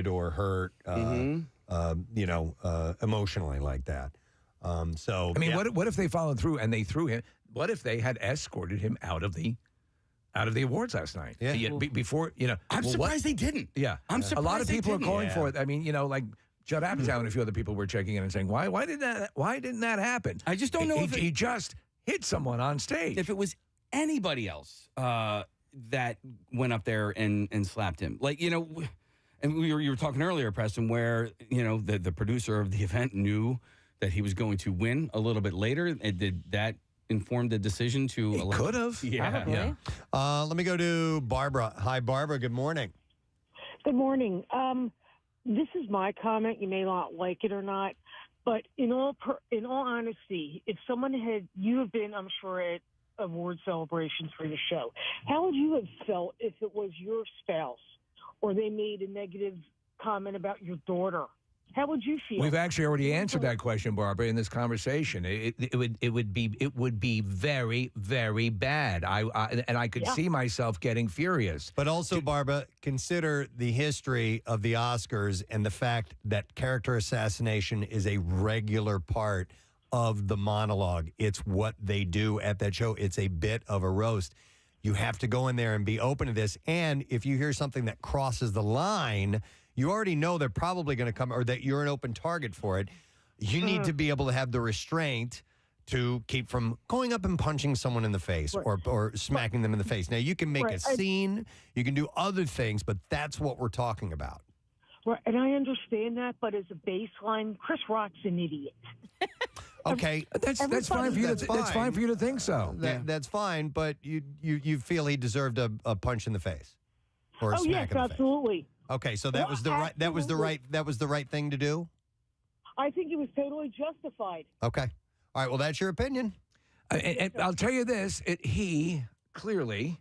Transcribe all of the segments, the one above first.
or hurt, emotionally like that. So I mean, what if they followed through and they threw him? What if they had escorted him out of the awards last night? Yeah. Before I'm surprised they didn't. Yeah, I'm surprised a lot of people are calling yeah. for it. I mean, like Judd Apatow and a few other people were checking in and saying, why didn't that happen? I just don't know if he just hit someone on stage. If it was anybody else that went up there and slapped him, and you were talking earlier, Preston, where the producer of the event knew that he was going to win a little bit later, and did that inform the decision to? It could have. Yeah. Let me go to Barbara. Hi, Barbara. Good morning. Good morning. This is my comment. You may not like it or not, but in all honesty, if you have been, I'm sure, at award celebrations for your show, how would you have felt if it was your spouse or they made a negative comment about your daughter? How would you feel? We've actually already answered that question, Barbara, in this conversation. It would be very, very bad. I could see myself getting furious. But also, Barbara, consider the history of the Oscars and the fact that character assassination is a regular part of the monologue. It's what they do at that show. It's a bit of a roast. You have to go in there and be open to this. And if you hear something that crosses the line, you already know they're probably going to come, or that you're an open target for it. You need to be able to have the restraint to keep from going up and punching someone in the face or smacking them in the face. Now, you can make a scene, you can do other things, but that's what we're talking about. Right, and I understand that, but as a baseline, Chris Rock's an idiot. Okay, that's fine for you. That's fine for you to think so. That's fine, but you feel he deserved a punch in the face or a smack in the face. Absolutely. Okay, so that was the right thing to do? I think it was totally justified. Okay. All right, well, that's your opinion. And I'll tell you this, he clearly,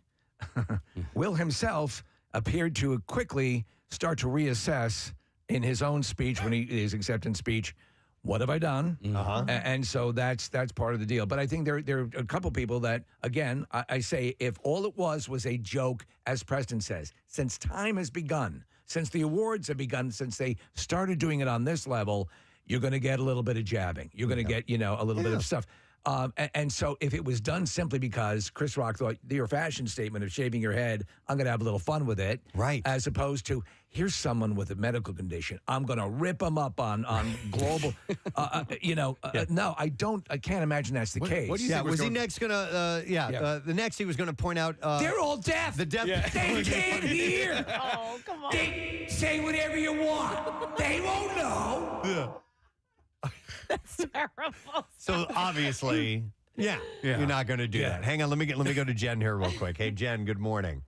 Will himself, appeared to quickly start to reassess in his own speech, his acceptance speech, what have I done? And so that's part of the deal. But I think there are a couple people that, again, I say, if all it was a joke, as Preston says, since time has begun, since the awards have begun, since they started doing it on this level, you're going to get a little bit of jabbing. You're going to get, a little bit of stuff. And so if it was done simply because Chris Rock thought your fashion statement of shaving your head, I'm going to have a little fun with it. Right. As opposed to, here's someone with a medical condition. I'm going to rip him up on global. No, I can't imagine that's the case. What do you think was he next going to, the next he was going to point out. They're all deaf. The deaf. Yeah. They can't hear. Oh, come on. They say whatever you want. They won't know. Yeah. That's terrible. So obviously, you're not going to do that. Hang on, let me go to Jen here real quick. Hey, Jen, good morning.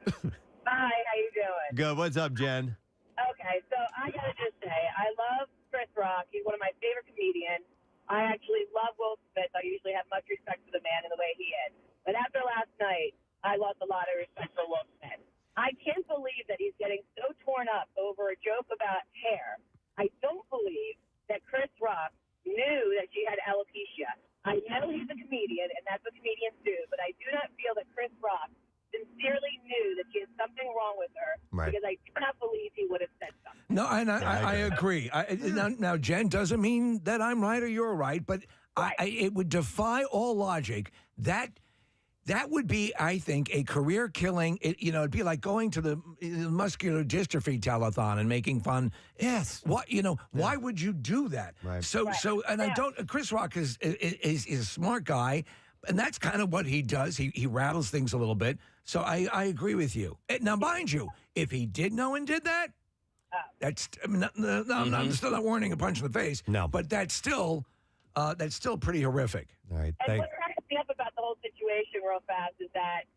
Hi, how you doing? Good. What's up, Jen? Okay, so I gotta just say, I love Chris Rock. He's one of my favorite comedians. I actually love Will Smith. I usually have much respect for the man and the way he is. But after last night, I lost a lot of respect for Will Smith. I can't believe that he's getting so torn up over a joke about hair. I don't believe that Chris Rock knew that she had alopecia. I know he's a comedian, and that's what comedians do, but I do not feel that Chris Rock sincerely knew that she had something wrong with her, because I do not believe he would have said something. No, and I agree. Now, Jen, doesn't mean that I'm right or you're right, but it would defy all logic that would be, I think, a career-killing. It'd be like going to the muscular dystrophy telethon and making fun. Yes. Why would you do that? Right. I don't. Chris Rock is a smart guy, and that's kind of what he does. He rattles things a little bit. So I agree with you. Now, mind you, if he did know and did that, that's I'm still not warning a punch in the face. No, but that's still pretty horrific. All right. And what cracks me up about the whole situation real fast is that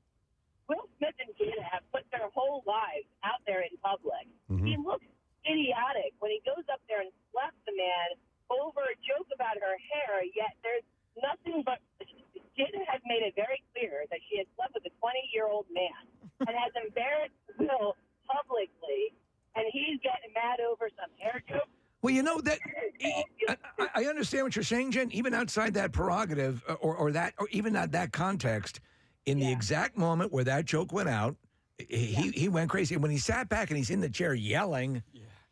Will Smith and Jada have put their whole lives out there in public. He looks idiotic when he goes up there and slaps the man over a joke about her hair, yet there's nothing but Jada has made it very clear that she has slept with a 20-year-old man and has embarrassed Will publicly, and he's getting mad over some hair joke. Well, that I understand what you're saying, Jen. Even outside that prerogative, or even at that context, in the exact moment where that joke went out, he went crazy. And when he sat back and he's in the chair yelling,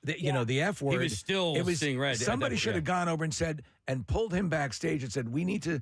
the F word. He was still seeing red. Somebody should have gone over and said, and pulled him backstage and said, we need to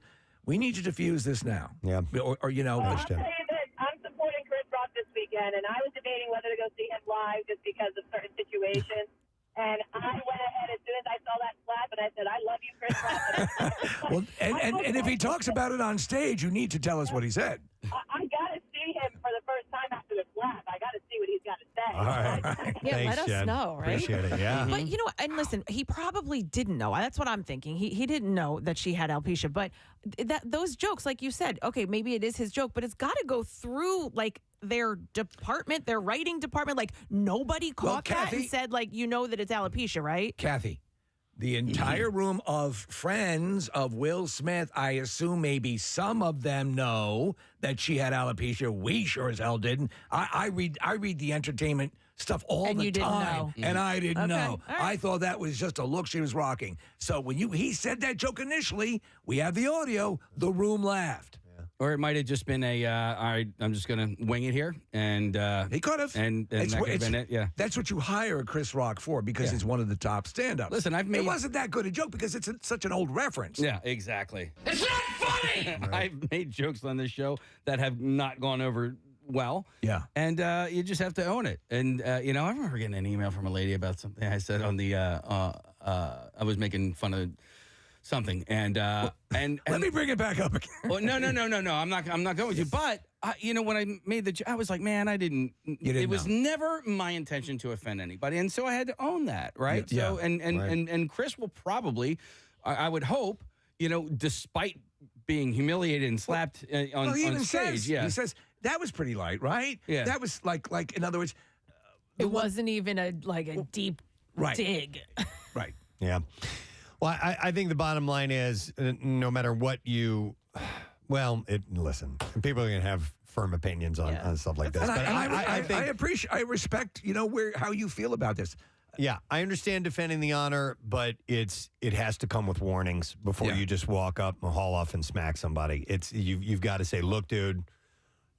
diffuse this now. Yeah. Or I'll tell you this. I'm supporting Chris Rock this weekend, and I was debating whether to go see him live just because of certain situations. And I went ahead as soon as I saw that slap, and I said, "I love you, Chris Rock." Well, and if he talks about it on stage, you need to tell us what he said. I got to see him for the first time after the slap. I got to see what he's got to say. All right. Yeah, Thanks, let us Jen. know, right? Appreciate it. Yeah. But you know what? And listen, he probably didn't know. That's what I'm thinking. He didn't know that she had alopecia. But those jokes, like you said, okay, maybe it is his joke, but it's got to go through like their department, their writing department. Like nobody caught that Kathy, and said, like, you know that it's alopecia, right? Kathy, the entire room of friends of Will Smith, I assume maybe some of them know that she had alopecia. We sure as hell didn't. I read the entertainment stuff all And the you didn't time, know. and I didn't Okay, know. all right. I thought that was just a look she was rocking. So when he said that joke initially, we have the audio. The room laughed. Or it might have just been a, all right, I'm just going to wing it here. And He could have. And that could have been it, yeah. That's what you hire Chris Rock for because he's one of the top stand-ups. Listen, I've made- It wasn't that good a joke because it's such an old reference. Yeah, exactly. It's not funny! I've made jokes on this show that have not gone over well. Yeah. And you just have to own it. And, I remember getting an email from a lady about something I said on the, I was making fun of something. And Let me bring it back up again. well, no. I'm not going with you. But when I made the, I was like, man, I didn't. It was never my intention to offend anybody, and so I had to own that, right? Yeah. So and Chris will probably, I would hope, despite being humiliated and slapped on he even stage, says, yeah. he says that was pretty light, right? Yeah. That was like in other words, It wasn't even a deep Right. dig. right. Yeah. Well, I think the bottom line is no matter what you, listen, people are going to have firm opinions on stuff like this. And But I think, I appreciate, I respect, how you feel about this. yeah, I understand defending the honor, but it has to come with warnings before you just walk up and haul off and smack somebody. You've got to say, look, dude,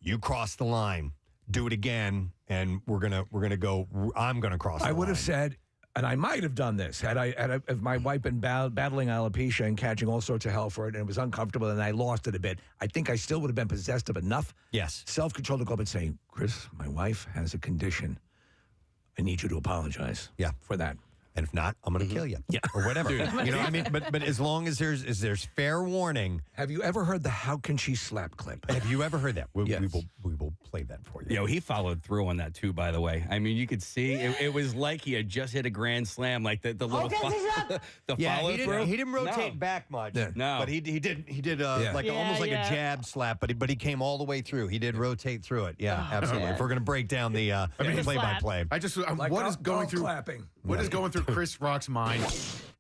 you crossed the line. Do it again, and we're gonna go. I'm gonna cross. I would have said, and I might have done this if my wife been battling alopecia and catching all sorts of hell for it, and it was uncomfortable, and I lost it a bit. I think I still would have been possessed of enough self-control to go up and say, Chris, my wife has a condition. I need you to apologize. For that. And if not, I'm going to kill you. Yeah. Or whatever. You know what I mean? But as long as there's fair warning. Have you ever heard the "How Can She Slap" clip? Have you ever heard that? We Yes. will play that for you. He followed through on that too, by the way. I mean, you could see it was like he had just hit a grand slam, like the little the follow through. He didn't rotate back much. Yeah. No. But he did almost like a jab slap, but he came all the way through. He did rotate through it. Yeah, absolutely. If we're going to break down the play by play. I just Like what is going through clapping? What is going through Chris Rock's mind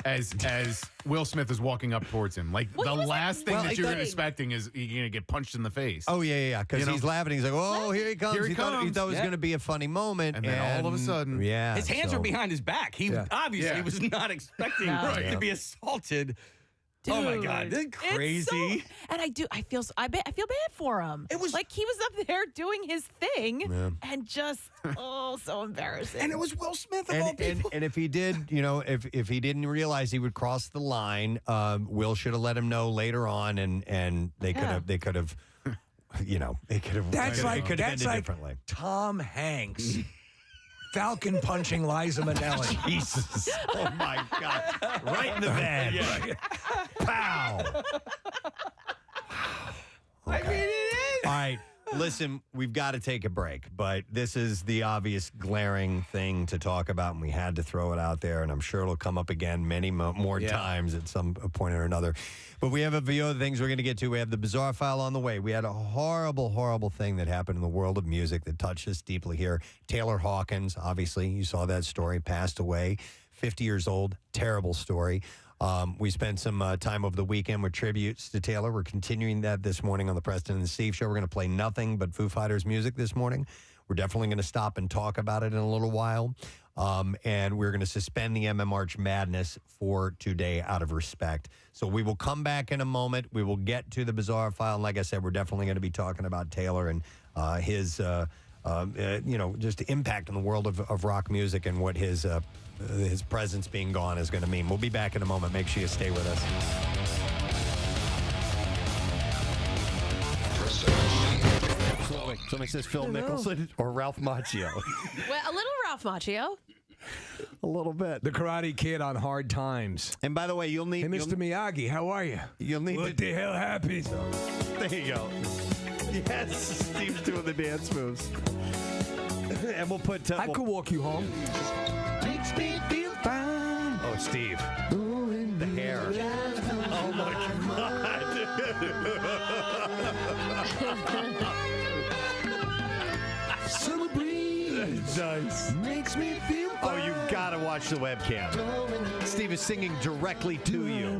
as Will Smith is walking up towards him? Like the last thing that you're expecting is you're going to get punched in the face. Oh yeah. Because he's laughing. He's like, "Oh, here he comes." Here he thought it comes. was going to be a funny moment, And then all of a sudden, His hands were behind his back. He obviously was not expecting to be assaulted. Dude, oh my God, that's crazy. And I feel bad for him. It was like he was up there doing his thing and just so embarrassing. And it was Will Smith of all people. And if he did, if he didn't realize he would cross the line, Will should have let him know later on, and they could have, it could have. That's it could have that's ended like differently. Tom Hanks. Falcon punching Liza Minnelli. Jesus. Oh my God. Right in the bed. Pow. I mean, it is. All right. Listen, we've got to take a break, but this is the obvious glaring thing to talk about, and we had to throw it out there, and I'm sure it'll come up again many more times at some point or another. But we have a few other things we're going to get to. We have the bizarre file on the way. We had a horrible, horrible thing that happened in the world of music that touched us deeply here. Taylor Hawkins, obviously, you saw that story, passed away, 50 years old, terrible story. We spent some time over the weekend with tributes to Taylor. We're continuing that this morning on the Preston Steve Show. We're going to play nothing but Foo Fighters music this morning. We're definitely going to stop and talk about it in a little while. And we're going to suspend the March Madness for today out of respect. So we will come back in a moment. We will get to the bizarre file. And like I said, we're definitely going to be talking about Taylor and his, just impact on the world of rock music and what his his presence being gone is going to mean. We'll be back in a moment. Make sure you stay with us. Somebody says Phil Mickelson or Ralph Macchio. Well, a little Ralph Macchio. A little bit. The Karate Kid on Hard Times. And by the way, you'll need... Hey, Mr. Miyagi, how are you? You'll need What the hell happened? There you go. Yes, Steve's doing the dance moves. And we'll put... I could walk you home. Makes me feel fine. Oh, Steve. The hair. Oh, my God. Summer breeze. Nice. Makes me feel fine. Oh, you've got to watch the webcam. Steve is singing directly to you.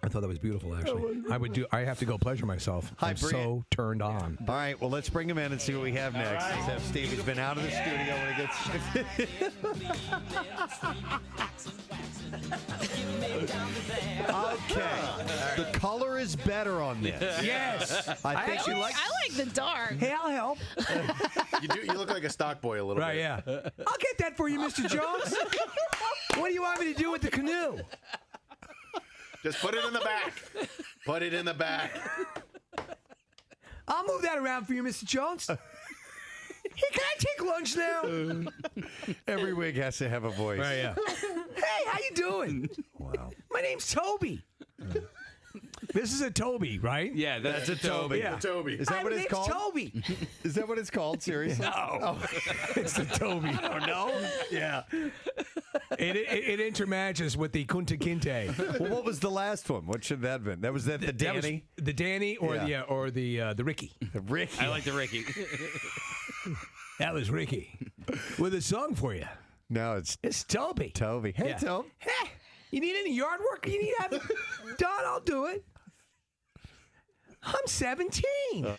I thought that was beautiful, actually. I have to go pleasure myself. Hi, I'm Brian. so turned on. All right, well, let's bring him in and see what we have next. Let's have Steve. He's been out of the studio when he gets... Okay. The color is better on this. Yes. I think you like... I like the dark. Hey, I'll help. You look like a stock boy a little Right, bit. yeah. I'll get that for you, Mr. Jones. What do you want me to do with the canoe? Just put it in the back. Put it in the back. I'll move that around for you, Mr. Jones. Hey, can I take lunch now? Every wig has to have a voice. Right, yeah. Hey, how you doing? Wow. My name's Toby. This is a Toby, right? Yeah, that's a Toby. Yeah. Toby. Is that Hi, what my it's name's called? Toby. Is that what it's called? Seriously? No. It's the Toby. Oh, no? Yeah. It intermatches with the Kunta Kinte. Well, what was the last one? What should that have been? That was the Danny? The Danny or Yeah. the Ricky. The Ricky. I like the Ricky. That was Ricky. With a song for you. No, it's It's Toby. Toby. Hey, Yeah. Toby. Hey, you need any yard work? You need help done? I'll do it. I'm 17.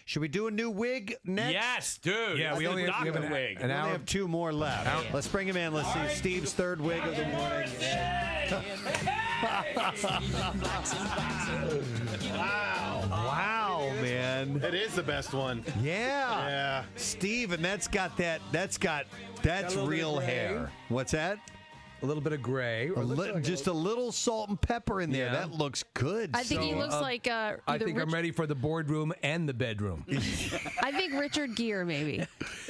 Should we do a new wig next? Yes, dude. Yeah, we only have Dr. Wig. We only have two more left. Let's bring him in. Let's see Steve's third wig of the morning. Wow, man. It is the best one. Yeah. Yeah. Steve, and that's little real bit of hair. gray. What's that? A little bit of gray. Just a little salt and pepper in there. Yeah. That looks good. I think he looks like I either think I'm ready for the boardroom and the bedroom. I think Richard Gere, maybe.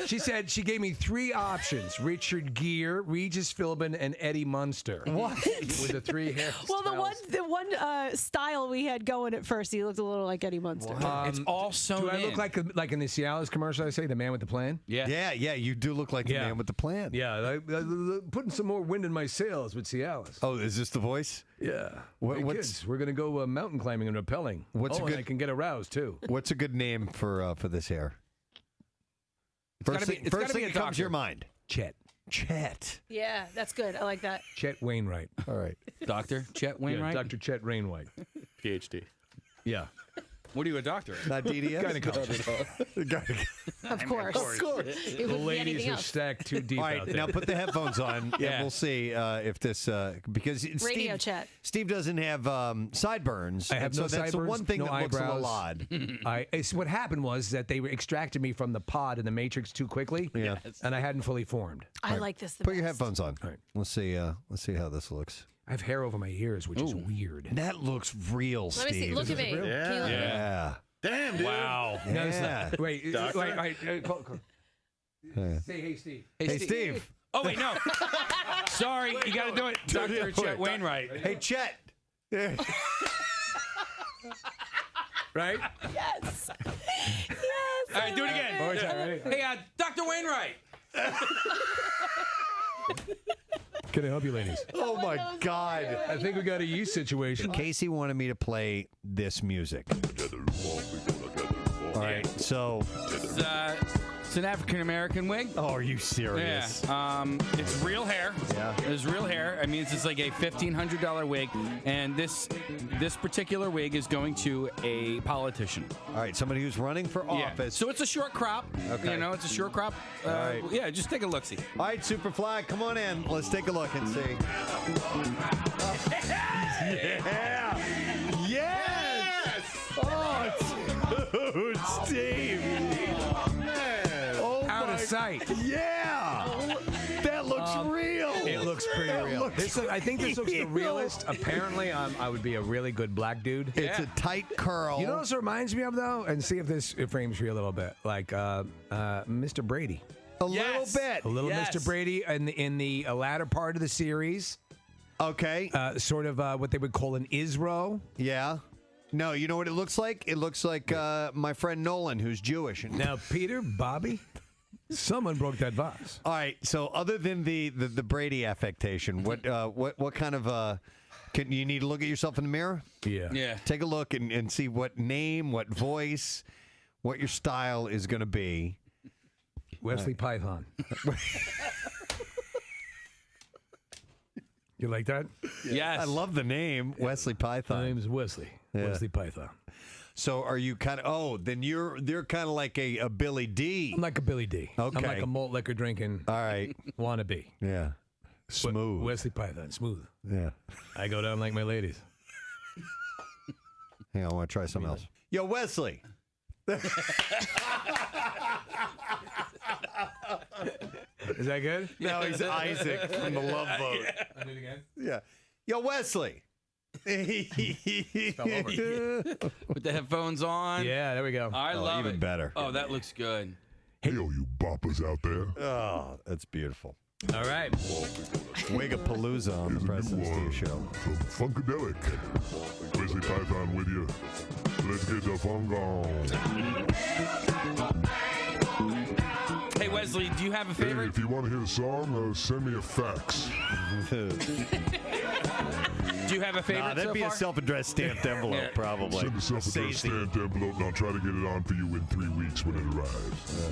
She said she gave me three options: Richard Gere, Regis Philbin, and Eddie Munster. What? With the three hair. Well, the one style we had going at first, he looked a little like Eddie Munster. It's all sewn Do I in. look like in the Cialis commercial? I say the man with the plan. Yeah. Yeah, you do look like the Yeah. man with the plan. Yeah, putting some more wind in my sails with Cialis. Oh, is this the voice? Yeah. What- Hey, what's- kids, we're gonna go mountain climbing and rappelling. What's a and good- I can get aroused too. What's a good name for this hair? gotta First be- thing, it's first gotta thing be a that comes to your doctor. mind. Chet Yeah, that's good. I like that. Wainwright. All right. Dr. Chet Wainwright? Dr. Chet Wainwright. PhD. Yeah. What are you, a doctor? Not DDS? Gynecologist. Of course. It The wouldn't be ladies anything are else. stacked too deep All out right, there. now put the headphones on, Yeah. and we'll see if this because Radio chat. Steve doesn't have sideburns. I have and so no that's the sideburns, one thing no that looks a little eyebrows. odd. What happened was that they extracted me from the pod in the Matrix too quickly, Yeah. and I hadn't fully formed. I like this the Put your best. headphones on. All right. Let's see how this looks. I have hair over my ears, which is weird. That looks real, Let me see. Steve. Look at me. real? Can you look at me? Yeah. Damn, dude. Wow. No, it's Yeah. not. Wait, Doctor? call. Yeah. Say, hey, Steve. Hey, Steve. Oh, wait, no. Sorry, you got to do it. Dr. Wait. Chet Wainwright. Hey, Chet. Yeah. Right? Yes. All right, do it again. One more time, ready? Hey, Dr. Wainwright. Can I help you, ladies? Oh my God. I think we got a yeast situation. Casey wanted me to play this music. All right, so. It's an African American wig. Oh, are you serious? Yeah. It's real hair. Yeah. It's real hair. I mean, it's like a $1,500 wig, and this particular wig is going to a politician. All right, somebody who's running for office. So it's a short crop. Okay. You know, it's a short crop. All right. Yeah, just take a look-see. All right, Superfly, come on in. Let's take a look and see. Yeah. Yes. Oh, dude, Steve. Oh Out my of sight. Yeah. That looks real. It looks pretty real. I think this looks the realest. Apparently, I would be a really good black dude. It's a tight curl. You know what this reminds me of, though? And see if this frames you a little bit. Like Mr. Brady. A little bit. A little Mr. Brady in the latter part of the series. Okay. Sort of what they would call an Isro. Yeah. No, you know what it looks like? It looks like my friend Nolan, who's Jewish. Now, Peter, Bobby, someone broke that vase. All right. So, other than the Brady affectation, what kind of can you need to look at yourself in the mirror? Yeah. Take a look and see what name, what voice, what your style is going to be. Wesley Python. You like that? Yes. I love the name, Wesley Python. My name's Wesley. Yeah. Wesley Python. So are you kind of? Oh, then you're kind of like a Billy D. I'm like a Billy D. Okay. I'm like a malt liquor drinking. All right. Wannabe. Yeah. Smooth. Wesley Python. Smooth. Yeah. I go down like my ladies. Hang on, I want to try something else. Yo, Wesley. Is that good? No, he's Isaac from the Love Boat. I'll do it again. Yeah. Yo, Wesley. With the headphones on. Yeah, there we go. I love even it. better. Oh, that looks good. Hey, all you boppers out there. Oh, that's beautiful. All right. Wigapalooza on the Preston Steve Show. From Funkadelic. Wesley Python with you. Let's get the funk on. Hey, Wesley, do you have a Hey, favorite? if you want to hear the song, send me a fax. Do you have a favorite that'd so be far? a self-addressed stamped envelope, Yeah. probably. Send a self-addressed stamped envelope, and I'll try to get it on for you in 3 weeks when it arrives.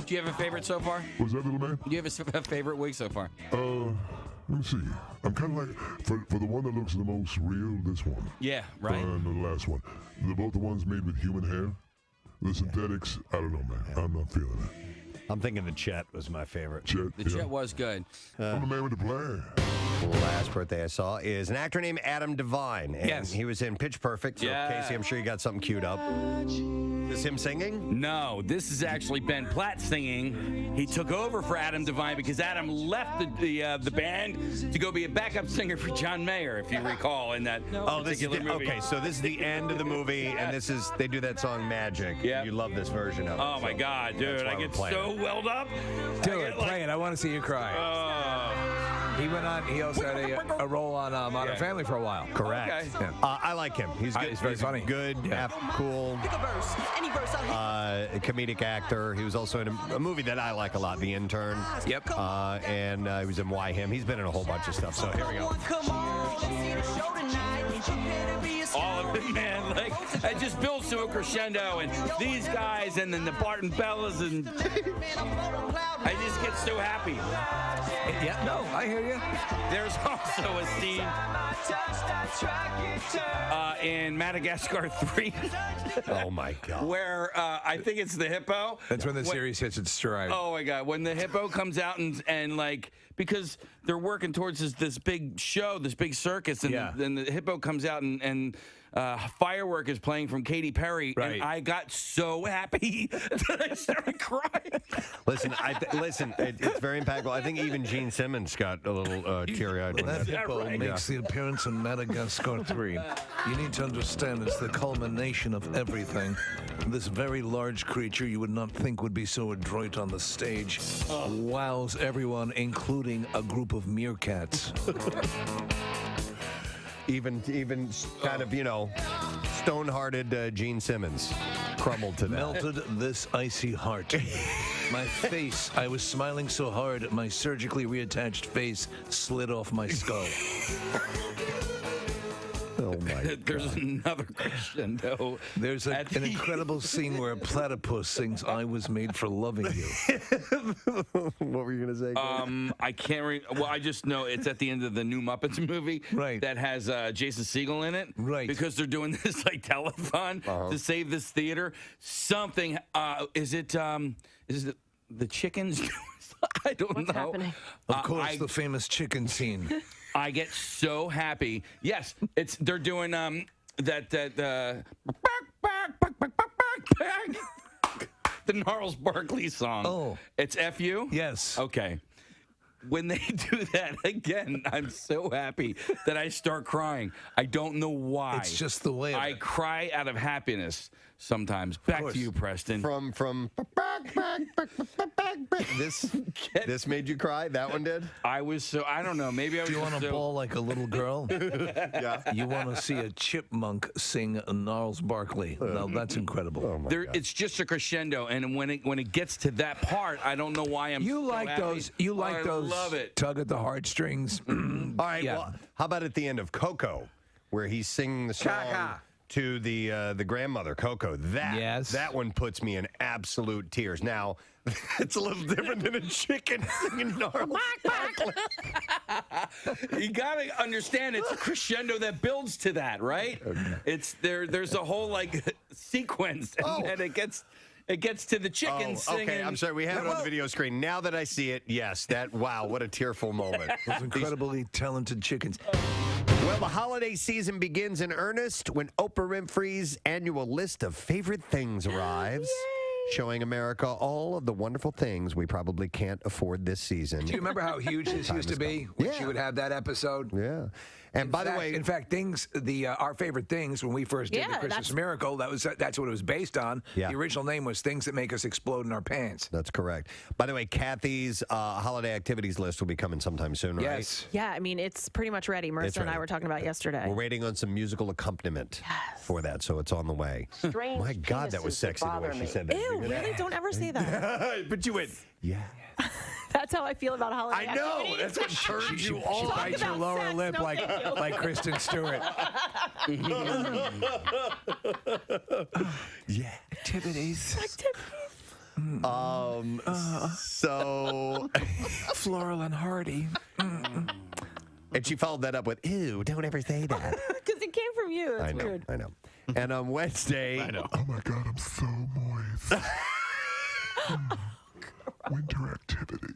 Do you have a favorite so far? What was that, little man? Do you have a favorite wig so far? Let me see. I'm kind of like, for the one that looks the most real, this one. Yeah, right. And the last one. They're both the ones made with human hair. The synthetics, I don't know, man. I'm not feeling it. I'm thinking the Chet was my favorite. Chet, The yeah. Chet was good. I'm the man with the plan. The last birthday I saw is an actor named Adam Devine. And Yes. he was in Pitch Perfect. So, Yeah. Casey, I'm sure you got something queued up. Is this him singing? No, this is actually Ben Platt singing. He took over for Adam Devine because Adam left the band to go be a backup singer for John Mayer, if you recall, in that particular movie. Okay, so this is the end of the movie, and they do that song Magic. Yeah. You love this version of it. Oh, my so God, that's dude. why I we're get playing so it. welled up. Do it. Play it. I want to see you cry. He went on. He also had a role on Modern Family for a while. Correct. Okay. I like him. He's good. He's very funny. Good, cool, comedic actor. He was also in a movie that I like a lot, The Intern. Yep. And he was in Why Him. He's been in a whole bunch of stuff. So here we go. All of it, man. Like, it just builds to a crescendo, and these guys, and then the Barton Bellas, and I just get so happy. Yeah. No, I hear you. There's also a scene in Madagascar 3 Oh, my God. where I think it's the hippo. That's when the series hits its stride. Oh my God! When the hippo comes out and like, because they're working towards this big show, this big circus, and then the hippo comes out and Firework is playing from Katy Perry, Right. and I got so happy that I started crying. Listen, it's very impactful. I think even Gene Simmons got a little teary-eyed when That that. hippo makes the appearance in Madagascar 3. You need to understand it's the culmination of everything. This very large creature you would not think would be so adroit on the stage wows everyone, including a group of meerkats. Even kind of, stone-hearted Gene Simmons crumbled to that. Melted this icy heart. My face, I was smiling so hard, my surgically reattached face slid off my skull. Oh, my There's another crescendo. There's an incredible scene where a platypus sings, "I was made for loving you." What were you going to say? I can't well, I just know it's at the end of the new Muppets movie that has Jason Segel in it. Right. Because they're doing this like telethon to save this theater. Something is it the chickens? I don't What's know. happening? Of course, the famous chicken scene. I get so happy. Yes, they're doing the Gnarls Barkley song. Oh. It's F.U.? Yes. Okay. When they do that again, I'm so happy that I start crying. I don't know why. It's just the way of I it. cry out of happiness sometimes. Back to you, Preston. From this made you cry? That one did? I was so, I don't know. Maybe I was Do you just want to so, bawl like a little girl? Yeah. You want to see a chipmunk sing Gnarls Barkley? No, that's incredible. Oh my there, God. it's just a crescendo, and when it gets to that part, I don't know why I'm You so like happy. those? You like I those? love it. Tug at the heartstrings. All right. Yeah. Well, how about at the end of Coco, where he's singing the song Caca. to the grandmother, Coco? That one puts me in absolute tears. Now, it's a little different than a chicken singing Gnarls Barkley. You gotta understand, it's a crescendo that builds to that, right? Okay. It's there's a whole like sequence, and then it gets to the chicken singing. Okay, I'm sorry. We have it on the video screen. Now that I see it, yes, wow, what a tearful moment. Those incredibly talented chickens. Well, the holiday season begins in earnest when Oprah Winfrey's annual list of favorite things arrives, showing America all of the wonderful things we probably can't afford this season. Do you remember how huge this used to be when Yeah. she would have that episode? Yeah. And by the way, in fact, things our favorite things when we first did the Christmas Miracle, that's what it was based on. Yeah. The original name was Things That Make Us Explode in Our Pants. that's correct. By the way, Kathy's holiday activities list will be coming sometime soon, right? Yes. Yeah, I mean, it's pretty much ready. Marissa and I were talking about yesterday. We're waiting on some musical accompaniment for that, so it's on the way. Strange My God, that was penises sexy the bother way she me. said that. Ew, really? Don't ever say that. But you went, yeah. That's how I feel about holiday I know. activities. That's what turned She you on. bites her about lower sex, lip no like thank you. like Kristen Stewart. Yeah. Activities. So, Floral and Hardy. and she followed that up with, ew, don't ever say that. Because it came from you. That's I know, weird. I know. And on Wednesday, Oh my God, I'm so moist. Winter activities.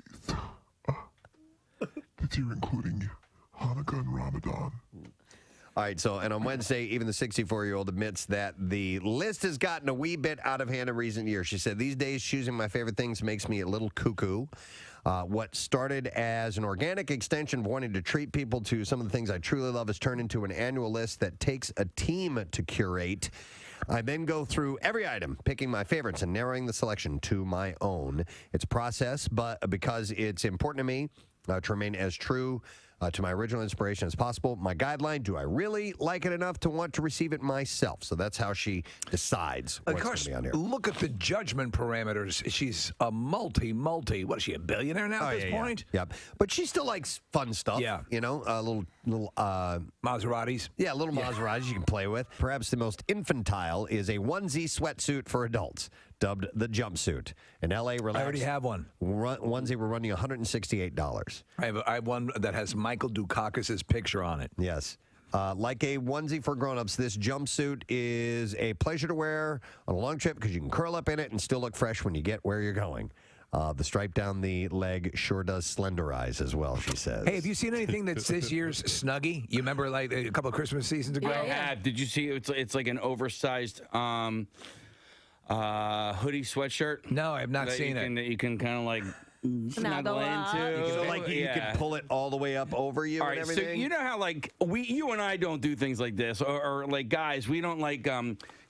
This year including Hanukkah and Ramadan. all right, so, and on Wednesday, even the 64-year-old admits that the list has gotten a wee bit out of hand in recent years. She said, these days, choosing my favorite things makes me a little cuckoo. What started as an organic extension of wanting to treat people to some of the things I truly love has turned into an annual list that takes a team to curate. I then go through every item, picking my favorites and narrowing the selection to my own. It's a process, but because it's important to me to remain as true to my original inspiration as possible. My guideline, do I really like it enough to want to receive it myself? So that's how she decides Of what's going course, to be on here. look at the judgment parameters. She's a multi. What is she, a billionaire now at this point? Yep. But she still likes fun stuff. Yeah. You know, little Maseratis. yeah, little Maseratis you can play with. Perhaps the most infantile is a onesie sweatsuit for adults, dubbed the jumpsuit. In L.A., I already have one. Onesie, we're running $168. I have one that has Michael Dukakis' picture on it. Yes. Like a onesie for grown-ups, this jumpsuit is a pleasure to wear on a long trip because you can curl up in it and still look fresh when you get where you're going. The stripe down the leg sure does slenderize as well, she says. Hey, have you seen anything that's this year's Snuggie? You remember like a couple of Christmas seasons ago? I have. Did you see? It's like an oversized hoodie sweatshirt. No, I have not that seen you it. can, that you can kind of like snuggle into. So like you can pull it all the way up over you All and right, so everything? you know how like you and I don't do things like this, or like guys, we don't like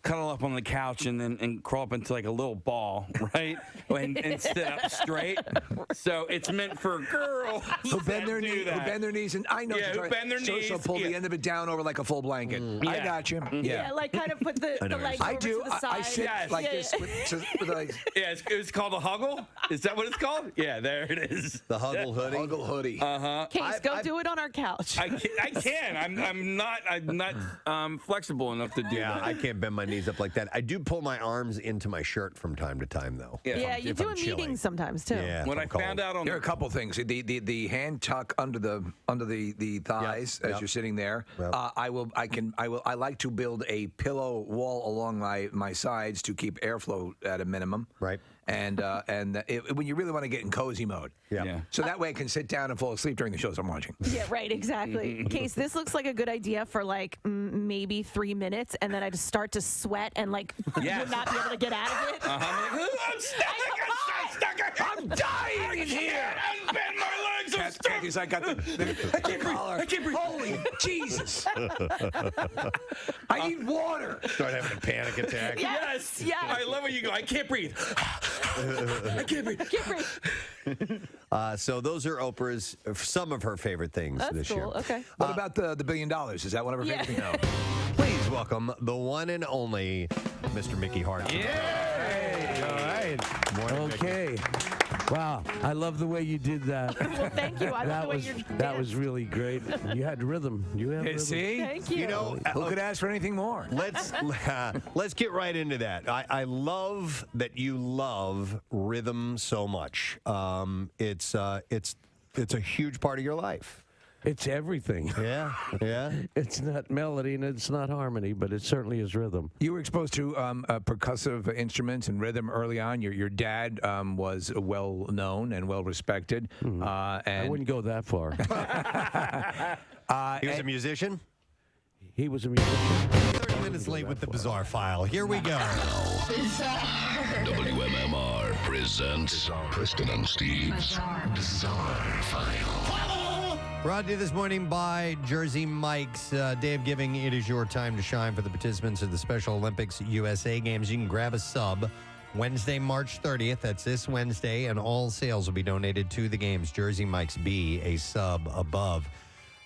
cuddle up on the couch and crawl up into like a little ball, right? and sit up straight. So it's meant for girls Who bend their that do knees? Who that. bend their knees? And I know. Yeah, what you're who trying- bend their so, knees, So pull the yeah. end of it down over like a full blanket. I Yeah. got you. Yeah, like kind of put the legs I over do. to the side. I sit Yes. like Yeah. this with like Yeah, it's called a huggle. Is that what it's called? Yeah, there it is. The Huggle hoodie? Huggle hoodie. Case, go do it on our couch. I can. I'm not flexible enough to do Yeah, that. I can't bend my knees up like that. I do pull my arms into my shirt from time to time, though. Yeah, you if do I'm in chilling. meetings sometimes too. Yeah. What if I I'm cold. found out on There are a couple things. The hand tuck under the thighs as yep. you're sitting there. Yep. I like to build a pillow wall along my sides to keep airflow at a minimum. Right. and when you really want to get in cozy mode. Yeah. So that way I can sit down and fall asleep during the shows I'm watching. Yeah, right, exactly. Case, this looks like a good idea for like maybe 3 minutes, and then I just start to sweat and like would not be able to get out of it. I'm stuck. I'm dying in here. I bend my legs. I'm stuck. Kathy's like got the collar. I can't breathe. Holy Jesus! I need water. Start having a panic attack. Yes. Yes. I love when you go. I can't breathe. I can't breathe. Can't breathe. So those are Oprah's, some of her favorite things That's this cool. year. Okay. What about the $1 billion? Is that one of her Yeah. favorite things? No. Please welcome the one and only Mr. Mickey Hart. All right. Morning, Mickey. Okay. Wow. I love the way you did that. Well, thank you. I love the way you're That was really great. You had rhythm. You had rhythm. See? Thank you. You know, Who could ask for anything more? let's get right into that. I love that you love rhythm so much. It's a huge part of your life. It's everything. Yeah, yeah. It's not melody and it's not harmony, but it certainly is rhythm. You were exposed to percussive instruments and rhythm early on. Your dad was well known and well respected. I And wouldn't go that far. He was a musician. He was a musician. 30 minutes late with the bizarre file. Here we go. WMMR presents Preston and Steve's Bizarre File. Brought to you this morning by Jersey Mike's. Day of Giving, it is your time to shine for the participants of the Special Olympics USA Games. You can grab a sub Wednesday, March 30th. That's this Wednesday, and all sales will be donated to the games. Jersey Mike's, be a sub above.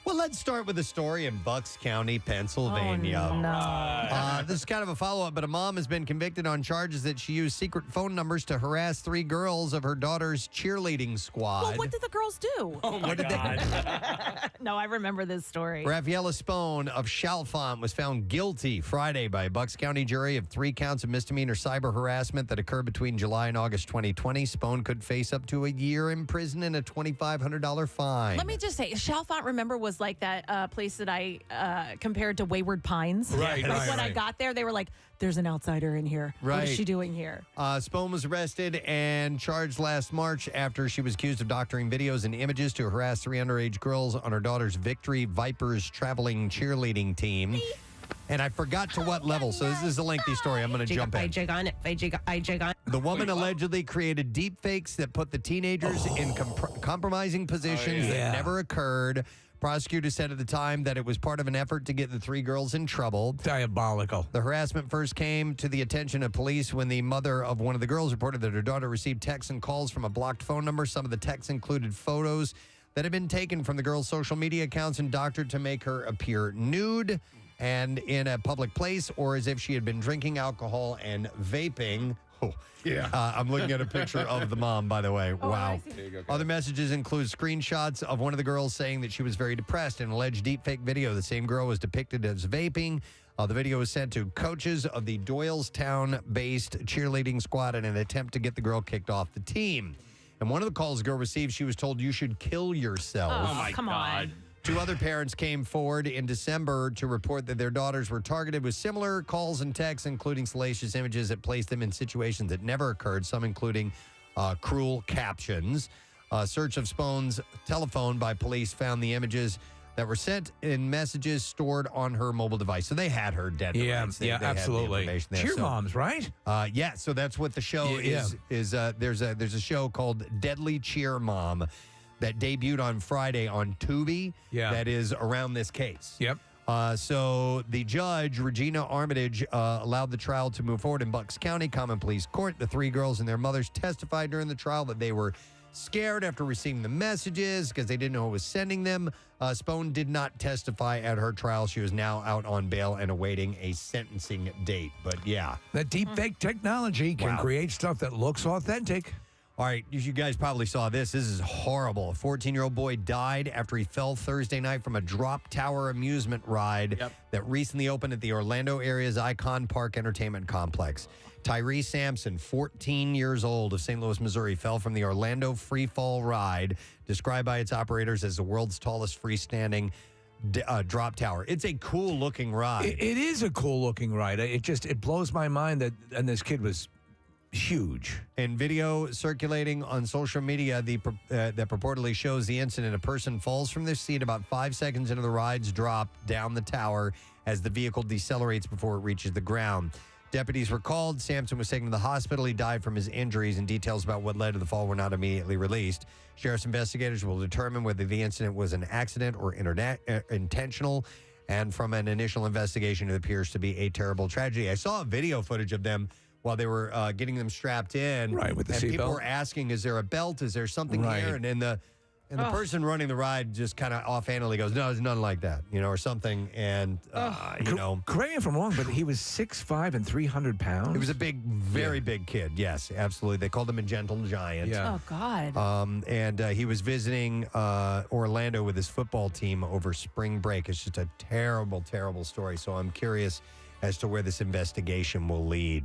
Well, let's start with a story in Bucks County, Pennsylvania. Oh, no. This is kind of a follow-up, but a mom has been convicted on charges that she used secret phone numbers to harass 3 girls of her daughter's cheerleading squad. Well, what did the girls do? Oh my God. No, I remember this story. Raffaella Spone of Chalfont was found guilty Friday by a Bucks County jury of 3 counts of misdemeanor cyber harassment that occurred between July and August 2020. Spone could face up to a year in prison and a $2,500 fine. Let me just say, Chalfont, remember, was like that place that I compared to Wayward Pines. Right, Like right, when I right. got there, they were like, there's an outsider in here. What Right. is she doing here? Spone was arrested and charged last March after she was accused of doctoring videos and images to harass 3 underage girls on her daughter's Victory Vipers traveling cheerleading team. And I forgot to what level, so this is a lengthy story. I'm going to jump in. The woman allegedly created deep fakes that put the teenagers in compromising positions that never occurred. Prosecutors said at the time that it was part of an effort to get the 3 girls in trouble. Diabolical. The harassment first came to the attention of police when the mother of one of the girls reported that her daughter received texts and calls from a blocked phone number. Some of the texts included photos that had been taken from the girl's social media accounts and doctored to make her appear nude and in a public place, or as if she had been drinking alcohol and vaping. Oh, Yeah. I'm looking at a picture of the mom, by the way. Wow. I see. Other messages include screenshots of one of the girls saying that she was very depressed. In an alleged deepfake video, the same girl was depicted as vaping. The video was sent to coaches of the Doylestown-based cheerleading squad in an attempt to get the girl kicked off the team. And one of the calls the girl received, she was told, "You should kill yourself." Oh, my come God. on. 2 other parents came forward in December to report that their daughters were targeted with similar calls and texts, including salacious images that placed them in situations that never occurred, some including cruel captions. A search of Spone's telephone by police found the images that were sent in messages stored on her mobile device. So they had her dead. to rights. They had the absolutely. information there. Cheer So, moms, right? yeah, so that's what the show Yeah. is. There's a show called Deadly Cheer Mom that debuted on Friday on Tubi. Yeah. That is around this case. Yep. So the judge, Regina Armitage, allowed the trial to move forward in Bucks County Common Pleas Court. The 3 girls and their mothers testified during the trial that they were scared after receiving the messages because they didn't know who was sending them. Spone did not testify at her trial. She was now out on bail and awaiting a sentencing date. But yeah. That deep fake technology can Wow. create stuff that looks authentic. All right, you guys probably saw this. This is horrible. A 14-year-old boy died after he fell Thursday night from a drop tower amusement ride that recently opened at the Orlando area's Icon Park Entertainment Complex. Tyree Sampson, 14 years old, of St. Louis, Missouri, fell from the Orlando free fall ride, described by its operators as the world's tallest freestanding drop tower. It's a cool-looking ride. It is a cool looking ride. It blows my mind that, and this kid was huge. In video circulating on social media that purportedly shows the incident, a person falls from their seat about 5 seconds into the ride's drop down the tower as the vehicle decelerates before it reaches the ground. Deputies were called. Sampson was taken to the hospital. He died from his injuries, and details about what led to the fall were not immediately released. Sheriff's investigators will determine whether the incident was an accident or intentional. And from an initial investigation, it appears to be a terrible tragedy. I saw video footage of them while they were getting them strapped in. Right, with the and seatbelt. people were asking, is there a belt? Is there something here? And then the person running the ride just kind of offhandedly goes, no, there's nothing like that, or something. And, Correct me if I'm wrong, but he was 6'5" and 300 pounds. He was a very big kid. Yes, absolutely. They called him a gentle giant. Yeah. Oh, God. And he was visiting Orlando with his football team over spring break. It's just a terrible, terrible story. So I'm curious as to where this investigation will lead.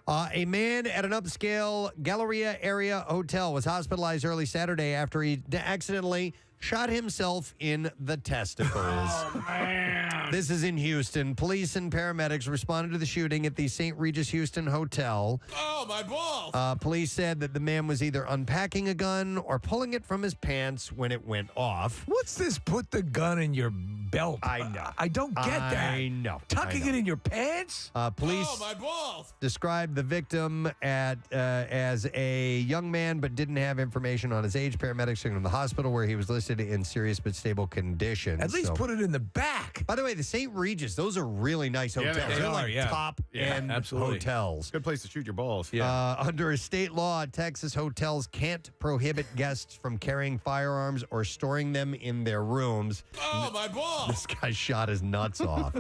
A man at an upscale Galleria area hotel was hospitalized early Saturday after he accidentally shot himself in the testicles. Oh, man. This is in Houston. Police and paramedics responded to the shooting at the St. Regis Houston Hotel. Oh, my balls. Police said that the man was either unpacking a gun or pulling it from his pants when it went off. What's this put the gun in your belt? I know. I don't get that. I know. Tucking it in your pants? Police Oh, my balls. described the victim as a young man but didn't have information on his age. Paramedics took him to the hospital where he was listed in serious but stable condition. At least put it in the back. By the way, the St. Regis, those are really nice Yeah, hotels. they They're are, like yeah. top-end absolutely. hotels. Good place to shoot your balls. Under a state law, Texas hotels can't prohibit guests from carrying firearms or storing them in their rooms. Oh, my balls. This guy shot his nuts off.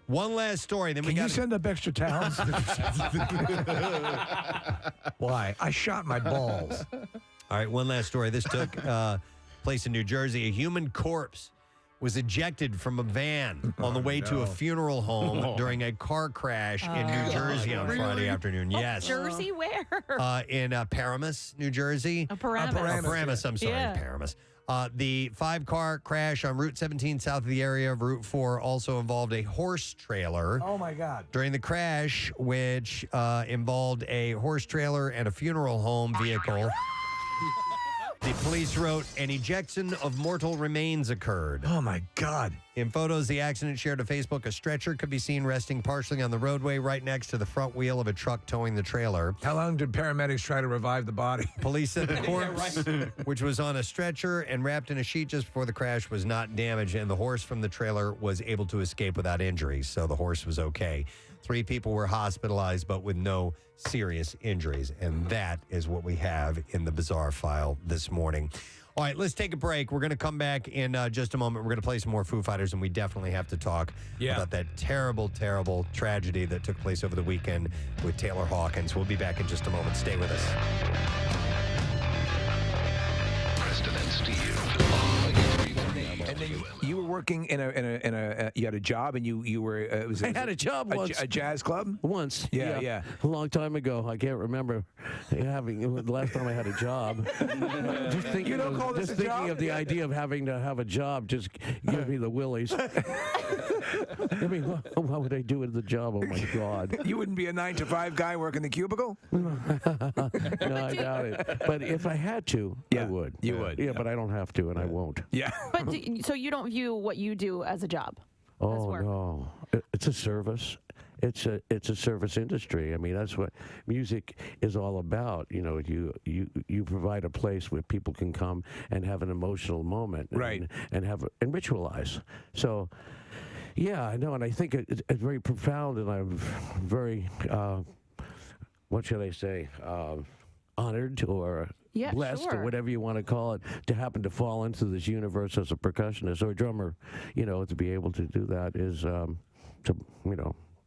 One last story. Then Can you send up extra towels? Why? I shot my balls. All right, one last story. This took place in New Jersey. A human corpse was ejected from a van on the way to a funeral home during a car crash in New Jersey on Friday afternoon. Yes. Jersey, where? In Paramus, New Jersey. Paramus. I'm sorry, Yeah. Paramus. The 5-car crash on Route 17 south of the area of Route 4 also involved a horse trailer. Oh, my God. During the crash, which involved a horse trailer and a funeral home vehicle, the police wrote, an ejection of mortal remains occurred. Oh, my God. In photos the accident shared to Facebook, a stretcher could be seen resting partially on the roadway right next to the front wheel of a truck towing the trailer. How long did paramedics try to revive the body? Police said the corpse, which was on a stretcher and wrapped in a sheet just before the crash, was not damaged, and the horse from the trailer was able to escape without injuries, so the horse was okay. 3 people were hospitalized, but with no serious injuries, and that is what we have in the bizarre file this morning. All right, let's take a break. We're going to come back in just a moment. We're going to play some more Foo Fighters, and we definitely have to talk about that terrible, terrible tragedy that took place over the weekend with Taylor Hawkins. We'll be back in just a moment. Stay with us. Preston and Steve. And then you were working in a you had a job, and you were I had a job once. A jazz club Once. Yeah. A long time ago. I can't remember having the last time I had a job. Just thinking, You don't call this a job? of the idea of having to have a job just give me the willies. I mean, what would I do with the job? Oh, my God. You wouldn't be a 9-to-5 guy working the cubicle? No, I doubt it. But if I had to, I would. You would. Yeah, but I don't have to, and I won't. Yeah. But so you don't view what you do as a job? Oh, work. no. It's a service. It's a service industry. I mean, that's what music is all about. You know, you provide a place where people can come and have an emotional moment, Right. and ritualize. So, yeah, I know, and I think it's very profound, and I'm very, what should I say, honored or blessed or whatever you want to call it, to happen to fall into this universe as a percussionist or a drummer. You know, to be able to do that is,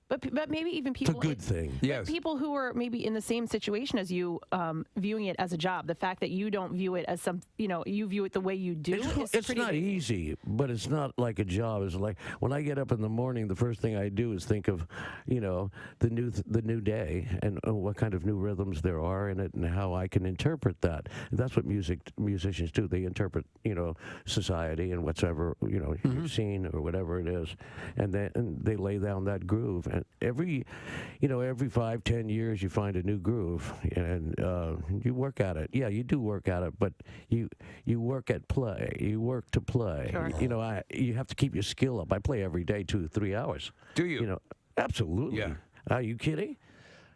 But maybe even people. it's a good thing. Yes. People who are maybe in the same situation as you, viewing it as a job. The fact that you don't view it as you view it the way you do. It's not big. easy, but it's not like a job. It's like when I get up in the morning, the first thing I do is think of, the new day and what kind of new rhythms there are in it and how I can interpret that. And that's what musicians do. They interpret, society and whatsoever, you've seen or whatever it is, and they lay down that groove. And every 5-10 years you find a new groove, and you work at it. Yeah, you do work at it, but you work at play. You work to play. Sure. You have to keep your skill up. I play every day 2 to 3 hours. Do you? Absolutely. Yeah. Are you kidding?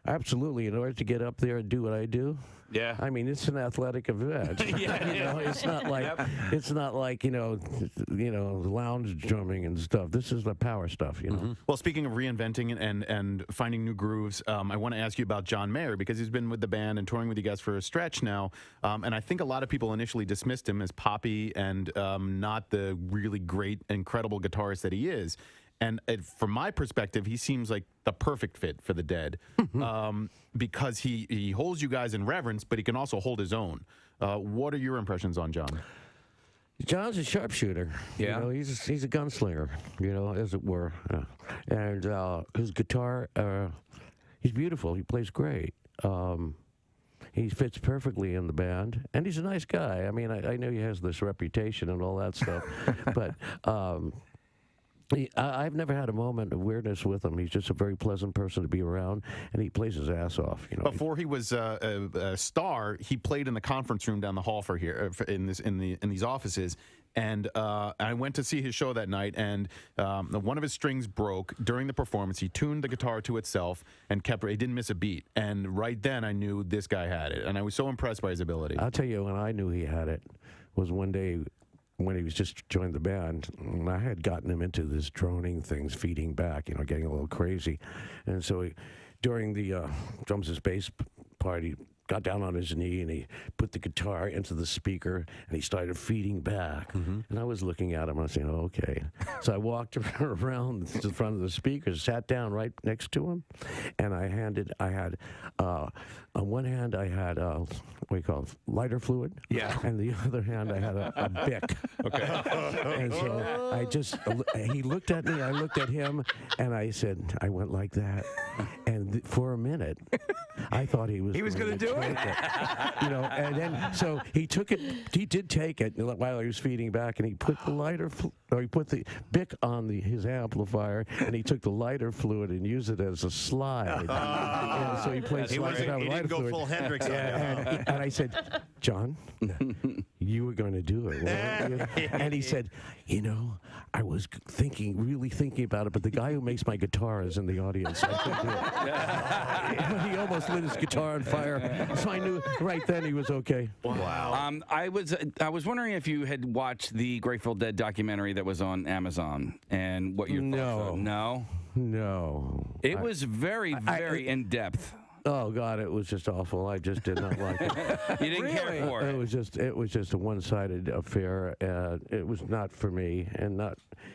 Absolutely. In order to get up there and do what I do. Yeah. I mean, it's an athletic event. It's not like lounge drumming and stuff. This is the power stuff. Well, speaking of reinventing and finding new grooves, I want to ask you about John Mayer, because he's been with the band and touring with you guys for a stretch now. And I think a lot of people initially dismissed him as poppy and not the really great, incredible guitarist that he is. And from my perspective, he seems like the perfect fit for the Dead, because he holds you guys in reverence, but he can also hold his own. What are your impressions on John? John's a sharpshooter. Yeah. He's a gunslinger, as it were. And his guitar, he's beautiful. He plays great. He fits perfectly in the band, and he's a nice guy. I mean, I know he has this reputation and all that stuff, but I've never had a moment of weirdness with him. He's just a very pleasant person to be around, and he plays his ass off. Before he was a star, he played in the conference room down the hall in these offices. And I went to see his show that night, and one of his strings broke during the performance. He tuned the guitar to itself and kept it. He didn't miss a beat. And right then, I knew this guy had it, and I was so impressed by his ability. I'll tell you when I knew he had it was one day when he was just joined the band, and I had gotten him into this droning things, feeding back, getting a little crazy. And so during the drums and bass part, he got down on his knee and he put the guitar into the speaker and he started feeding back. And I was looking at him and I was saying, oh, okay. So I walked around to the front of the speakers, sat down right next to him, and I had on one hand I had what do you call it, lighter fluid. Yeah. And the other hand I had a Bic. Okay. And so he looked at me, I looked at him, and I said, I went like that. And for a minute, I thought he was going to do it. And then so he took it. He did take it while he was feeding back, and he put the he put the Bic on his amplifier, and he took the lighter fluid and used it as a slide. And so he played. He didn't go full Hendrix. And I said, John, you were going to do it, weren't you? And he said, I was really thinking about it, but the guy who makes my guitar is in the audience. I couldn't do it. He almost lit his guitar on fire, so I knew right then he was okay. Wow. I was wondering if you had watched the Grateful Dead documentary that was on Amazon, and what your thoughts are. No. It was very, very in depth. Oh God, it was just awful. I just did not like it. You didn't care for it. It was just a one-sided affair, and it was not for me. And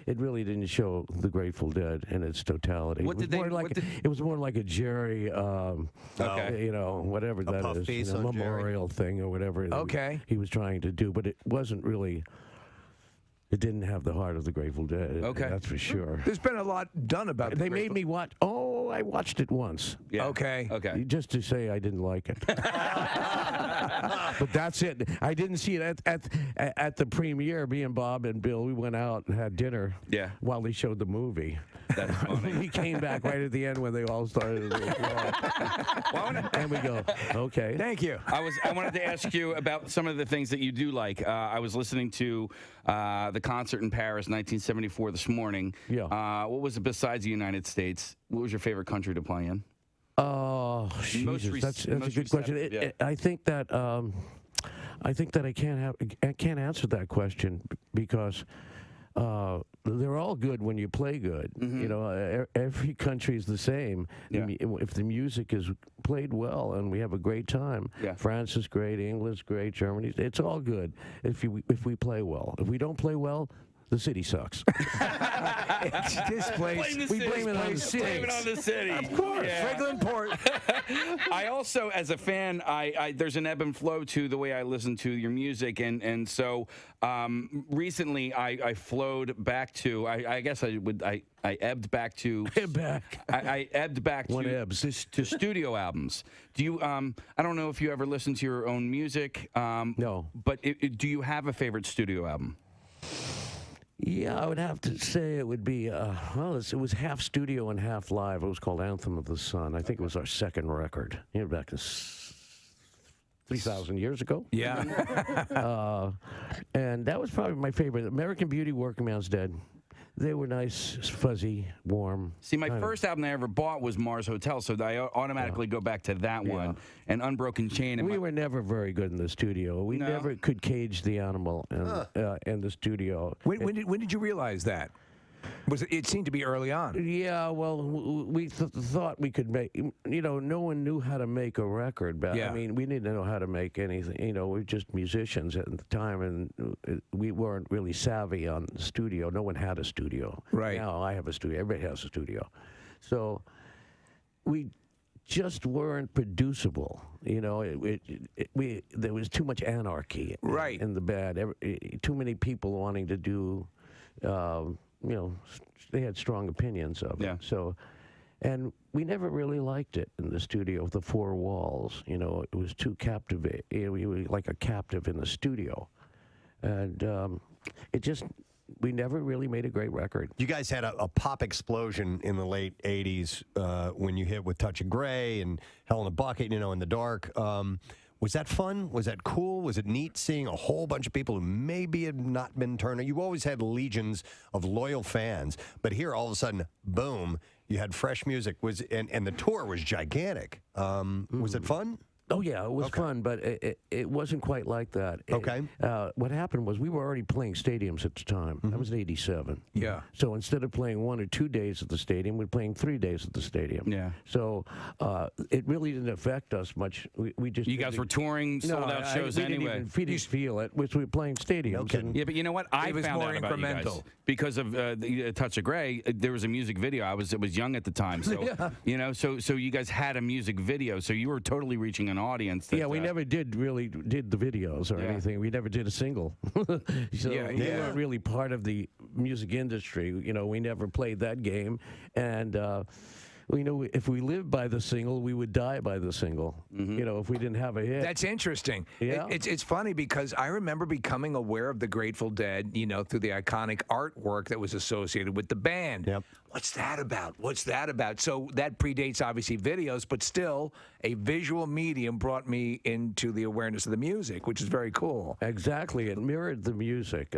it really didn't show the Grateful Dead in its totality. It was more like a Jerry, whatever that is, memorial thing or whatever. He was trying to do, but it wasn't really. It didn't have the heart of the Grateful Dead. Okay. That's for sure. There's been a lot done about it. They made me watch. Oh, I watched it once. Yeah. Okay. Just to say I didn't like it. But that's it. I didn't see it at the premiere. Me and Bob and Bill, we went out and had dinner. Yeah. While they showed the movie. That's funny. We came back right at the end when they all started to applaud. And we go, okay. Thank you. I wanted to ask you about some of the things that you do like. I was listening to the concert in Paris, 1974, this morning. Yeah. What was it besides the United States? What was your favorite country to play in? Oh, Jesus, that's a good question. I think that I can't answer that question because they're all good when you play good. Every country is the same. Yeah. If the music is played well and we have a great time, France is great, England's great, Germany, it's all good if we play well. If we don't play well, the city sucks. It's this place. We blame it on the city. Blame it on the city. Of course. Yeah. Franklin Port. I also, as a fan, there's an ebb and flow to the way I listen to your music, and so recently I flowed back to. I guess I ebbed back to. I ebbed back to studio albums. Do you? I don't know if you ever listen to your own music. No. But do you have a favorite studio album? Yeah, I would have to say it would be, it was half studio and half live. It was called Anthem of the Sun. I think it was our second record, back in 3,000 years ago. Yeah. And that was probably my favorite. American Beauty, Working Man's Dead. They were nice, fuzzy, warm. See, my first album I ever bought was Mars Hotel, so I automatically go back to that one. And Unbroken Chain. And we were never very good in the studio. We never could cage the animal in the studio. When did you realize that? It seemed to be early on. Yeah, well, we thought we could make, no one knew how to make a record. But I mean, we didn't know how to make anything. We were just musicians at the time, and we weren't really savvy on the studio. No one had a studio. Right. Now I have a studio. Everybody has a studio. So we just weren't producible. There was too much anarchy in the band. Too many people wanting to do... they had strong opinions of it. So, and we never really liked it in the studio with the four walls. It was too captivating. We were like a captive in the studio. And we never really made a great record. You guys had a pop explosion in the late 80s when you hit with Touch of Grey and Hell in a Bucket, In the Dark. Was that fun? Was that cool? Was it neat seeing a whole bunch of people who maybe had not been turned on? You always had legions of loyal fans, but here all of a sudden, boom, you had fresh music. And the tour was gigantic. Was it fun? Oh, yeah, it was fun, but it wasn't quite like that. Okay. What happened was we were already playing stadiums at the time. That was in 87. Yeah. So instead of playing 1 or 2 days at the stadium, we're playing 3 days at the stadium. Yeah. So it really didn't affect us much. We just... You guys were touring sold-out shows anyway. We didn't feel it, which we were playing stadiums. Yeah, but you know what? I was found more out about you guys incremental. because of the Touch of Grey. There was a music video. I was young at the time, so so you guys had a music video, so you were totally reaching an audience. That, we never did the videos or anything. We never did a single. So we weren't really part of the music industry. We never played that game, and. If we lived by the single, we would die by the single. If we didn't have a hit. That's interesting. Yeah. It's funny because I remember becoming aware of the Grateful Dead, through the iconic artwork that was associated with the band. Yep. What's that about? What's that about? So that predates, obviously, videos, but still, a visual medium brought me into the awareness of the music, which is very cool. Exactly. It mirrored the music.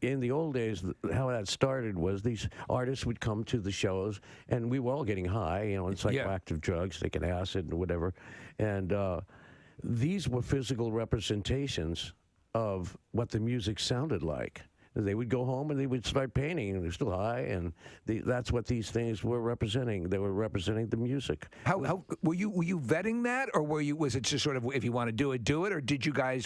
In the old days, how that started was these artists would come to the shows, and we were all getting high, and psychoactive drugs, taking acid and whatever. And these were physical representations of what the music sounded like. They would go home and they would start painting, and they're still high, and that's what these things were representing. They were representing the music. How were you vetting that, or was it just sort of, if you want to do it, or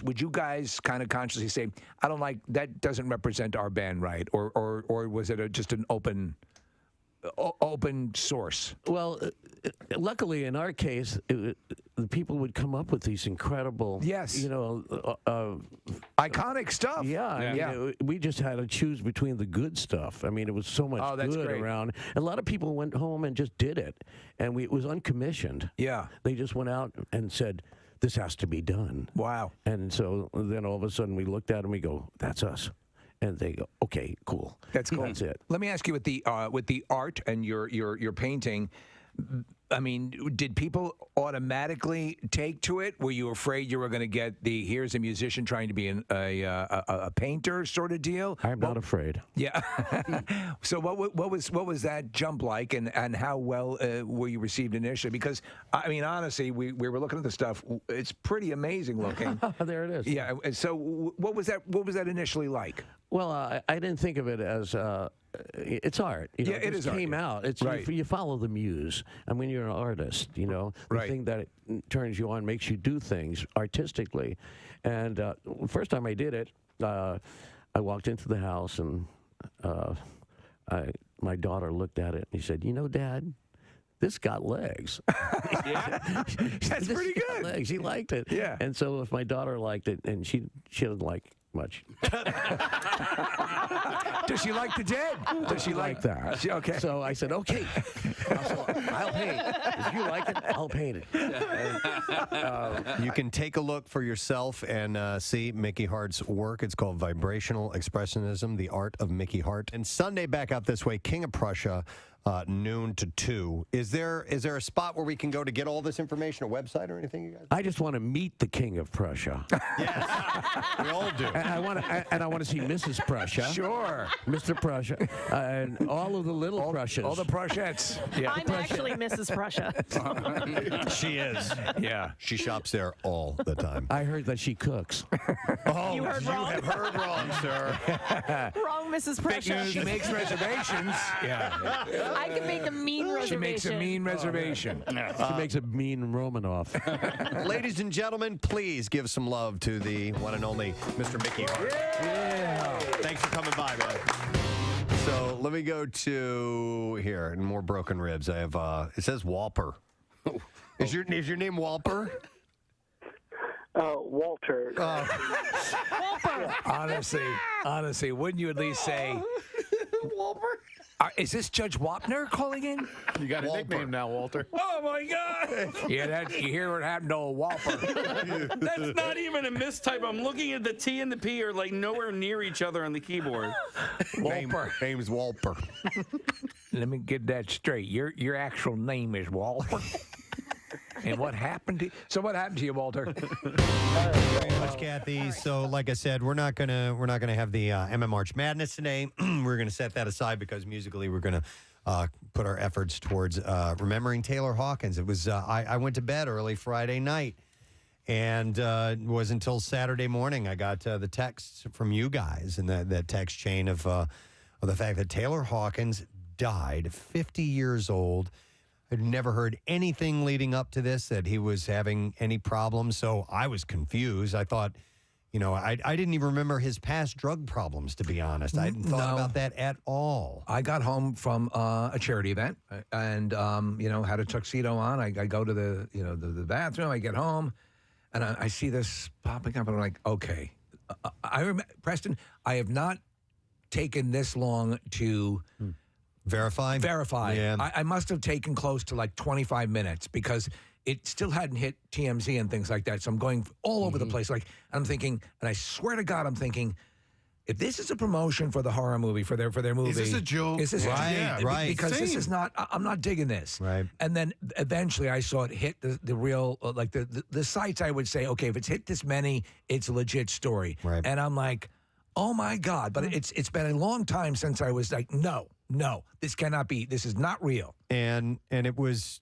would you guys kind of consciously say, I don't like that, doesn't represent our band right, or was it just an open source? Well, luckily in our case, the people would come up with these incredible, iconic stuff. Yeah, I mean, we just had to choose between the good stuff. I mean, it was so much good around. A lot of people went home and just did it, and it was uncommissioned. Yeah, they just went out and said, "This has to be done." Wow. And so then all of a sudden we looked at them, we go, "That's us." And they go, okay, cool. That's cool. That's it. Let me ask you, with the art and your painting, I mean, did people automatically take to it? Were you afraid you were going to get here's a musician trying to be a painter sort of deal? I'm not afraid. Yeah. So what was that jump like, and how well were you received initially? Because I mean, honestly, we were looking at the stuff. It's pretty amazing looking. There it is. Yeah. So what was that initially like? Well, I didn't think of it as it's art. It is art. Came out. It's right. You follow the muse. I mean, you're an artist. The thing that turns you on, makes you do things artistically. And first time I did it, I walked into the house, and my daughter looked at it and he said, "Dad, this got legs." That's pretty good. Legs. She liked it. Yeah. And so if my daughter liked it, and she doesn't like much. Does she like the dead? Does she like that? Okay. So I said, okay. I'll paint it. If you like it, I'll paint it. You can take a look for yourself and see Mickey Hart's work. It's called Vibrational Expressionism, The Art of Mickey Hart. And Sunday back out this way, King of Prussia, noon to 2. Is there a spot where we can go to get all this information, a website or anything, you guys? I just want to meet the King of Prussia. Yes, we all do. And I want to see Mrs. Prussia. Sure. Mr. Prussia. And all of the little Prussias. All the Prussiettes. Yeah. I'm actually Mrs. Prussia. She is. Yeah. She shops there all the time. I heard that she cooks. Oh, You heard wrong. have heard wrong, sir. Wrong, Mrs. Prussia. She makes reservations. Yeah. I can make a mean reservation. She makes a mean reservation. She makes a mean Romanoff. Ladies and gentlemen, please give some love to the one and only Mr. Mickey Hart. Yeah. Thanks for coming by, man. So let me go to here and more broken ribs. I have it says Walper. Is your name Walper? Walter. Honestly, wouldn't you at least say Walper? Is this Judge Wapner calling in? You got a nickname now, Walter. Oh my God! Yeah, you hear what happened to old Walper. That's not even a mistype. I'm looking at the T and the P are like nowhere near each other on the keyboard. Walper. Name's Walper. Let me get that straight. Your actual name is Walter. And what happened to you? So what happened to you, Walter? Very much, Kathy. So, like I said, we're not gonna have the March Madness today. We're gonna set that aside because musically we're gonna put our efforts towards remembering Taylor Hawkins. It was I went to bed early Friday night, and it was until Saturday morning I got the texts from you guys and that text chain of the fact that Taylor Hawkins died, 50 years old. I'd never heard anything leading up to this that he was having any problems, so I was confused. I thought, I didn't even remember his past drug problems, to be honest. I hadn't thought about that at all. I got home from a charity event and, had a tuxedo on. I go to the bathroom. I get home, and I see this popping up, and I'm like, okay. Preston, I have not taken this long to... Verify? Yeah. I must have taken close to like 25 minutes because it still hadn't hit TMZ and things like that. So I'm going all over the place. I'm thinking, and I swear to God, I'm thinking, if this is a promotion for the horror movie, for their movie. Is this a joke? Is this right. Because this is not, I'm not digging this. Right. And then eventually I saw it hit the real, the sites I would say, okay, if it's hit this many, it's a legit story. Right. And I'm like, oh my God. But it's been a long time since I was like, no, this cannot be. This is not real. And it was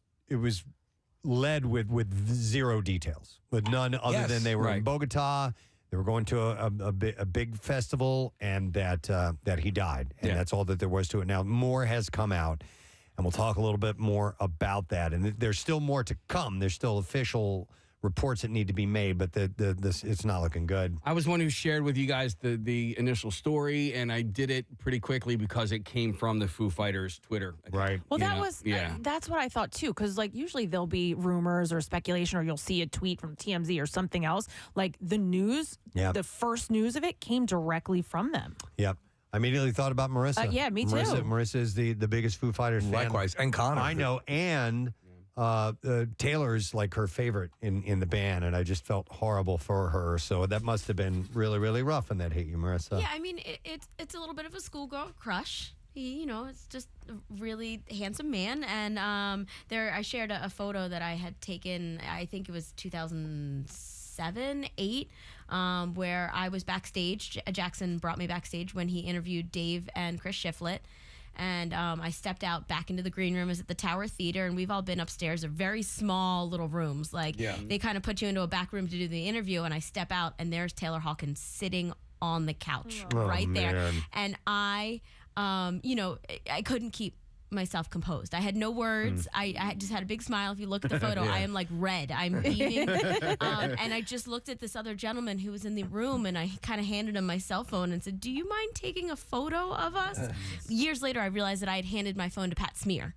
led with zero details, with none other than they were in Bogota. They were going to a big festival, and that he died, and that's all that there was to it. Now more has come out, and we'll talk a little bit more about that. And there's still more to come. There's still official reports that need to be made, but this it's not looking good. I was one who shared with you guys the initial story, and I did it pretty quickly because it came from the Foo Fighters Twitter. Right. Well, that's what I thought too, because usually there'll be rumors or speculation, or you'll see a tweet from TMZ or something else. Like the news, the first news of it came directly from them. Yep. I immediately thought about Marissa. Yeah, me too. Marissa is the biggest Foo Fighters fan. Likewise, and Connor. I know, and Taylor's like her favorite in the band, and I just felt horrible for her. So that must have been really, really rough, and that hit you, Marissa. Yeah, I mean, it's a little bit of a schoolgirl crush. He, it's just a really handsome man. And I shared a photo that I had taken, I think it was 2007, 8, where I was backstage. Jackson brought me backstage when he interviewed Dave and Chris Shiflett. And I stepped out back into the green room. It was at the Tower Theater, and we've all been upstairs. They're very small little rooms. They kind of put you into a back room to do the interview, and I step out, and there's Taylor Hawkins sitting on the couch there. And I couldn't keep myself composed. I had no words. I just had a big smile. If you look at the photo, I am like red. I'm beaming. And I just looked at this other gentleman who was in the room, and I kind of handed him my cell phone and said, "Do you mind taking a photo of us?" Years later, I realized that I had handed my phone to Pat Smear.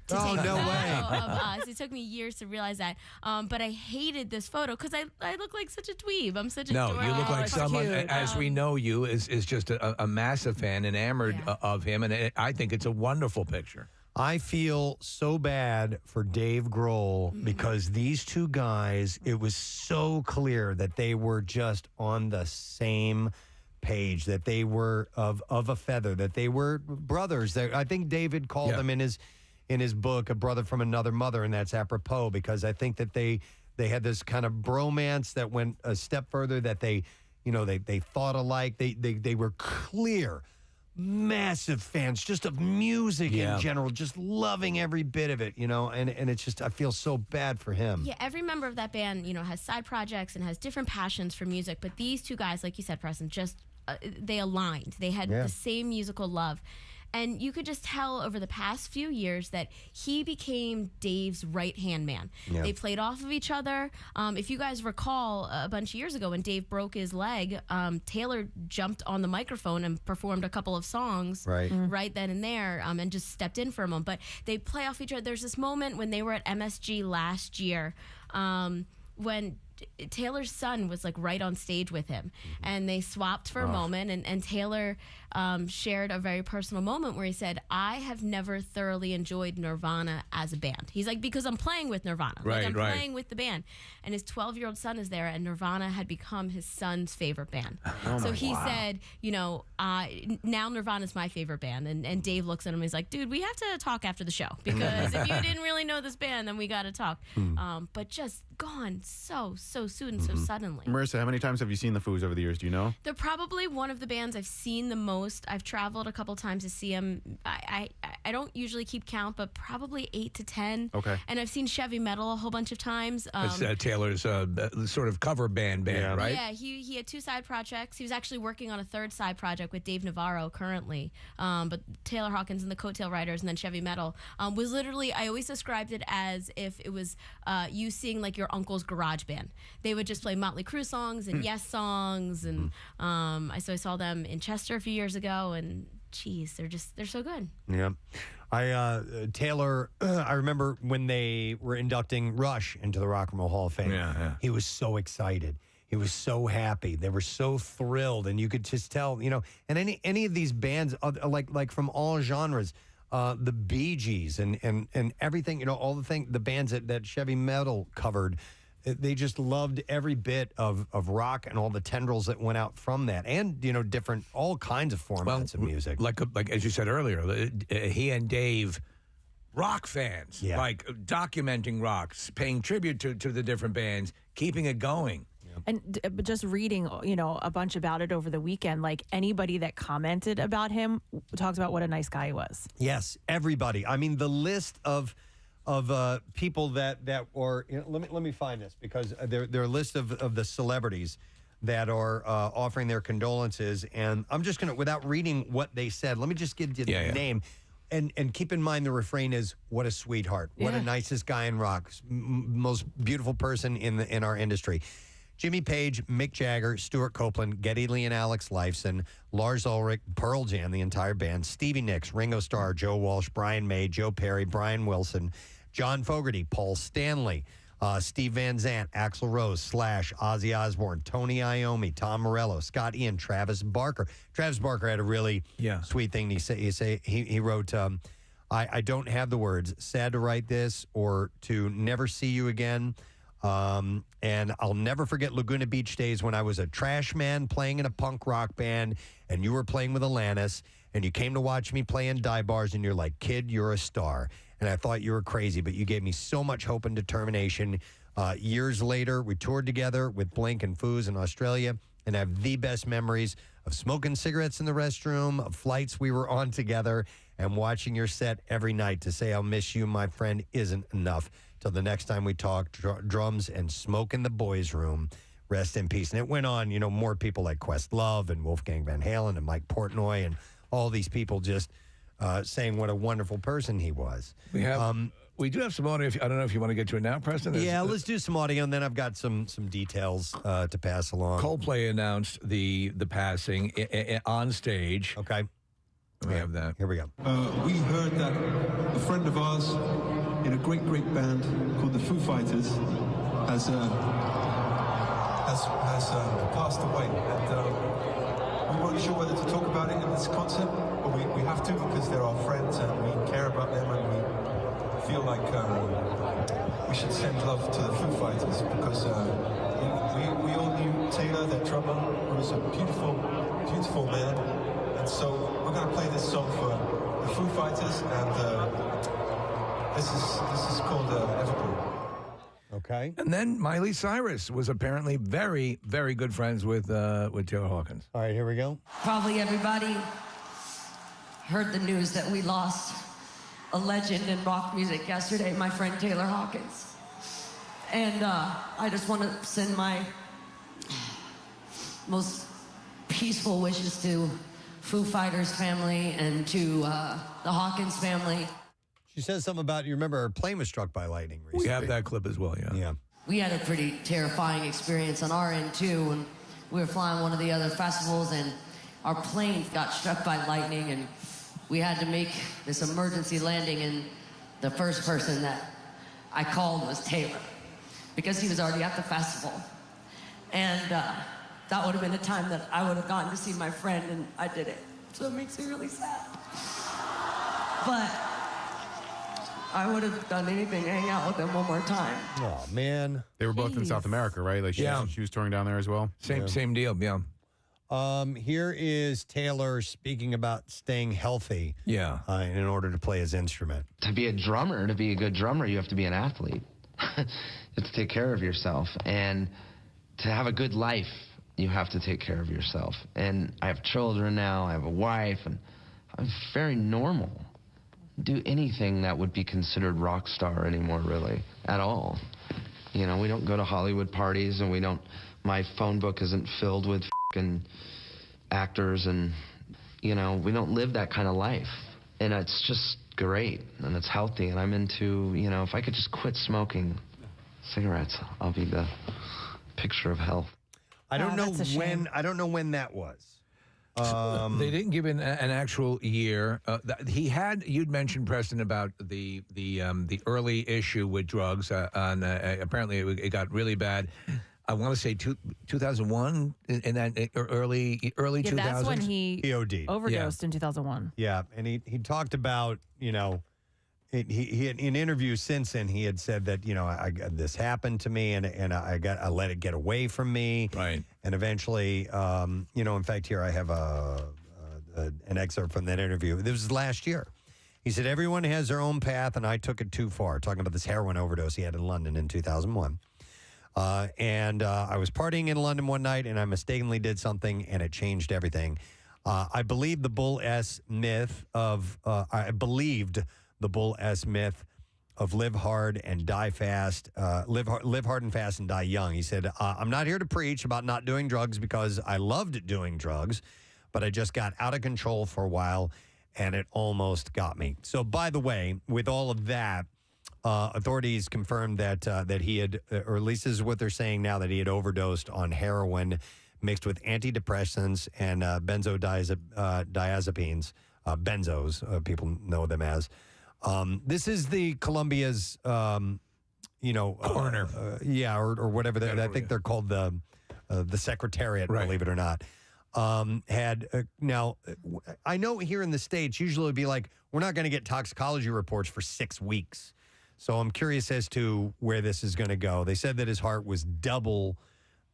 to Oh, take a no photo way. of us. It took me years to realize that. But I hated this photo because I look like such a dweeb. I'm such a No, dork. you look like it's someone, cute. as we know you, is just a massive fan, enamored of him, and I think it's a wonderful picture. I feel so bad for Dave Grohl because these two guys, it was so clear that they were just on the same page, that they were of a feather, that they were brothers. I think David called them in his book a brother from another mother, and that's apropos because I think that they had this kind of bromance that went a step further, that they thought alike. They were clear. Massive fans just of music in general, just loving every bit of it, and it's just, I feel so bad for him. Yeah, every member of that band, has side projects and has different passions for music. But these two guys, like you said, Preston, just they aligned. They had the same musical love. And you could just tell over the past few years that he became Dave's right-hand man. Yeah. They played off of each other. If you guys recall, a bunch of years ago when Dave broke his leg, Taylor jumped on the microphone and performed a couple of songs right then and there and just stepped in for a moment. But they play off each other. There's this moment when they were at MSG last year when Taylor's son was like right on stage with him, and they swapped for a moment, and Taylor shared a very personal moment where he said, I have never thoroughly enjoyed Nirvana as a band. He's like, because I'm playing with Nirvana. I'm playing with the band. And his 12-year-old son is there, and Nirvana had become his son's favorite band. So he said, now Nirvana's my favorite band. And Dave looks at him and he's like, dude, we have to talk after the show, because if you didn't really know this band, then we got to talk. But just gone so soon and so suddenly. Marissa, how many times have you seen the Foos over the years? Do you know? They're probably one of the bands I've seen the most. I've traveled a couple times to see them. I don't usually keep count, but probably 8 to 10. Okay. And I've seen Chevy Metal a whole bunch of times. It's Taylor's sort of cover band, right? Yeah, he had 2 side projects. He was actually working on a 3rd side project with Dave Navarro currently. But Taylor Hawkins and the Coattail Riders, and then Chevy Metal was literally, I always described it as if it was you seeing like your uncle's garage band. They would just play Motley Crue songs and Yes songs, and I saw them in Chester a few years ago, and geez, they're so good. Yeah. Taylor, I remember when they were inducting Rush into the Rock and Roll Hall of Fame. He was so excited. He was so happy. They were so thrilled, and you could just tell, and any of these bands, like from all genres, the Bee Gees and everything, all the bands that Chevy Metal covered, they just loved every bit of rock and all the tendrils that went out from that, and different, all kinds of formats of music. Like as you said earlier, he and Dave, rock fans, like documenting rocks, paying tribute to the different bands, keeping it going. And just reading, a bunch about it over the weekend, like anybody that commented about him talks about what a nice guy he was. Yes, everybody. I mean, the list of people that are, let me find this, because there are a list of the celebrities that are offering their condolences, and I'm just gonna, without reading what they said, let me just give you the name, and keep in mind the refrain is, what a sweetheart, what a nicest guy in rock, most beautiful person in our industry. Jimmy Page, Mick Jagger, Stuart Copeland, Geddy Lee and Alex Lifeson, Lars Ulrich, Pearl Jam, the entire band, Stevie Nicks, Ringo Starr, Joe Walsh, Brian May, Joe Perry, Brian Wilson, John Fogerty, Paul Stanley, Steve Van Zandt, Axl Rose, Slash, Ozzy Osbourne, Tony Iommi, Tom Morello, Scott Ian, Travis Barker. Travis Barker had a really sweet thing. He wrote, I don't have the words, sad to write this or to never see you again. And I'll never forget Laguna Beach days when I was a trash man playing in a punk rock band, and you were playing with Alanis, and you came to watch me play in dive bars, and you're like, kid, you're a star. And I thought you were crazy, but you gave me so much hope and determination. Years later, we toured together with Blink and Foos in Australia, and I have the best memories of smoking cigarettes in the restroom, of flights we were on together, and watching your set every night. To say I'll miss you, my friend, isn't enough. Till the next time we talk, drums and smoke in the boys' room. Rest in peace. And it went on, more people like Questlove and Wolfgang Van Halen and Mike Portnoy and all these people just saying what a wonderful person he was. We do have some audio. I don't know if you want to get to it now, Preston. Let's do some audio, and then I've got some details to pass along. Coldplay announced the passing on stage. Okay. We have that. Here we go. We heard that a friend of ours in a great band called the Foo Fighters has passed away. And we weren't sure whether to talk about it in this concert, but we have to because they're our friends and we care about them and we feel like we should send love to the Foo Fighters because we all knew Taylor, their drummer, who was a beautiful man. And so we're going to play this song for the Foo Fighters, and this is called Evergreen. Okay. And then Miley Cyrus was apparently very, very good friends with Taylor Hawkins. All right, here we go. Probably everybody heard the news that we lost a legend in rock music yesterday, my friend Taylor Hawkins. And I just want to send my most peaceful wishes to Foo Fighters family and to the Hawkins family. She says something about, you remember her plane was struck by lightning recently. We have that clip as well, yeah. Yeah. We had a pretty terrifying experience on our end, too, when we were flying one of the other festivals, and our plane got struck by lightning, and we had to make this emergency landing, and the first person that I called was Taylor, because he was already at the festival. And that would have been a time that I would have gone to see my friend, and I did it. So it makes me really sad. But I would have done anything to hang out with him one more time. Oh, man. They were both in South America, right? Like she was touring down there as well. Same deal, yeah. Here is Taylor speaking about staying healthy. Yeah. In order to play his instrument. To be a drummer, to be a good drummer, you have to be an athlete. You have to take care of yourself. And to have a good life, you have to take care of yourself. And I have children now, I have a wife, and I'm very normal. Do anything that would be considered rock star anymore, really, at all. You know, we don't go to Hollywood parties, and my phone book isn't filled with f***ing actors, and, you know, we don't live that kind of life. And it's just great, and it's healthy, and I'm into, you know, if I could just quit smoking cigarettes, I'll be the picture of health. I don't know when that was. They didn't give an actual year. You'd mentioned, Preston, about the early issue with drugs. Apparently, it got really bad. I want to say 2001, in that early 2000s. That's when he OD'd. overdosed in 2001. Yeah, and he talked about, you know, he had, in interviews since then, he had said that, you know, this happened to me and I let it get away from me. Right. And eventually, you know, in fact, here I have an excerpt from that interview. This was last year. He said, everyone has their own path, and I took it too far. Talking about this heroin overdose he had in London in 2001. And I was partying in London one night, and I mistakenly did something, and it changed everything. I believed the Bull S myth of live hard and die fast, live hard and fast and die young. He said, I'm not here to preach about not doing drugs because I loved doing drugs, but I just got out of control for a while, and it almost got me. So, by the way, with all of that, authorities confirmed that he had, or at least this is what they're saying now, that he had overdosed on heroin mixed with antidepressants and benzodiazepines, benzos, people know them as. This is the Columbia's, coroner. Or whatever. I think they're called the Secretariat, right. Believe it or not. Now, I know here in the States, usually it'd be like, we're not going to get toxicology reports for 6 weeks. So I'm curious as to where this is going to go. They said that his heart was double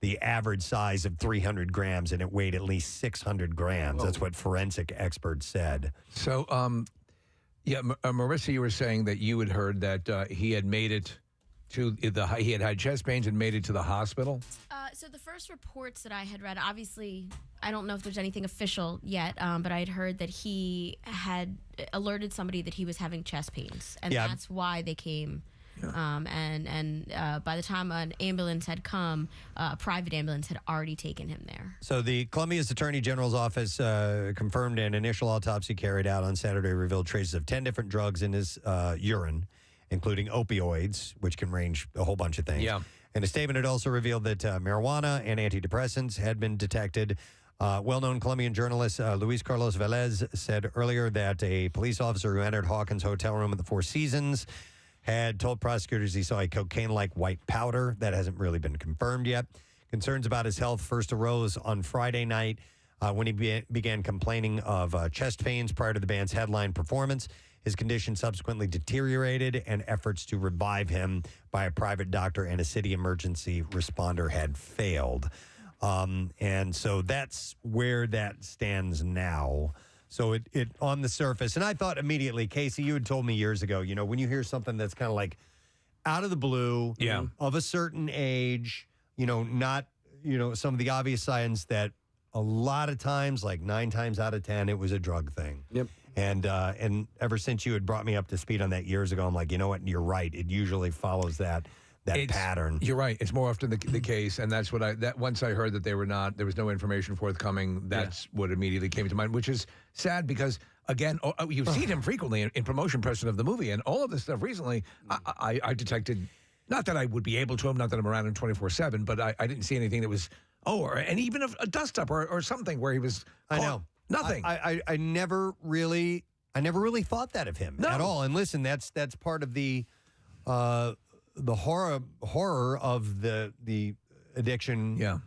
the average size of 300 grams, and it weighed at least 600 grams. Whoa. That's what forensic experts said. So, Marissa, you were saying that you had heard that he had made it to he had chest pains and made it to the hospital. So the first reports that I had read, obviously, I don't know if there's anything official yet, but I had heard that he had alerted somebody that he was having chest pains, and that's why they came. Yeah. By the time an ambulance had come, a private ambulance had already taken him there. So the Columbia's Attorney General's office confirmed an initial autopsy carried out on Saturday revealed traces of 10 different drugs in his urine, including opioids, which can range a whole bunch of things. Yeah. And a statement had also revealed that marijuana and antidepressants had been detected. Well-known Colombian journalist Luis Carlos Velez said earlier that a police officer who entered Hawkins' hotel room at the Four Seasons had told prosecutors he saw a cocaine-like white powder. That hasn't really been confirmed yet. Concerns about his health first arose on Friday night when he began complaining of chest pains prior to the band's headline performance. His condition subsequently deteriorated, and efforts to revive him by a private doctor and a city emergency responder had failed. And so that's where that stands now. So it on the surface, and I thought immediately, Casey, you had told me years ago, you know, when you hear something that's kind of like out of the blue, of a certain age, you know, not, you know, some of the obvious signs that a lot of times, like 9 times out of 10, it was a drug thing. Yep. And ever since you had brought me up to speed on that years ago, I'm like, you know what? You're right. It usually follows that pattern. You're right. It's more often the case, and that's what once I heard that there was no information forthcoming. That's what immediately came to mind, which is sad because again, you've seen him frequently in promotion, Preston, of the movie, and all of this stuff recently. I detected, not that I would be able to him, not that I'm around him 24/7, but I didn't see anything that was and even a dust up or something where he was. I know. Nothing. I never really thought that of him at all. And listen, that's part of the horror of the addiction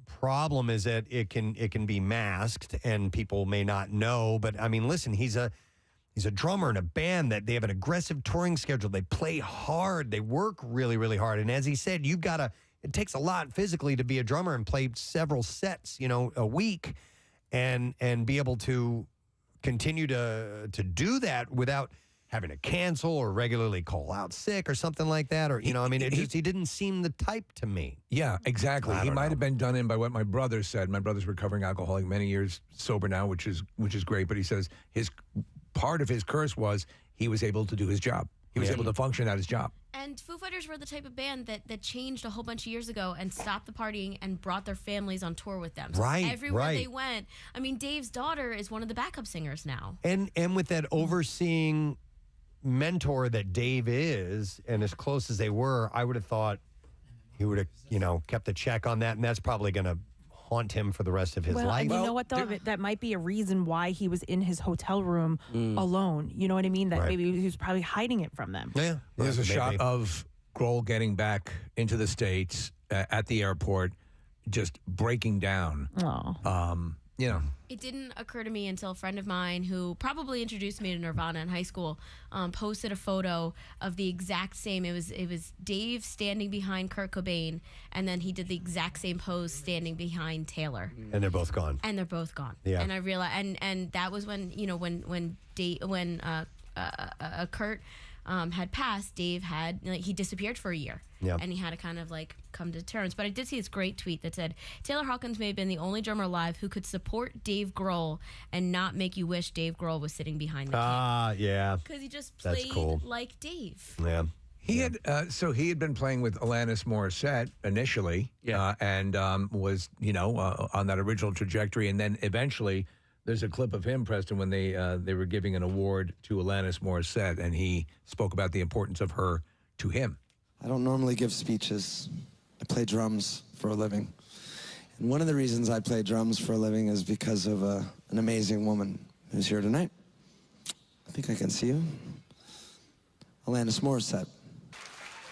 problem is that it can be masked and people may not know. But I mean, listen, he's a drummer in a band that they have an aggressive touring schedule. They play hard. They work really, really hard. And as he said, it takes a lot physically to be a drummer and play several sets, you know, a week. And be able to continue to do that without having to cancel or regularly call out sick or something like that. Or, you know, I mean, he didn't seem the type to me. Yeah, exactly. He might have been done in by what my brother said. My brother's recovering alcoholic, many years sober now, which is great. But he says part of his curse was he was able to do his job. He was able to function at his job. And Foo Fighters were the type of band that changed a whole bunch of years ago and stopped the partying and brought their families on tour with them. So everywhere they went. I mean, Dave's daughter is one of the backup singers now. And with that overseeing mentor that Dave is, and as close as they were, I would have thought he would have, you know, kept a check on that, and that's probably going to haunt him for the rest of his life. And you know what, though? That might be a reason why he was in his hotel room alone. You know what I mean? That maybe he was probably hiding it from them. Yeah. There's a shot of Grohl getting back into the States at the airport, just breaking down. You know. It didn't occur to me until a friend of mine who probably introduced me to Nirvana in high school posted a photo of the exact same. It was Dave standing behind Kurt Cobain, and then he did the exact same pose standing behind Taylor. And they're both gone. Yeah. And I realized, and that was when, you know, when Kurt had passed, Dave had, like, he disappeared for a year. Yeah. And he had to kind of like come to terms. But I did see this great tweet that said, Taylor Hawkins may have been the only drummer alive who could support Dave Grohl and not make you wish Dave Grohl was sitting behind the keyboard. Yeah. Because he just played like Dave. Yeah. He had he had been playing with Alanis Morissette initially, and was, you know, on that original trajectory, and then eventually there's a clip of him, Preston, when they were giving an award to Alanis Morissette, and he spoke about the importance of her to him. I don't normally give speeches. I play drums for a living. And one of the reasons I play drums for a living is because of an amazing woman who's here tonight. I think I can see you. Alanis Morissette.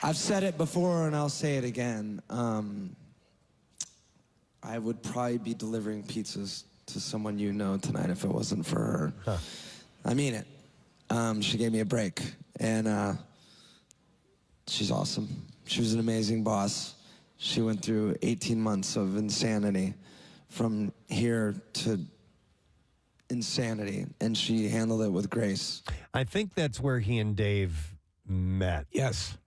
I've said it before and I'll say it again. I would probably be delivering pizzas to someone you know tonight if it wasn't for her. Huh. I mean it. She gave me a break, and she's awesome. She was an amazing boss. She went through 18 months of insanity, from here to insanity, and she handled it with grace. I think that's where he and Dave met. Yes.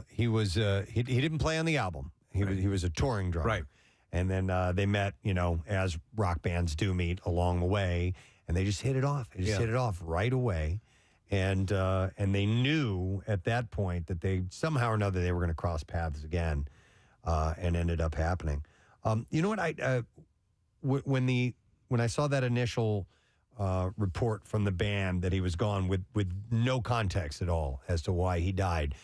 He was he didn't play on the album. He was a touring drummer. Right. And then they met, you know, as rock bands do meet along the way, and they just hit it off. They just hit it off right away. And they knew at that point that they somehow or another they were going to cross paths again, and ended up happening. You know what? When I saw that initial report from the band that he was gone with no context at all as to why he died,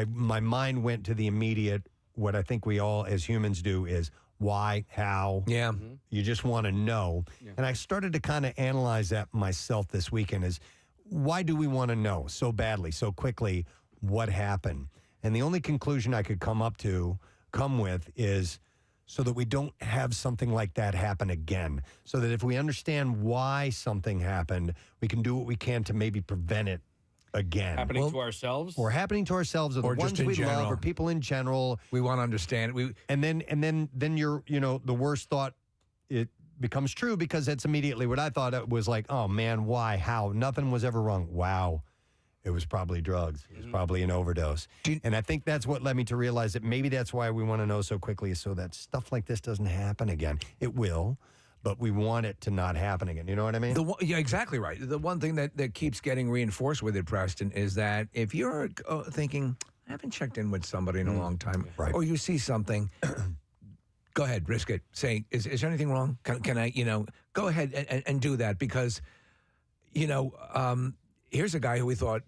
my mind went to the immediate. What I think we all as humans do is, why, how. Yeah. You just want to know. Yeah. And I started to kind of analyze that myself this weekend is why do we want to know so badly, so quickly what happened? And the only conclusion I could come with is so that we don't have something like that happen again. So that if we understand why something happened, we can do what we can to maybe prevent it again. Happening to ourselves? Or happening to ourselves or the just ones in we general. love or people in general. We want to understand. And then you're, the worst thought, it becomes true because that's immediately what I thought. It was like, oh man, why, how? Nothing was ever wrong. Wow. It was probably drugs. It was probably an overdose. And I think that's what led me to realize that maybe that's why we want to know so quickly is so that stuff like this doesn't happen again. It will, but we want it to not happen again. You know what I mean? Yeah, exactly right. The one thing that keeps getting reinforced with it, Preston, is that if you're thinking, I haven't checked in with somebody in a long time, right. or you see something, go ahead, risk it. Say, is there anything wrong? Can I, go ahead and do that because, here's a guy who we thought,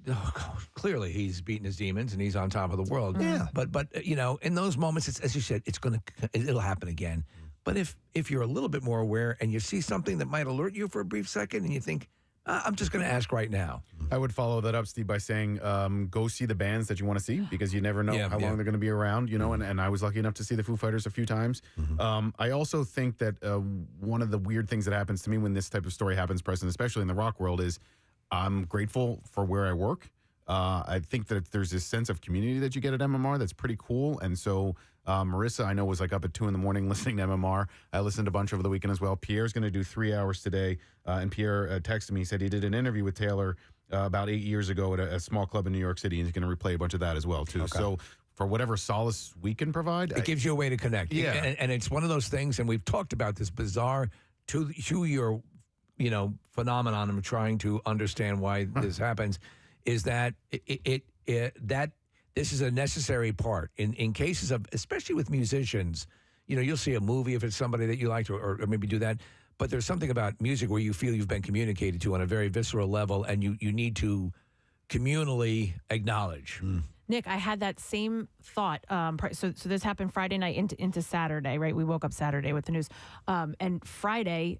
clearly he's beating his demons and he's on top of the world. Yeah. But in those moments, it's, as you said, it'll happen again. But if you're a little bit more aware and you see something that might alert you for a brief second and you think, I'm just going to ask right now. I would follow that up, Steve, by saying go see the bands that you want to see because you never know how long they're going to be around, and I was lucky enough to see the Foo Fighters a few times. I also think that one of the weird things that happens to me when this type of story happens, Preston, especially in the rock world, is I'm grateful for where I work. I think that there's this sense of community that you get at MMR that's pretty cool. And so Marissa, I know, was like up at 2 a.m. listening to MMR. I listened a bunch over the weekend as well. Pierre's going to do 3 hours today. And Pierre texted me, he said he did an interview with Taylor about 8 years ago at a small club in New York City. And he's going to replay a bunch of that as well, too. Okay. So for whatever solace we can provide. It gives you a way to connect. Yeah. And it's one of those things, and we've talked about this bizarre to your phenomenon of trying to understand why this happens, is that that this is a necessary part in cases of, especially with musicians. You'll see a movie if it's somebody that you liked, or maybe do that. But there's something about music where you feel you've been communicated to on a very visceral level, and you need to communally acknowledge. Nick, I had that same thought. So this happened Friday night into Saturday, right? We woke up Saturday with the news. And Friday,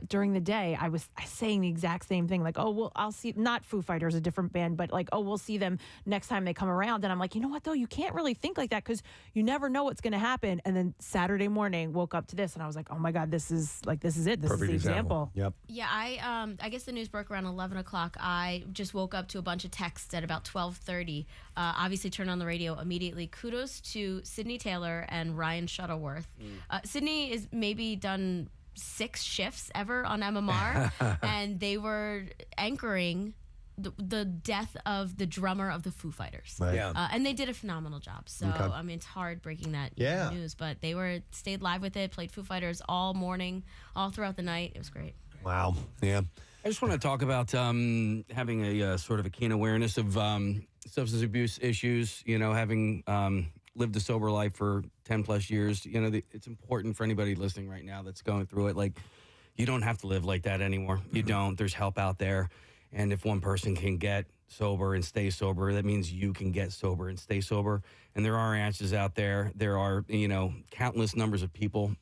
during the day, I was saying the exact same thing. Like, oh, well, I'll see, not Foo Fighters, a different band, but like, oh, we'll see them next time they come around. And I'm like, you know what, though? You can't really think like that because you never know what's going to happen. And then Saturday morning, woke up to this, and I was like, oh, my God, this is it. This Perfect is the example. Yep. Yeah, I guess the news broke around 11 o'clock. I just woke up to a bunch of texts at about 12:30. Obviously, turned on the radio immediately. Kudos to Sydney Taylor and Ryan Shuttleworth. Sydney is maybe done 6 shifts ever on MMR, and they were anchoring the death of the drummer of the Foo Fighters. Right. Yeah. And they did a phenomenal job. So, Okay. I mean, it's hard breaking that Yeah. news, but they stayed live with it, played Foo Fighters all morning, all throughout the night. It was great. Wow. Yeah. I just want to talk about having a sort of a keen awareness of substance abuse issues, having lived a sober life for 10 plus years. It's important for anybody listening right now that's going through it. Like, you don't have to live like that anymore. You don't. There's help out there. And if one person can get sober and stay sober, that means you can get sober and stay sober. And there are answers out there. There are, countless numbers of people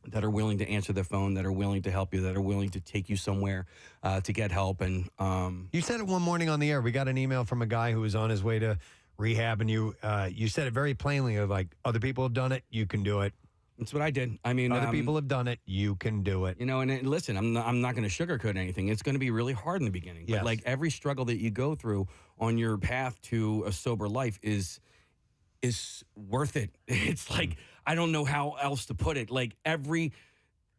that are willing to answer the phone, that are willing to help you, that are willing to take you somewhere to get help. And you said it one morning on the air. We got an email from a guy who was on his way to rehab, and you said it very plainly of like, other people have done it, you can do it. That's what I did. I mean, other people have done it, you can do it. And listen, I'm not going to sugarcoat anything. It's going to be really hard in the beginning. Yes. But like every struggle that you go through on your path to a sober life is worth it. It's like, I don't know how else to put it. Like every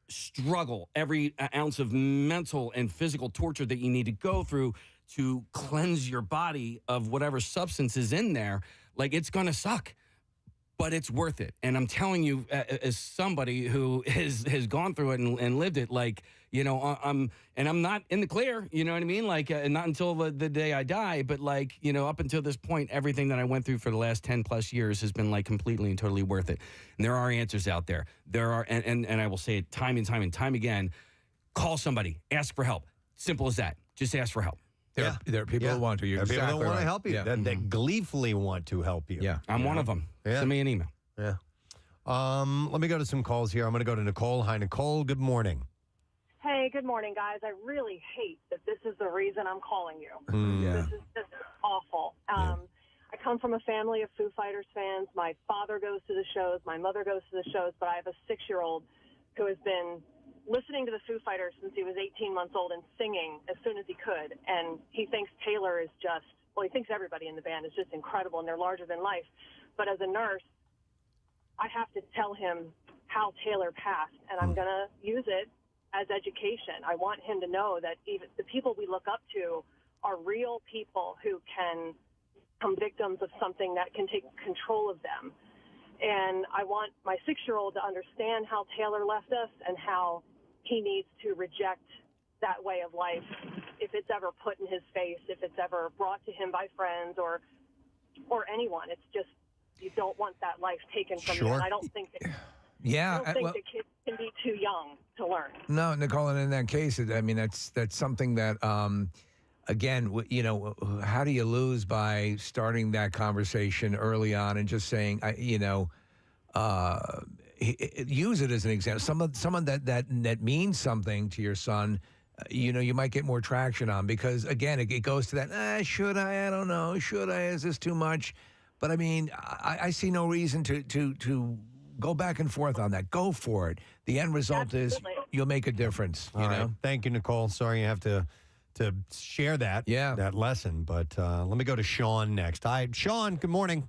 struggle, every ounce of mental and physical torture that you need to go through to cleanse your body of whatever substance is in there, like it's going to suck. But it's worth it. And I'm telling you, as somebody who has gone through it and lived it, like, I'm not in the clear, you know what I mean? Like, not until the day I die, but like, up until this point, everything that I went through for the last 10 plus years has been like completely and totally worth it. And there are answers out there. There are, and I will say it time and time and time again, call somebody, ask for help. Simple as that. Just ask for help. There are people who want to. There are people that want to help you, Yeah. that gleefully want to help you. Yeah. I'm one of them. Yeah. Send me an email. Yeah. Let me go to some calls here. I'm going to go to Nicole. Hi, Nicole. Good morning. Hey, good morning, guys. I really hate that this is the reason I'm calling you. Yeah. This is just awful. I come from a family of Foo Fighters fans. My father goes to the shows. My mother goes to the shows. But I have a 6-year-old who has been listening to the Foo Fighters since he was 18 months old and singing as soon as he could. And he thinks Taylor is just, well, he thinks everybody in the band is just incredible and they're larger than life. But as a nurse, I have to tell him how Taylor passed, and I'm going to use it as education. I want him to know that even the people we look up to are real people who can become victims of something that can take control of them. And I want my 6-year-old to understand how Taylor left us and how he needs to reject that way of life if it's ever put in his face, if it's ever brought to him by friends or anyone. It's just, you don't want that life taken from you. And I don't think that, Yeah, I don't think the kids can be too young to learn. No, Nicole, and in that case, I mean, that's something that, again, how do you lose by starting that conversation early on and just saying, use it as an example. Someone that means something to your son, you might get more traction on because, again, it goes to that, should I? I don't know. Should I? Is this too much? But, I mean, I see no reason to go back and forth on that. Go for it. The end result is you'll make a difference. You know? Thank you, Nicole. Sorry you have to share that lesson. But let me go to Sean next. Hi, Sean. Good morning.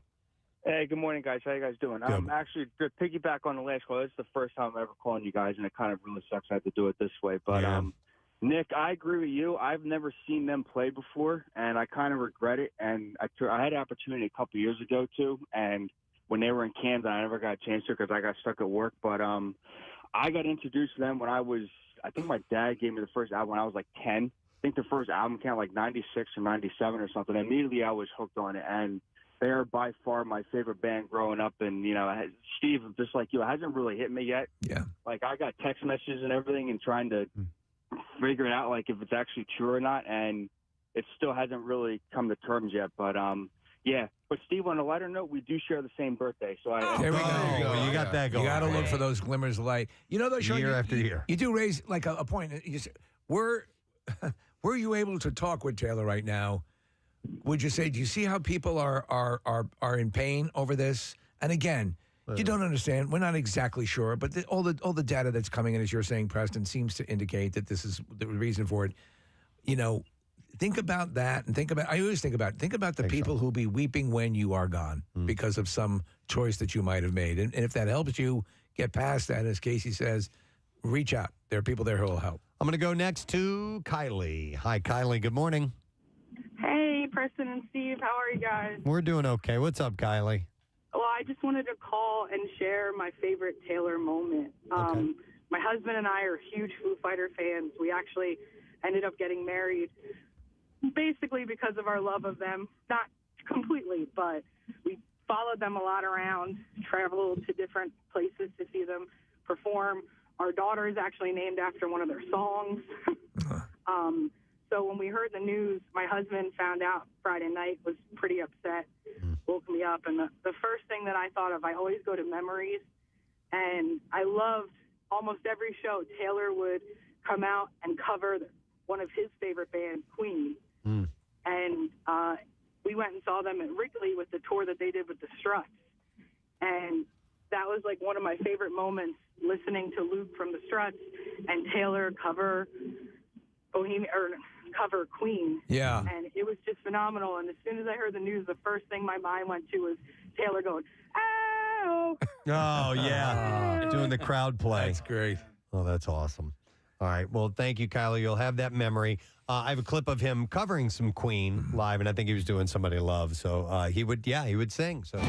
Hey, good morning, guys. How you guys doing? Actually, to piggyback on the last call, this is the first time I'm ever calling you guys, and it kind of really sucks I have to do it this way. But Nick, I agree with you. I've never seen them play before, and I kind of regret it. And I had an opportunity a couple years ago, too, and when they were in Kansas, I never got a chance to because I got stuck at work. But I got introduced to them when I think my dad gave me the first album when I was like 10. I think the first album came out like 96 or 97 or something. Immediately I was hooked on it, and they are by far my favorite band growing up. And, Steve, just like you, it hasn't really hit me yet. Yeah. Like, I got text messages and everything and trying to figure it out, like, if it's actually true or not. And it still hasn't really come to terms yet. But, yeah. But, Steve, on a lighter note, we do share the same birthday. So There we go. You got that going. You got to look for those glimmers of light. Though, Sean, year after year. You do raise, like, a point. You say, were you able to talk with Taylor right now? Would you say, do you see how people are in pain over this? And again, you don't understand. We're not exactly sure, but all the data that's coming in, as you're saying, Preston, seems to indicate that this is the reason for it. Think about that, and I always think about the people who'll be weeping when you are gone because of some choice that you might have made. And if that helps you get past that, as Casey says, reach out. There are people there who will help. I'm going to go next to Kylie. Hi, Kylie. Good morning. Hey, Preston and Steve. How are you guys? We're doing okay. What's up, Kylie? Well, I just wanted to call and share my favorite Taylor moment. My husband and I are huge Foo Fighter fans. We actually ended up getting married basically because of our love of them. Not completely, but we followed them a lot around, traveled to different places to see them perform. Our daughter is actually named after one of their songs. So when we heard the news, my husband found out Friday night, was pretty upset, woke me up. And the first thing that I thought of, I always go to memories. And I loved almost every show. Taylor would come out and cover one of his favorite bands, Queen. And we went and saw them at Wrigley with the tour that they did with the Struts. And that was like one of my favorite moments, listening to Luke from the Struts and Taylor cover cover Queen. Yeah. And it was just phenomenal. And as soon as I heard the news, the first thing my mind went to was Taylor going, "Ow!" Oh, yeah. Doing the crowd play. That's great. Oh, that's awesome. All right. Well, thank you, Kylie. You'll have that memory. I have a clip of him covering some Queen live, and I think he was doing Somebody Love. So he would sing. So.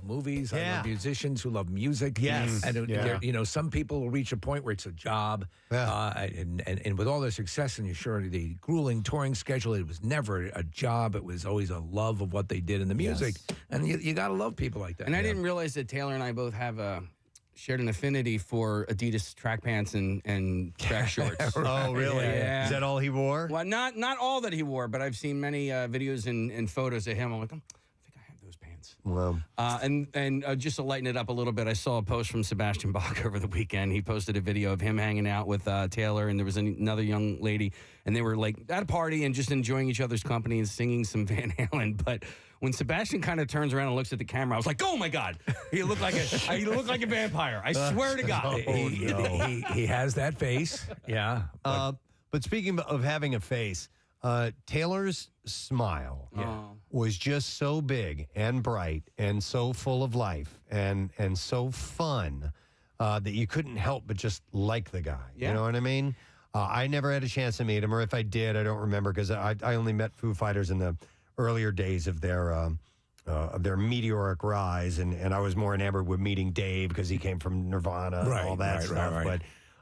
movies. I love musicians who love music. Yes. And some people will reach a point where it's a job. And with all their success and the grueling touring schedule, it was never a job. It was always a love of what they did in the music. And you got to love people like that. And I didn't realize that Taylor and I both have shared an affinity for Adidas track pants and track shorts. Oh, really? Yeah. Is that all he wore? Well, not all that he wore, but I've seen many videos and photos of him. I'm like, I think I have those pants. Well, and just to lighten it up a little bit, I saw a post from Sebastian Bach over the weekend. He posted a video of him hanging out with Taylor, and there was another young lady, and they were like at a party and just enjoying each other's company and singing some Van Halen. But when Sebastian kind of turns around and looks at the camera, I was like, "Oh my God, he looked like a vampire." I swear to God, he has that face. Yeah. But speaking of having a face, Taylor's smile was just so big and bright and so full of life and so fun that you couldn't help but just like the guy. Yeah. You know what I mean? I never had a chance to meet him, or if I did, I don't remember because I only met Foo Fighters in the earlier days of their meteoric rise, and I was more enamored with meeting Dave because he came from Nirvana and all that stuff. Right.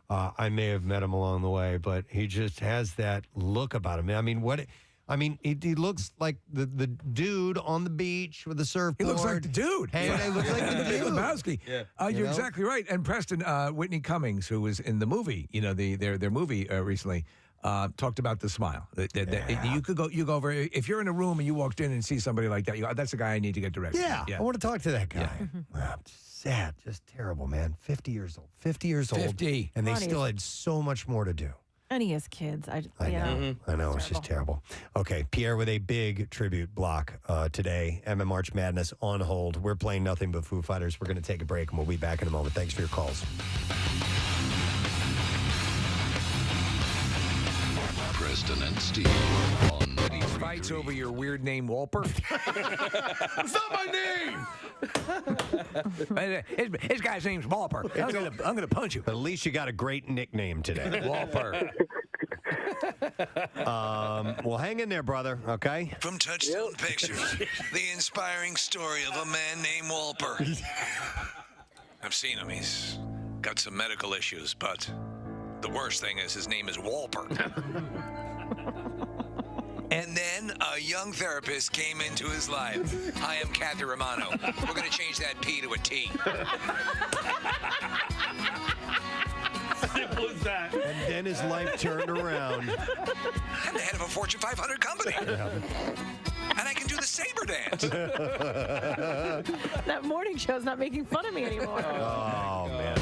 But I may have met him along the way, but he just has that look about him. He looks like the dude on the beach with the surfboard. He looks like the dude. Hey, he looks like the dude. Lebowski. Yeah. You're exactly right. And Preston, Whitney Cummings, who was in the movie, their movie recently, talked about the smile. You go over if you're in a room and you walked in and see somebody like that. You go, that's a guy I need to get directed. Yeah, I want to talk to that guy. Wow, sad, just terrible, man. 50 years old, 50 years old, 50, and they still had so much more to do. And he has kids. I know. I know. It's just terrible. Okay, Pierre with a big tribute block today. March Madness on hold. We're playing nothing but Foo Fighters. We're going to take a break, and we'll be back in a moment. Thanks for your calls. Preston and Steve on These fights over your weird name, Walper. It's not my name. His guy's name's Walper. I'm gonna punch you. At least you got a great nickname today, Walper. Well, hang in there, brother. Okay. From Touchstone Pictures, the inspiring story of a man named Walper. I've seen him. He's got some medical issues, but the worst thing is his name is Walper. And then a young therapist came into his life. Hi, I'm Kathy Romano. We're going to change that P to a T. Simple as that. And then his life turned around. I'm the head of a Fortune 500 company. And I can do the saber dance. That morning show's not making fun of me anymore. Oh, man.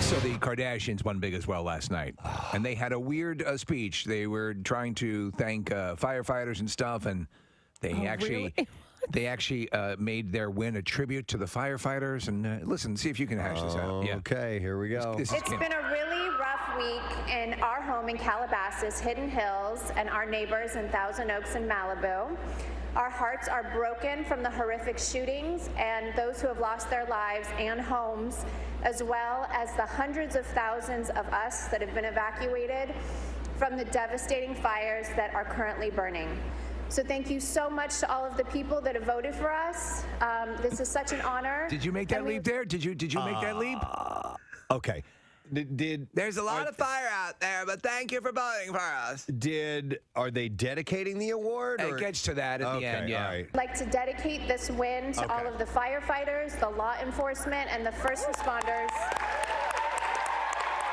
So the Kardashians won big as well last night, and they had a weird speech. They were trying to thank firefighters and stuff, and they they actually made their win a tribute to the firefighters. And listen, see if you can hash this out. Yeah. Okay, here we go. It's been a really rough week in our home in Calabasas, Hidden Hills, and our neighbors in Thousand Oaks and Malibu. Our hearts are broken from the horrific shootings and those who have lost their lives and homes, as well as the hundreds of thousands of us that have been evacuated from the devastating fires that are currently burning. So thank you so much to all of the people that have voted for us. This is such an honor. Did you make that leap there? Did you make that leap? Okay. There's a lot of fire out there, but thank you for voting for us. Are they dedicating the award? It gets to that at the end, yeah. All right. I'd like to dedicate this win to all of the firefighters, the law enforcement, and the first responders.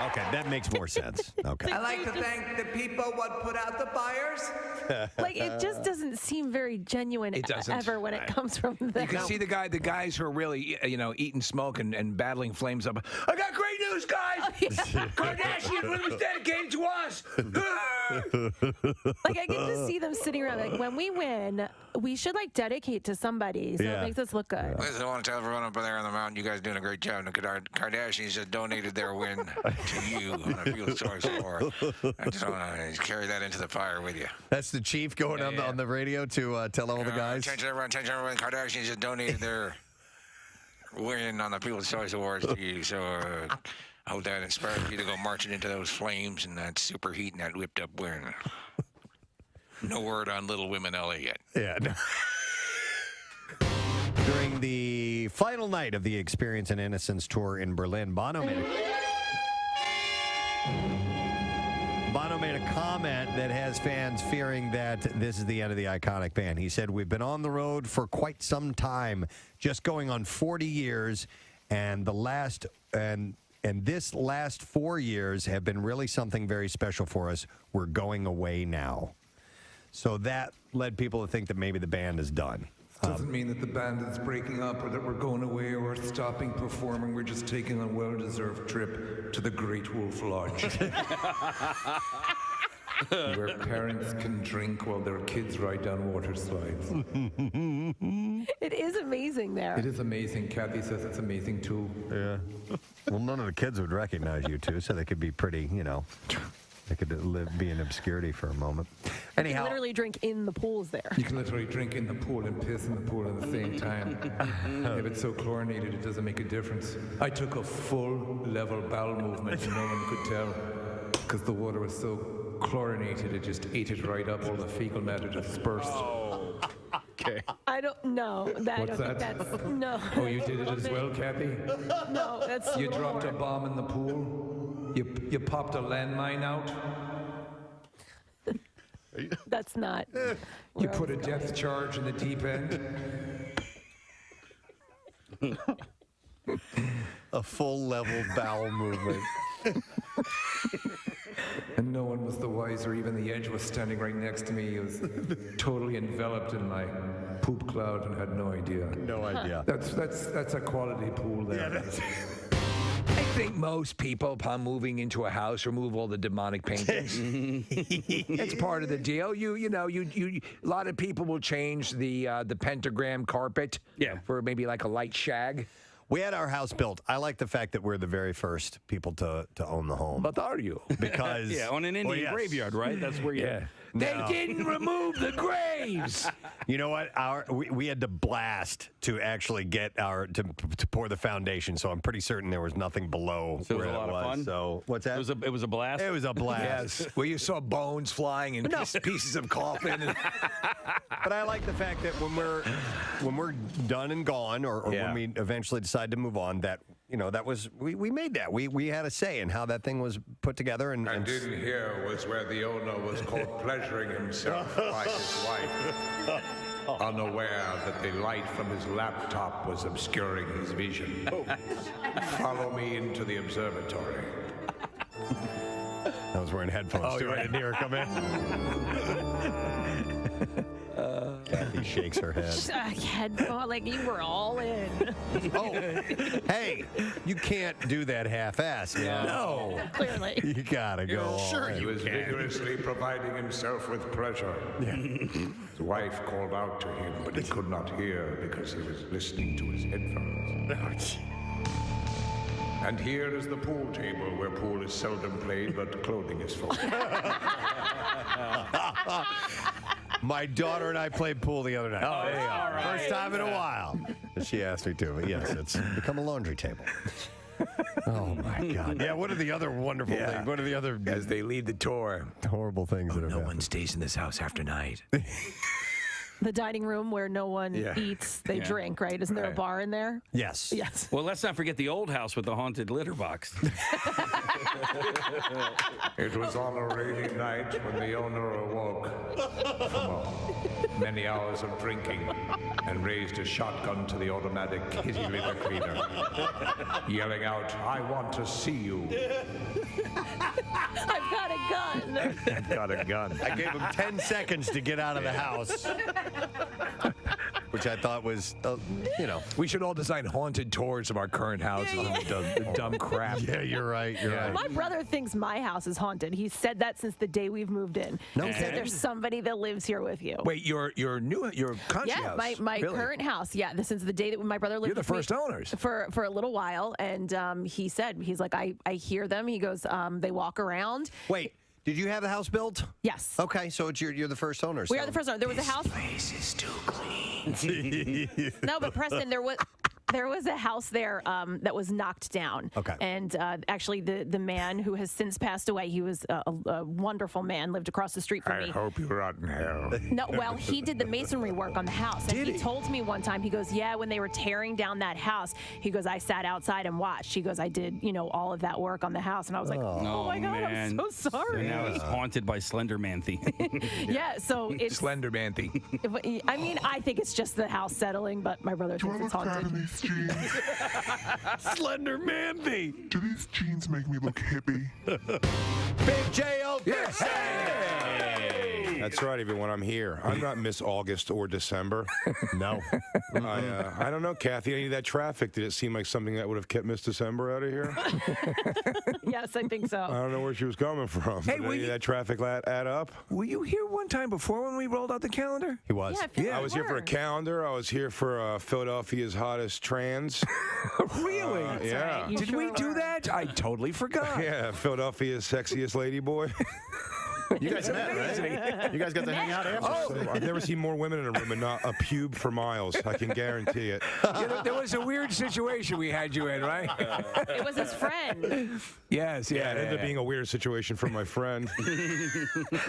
Okay, that makes more sense. Okay. I'd like to thank the people what put out the fires. Like, it just doesn't seem very genuine ever when it comes from them. You can see the guys who are really, eating smoke and battling flames up. I got great news, guys! Kardashian win was dedicated to us! Like, I can just see them sitting around, like, when we win, we should, dedicate to somebody, so it makes us look good. Listen, I want to tell everyone up there on the mountain, you guys doing a great job. The Kardashians just donated their win to you, and I feel sorry for it. I just want to carry that into the fire with you. That's the chief going on the radio to tell all the guys. Attention everyone, Kardashians just donated their win on the People's Choice Awards to you, so I hope that inspires you to go marching into those flames and that super heat and that whipped up win. No word on Little Women LA yet. Yeah. No. During the the final night of the Experience and Innocence tour in Berlin, Bono made a comment that has fans fearing that this is the end of the iconic band. He said, "We've been on the road for quite some time, just going on 40 years, and this last 4 years have been really something very special for us. We're going away now." So that led people to think that maybe the band is done. Doesn't mean that the band is breaking up or that we're going away or stopping performing. We're just taking a well-deserved trip to the Great Wolf Lodge. Where parents can drink while their kids ride down water slides. It is amazing there. It is amazing. Kathy says it's amazing too. Yeah. Well, none of the kids would recognize you two, so they could be pretty, they could be in obscurity for a moment. You can literally drink in the pools there. You can literally drink in the pool and piss in the pool at the same time. If it's so chlorinated, it doesn't make a difference. I took a full level bowel movement and no one could tell because the water was so chlorinated, it just ate it right up. All the fecal matter dispersed. Oh, okay. I don't know. What's that? That's, no. Oh, you did it as well, Kathy? No, that's. You dropped a bomb in the pool? You popped a landmine out? That's not. You put a depth charge in the deep end? A full level bowel movement. And no one was the wiser. Even the edge was standing right next to me. He was totally enveloped in my poop cloud and had no idea. No idea. That's a quality pool there. Yeah, I think most people, upon moving into a house, remove all the demonic paintings. It's part of the deal. A lot of people will change the pentagram carpet for maybe like a light shag. We had our house built. I like the fact that we're the very first people to own the home. But are you? Because on an Indian graveyard, right? That's where you. Yeah. They didn't remove the graves. You know what? We had to blast to actually get to pour the foundation. So I'm pretty certain there was nothing below. So it where was a lot of fun. So what's that? It was a blast. It was a blast. Yes, where you saw bones flying and pieces of coffin. But I like the fact that when we're done and gone, or when we eventually decide to move on, that that was we made that. We had a say in how that thing was put together. And in here was where the owner was caught pleasuring himself by his wife, unaware that the light from his laptop was obscuring his vision. Follow me into the observatory. I was wearing headphones too. I didn't hear her come in. Kathy shakes her head. Headphone, like you were all in. Oh, hey, you can't do that half-ass, man. No. Clearly. You gotta go all Sure, in. he was vigorously providing himself with pleasure. His wife called out to him, but he could not hear because he was listening to his headphones. And here is the pool table, where pool is seldom played, but clothing is full. My daughter and I played pool the other night. Oh, there you are. First time in a while. She asked me to, but yes, it's become a laundry table. Oh my God! Yeah, what are the other wonderful things? What are the other as they lead the tour? Horrible things that have happened. No one stays in this house after night. The dining room where no one eats, they drink, right? Isn't there a bar in there? Yes. Yes. Well, let's not forget the old house with the haunted litter box. It was on a rainy night when the owner awoke from many hours of drinking and raised a shotgun to the automatic kitty litter cleaner, yelling out, "I want to see you." I've got a gun. I've got a gun. I gave him 10 seconds to get out of the house. Which I thought was, We should all design haunted tours of our current houses. Dumb crap. Yeah, you're right. You're right. My brother thinks my house is haunted. He's said that since the day we've moved in. No he said kidding? there's somebody that lives here with you. Wait, your country house? Yeah, my Really? current house. Yeah, since the day that my brother lived You're the with me first owners. for a little while, and he said he's like I hear them. He goes they walk around. Wait, did you have the house built? Yes. Okay, so you're the first owner. We are the first owner. There was a house. Place is too clean. No, but Preston, there was. There was a house there that was knocked down. Okay. And actually, the man who has since passed away, he was a wonderful man, lived across the street from I me. hope you rot in hell. No, well, he did the masonry work on the house. And he told me one time, he goes, yeah, when they were tearing down that house, he goes, I sat outside and watched. He goes, I did, all of that work on the house. And I was like, oh my God, man. I'm so sorry. And now it's haunted by Slender Man-thy. Yeah, so it's... Slender Man-thy. I mean, I think it's just the house settling, but my brother thinks it's haunted. Slender Man-thing. Do these jeans make me look hippie? Big J.O. Yes. Hey. That's right, everyone. I'm here. I'm not Miss August or December. No. I don't know, Kathy. Any of that traffic, did it seem like something that would have kept Miss December out of here? Yes, I think so. I don't know where she was coming from. Hey, Did any of that traffic add up? Were you here one time before when we rolled out the calendar? He was. Yeah, I was here for a calendar. I was here for Philadelphia's hottest trans. Really? Yeah. right. Did we do that? I totally forgot. Yeah, Philadelphia's sexiest lady boy. You guys met, right? You guys got to hang out after. So I've never seen more women in a room and not a pube for miles. I can guarantee it. There was a weird situation we had you in, right? It was his friend. Yes, Yeah, it ended up being a weird situation for my friend.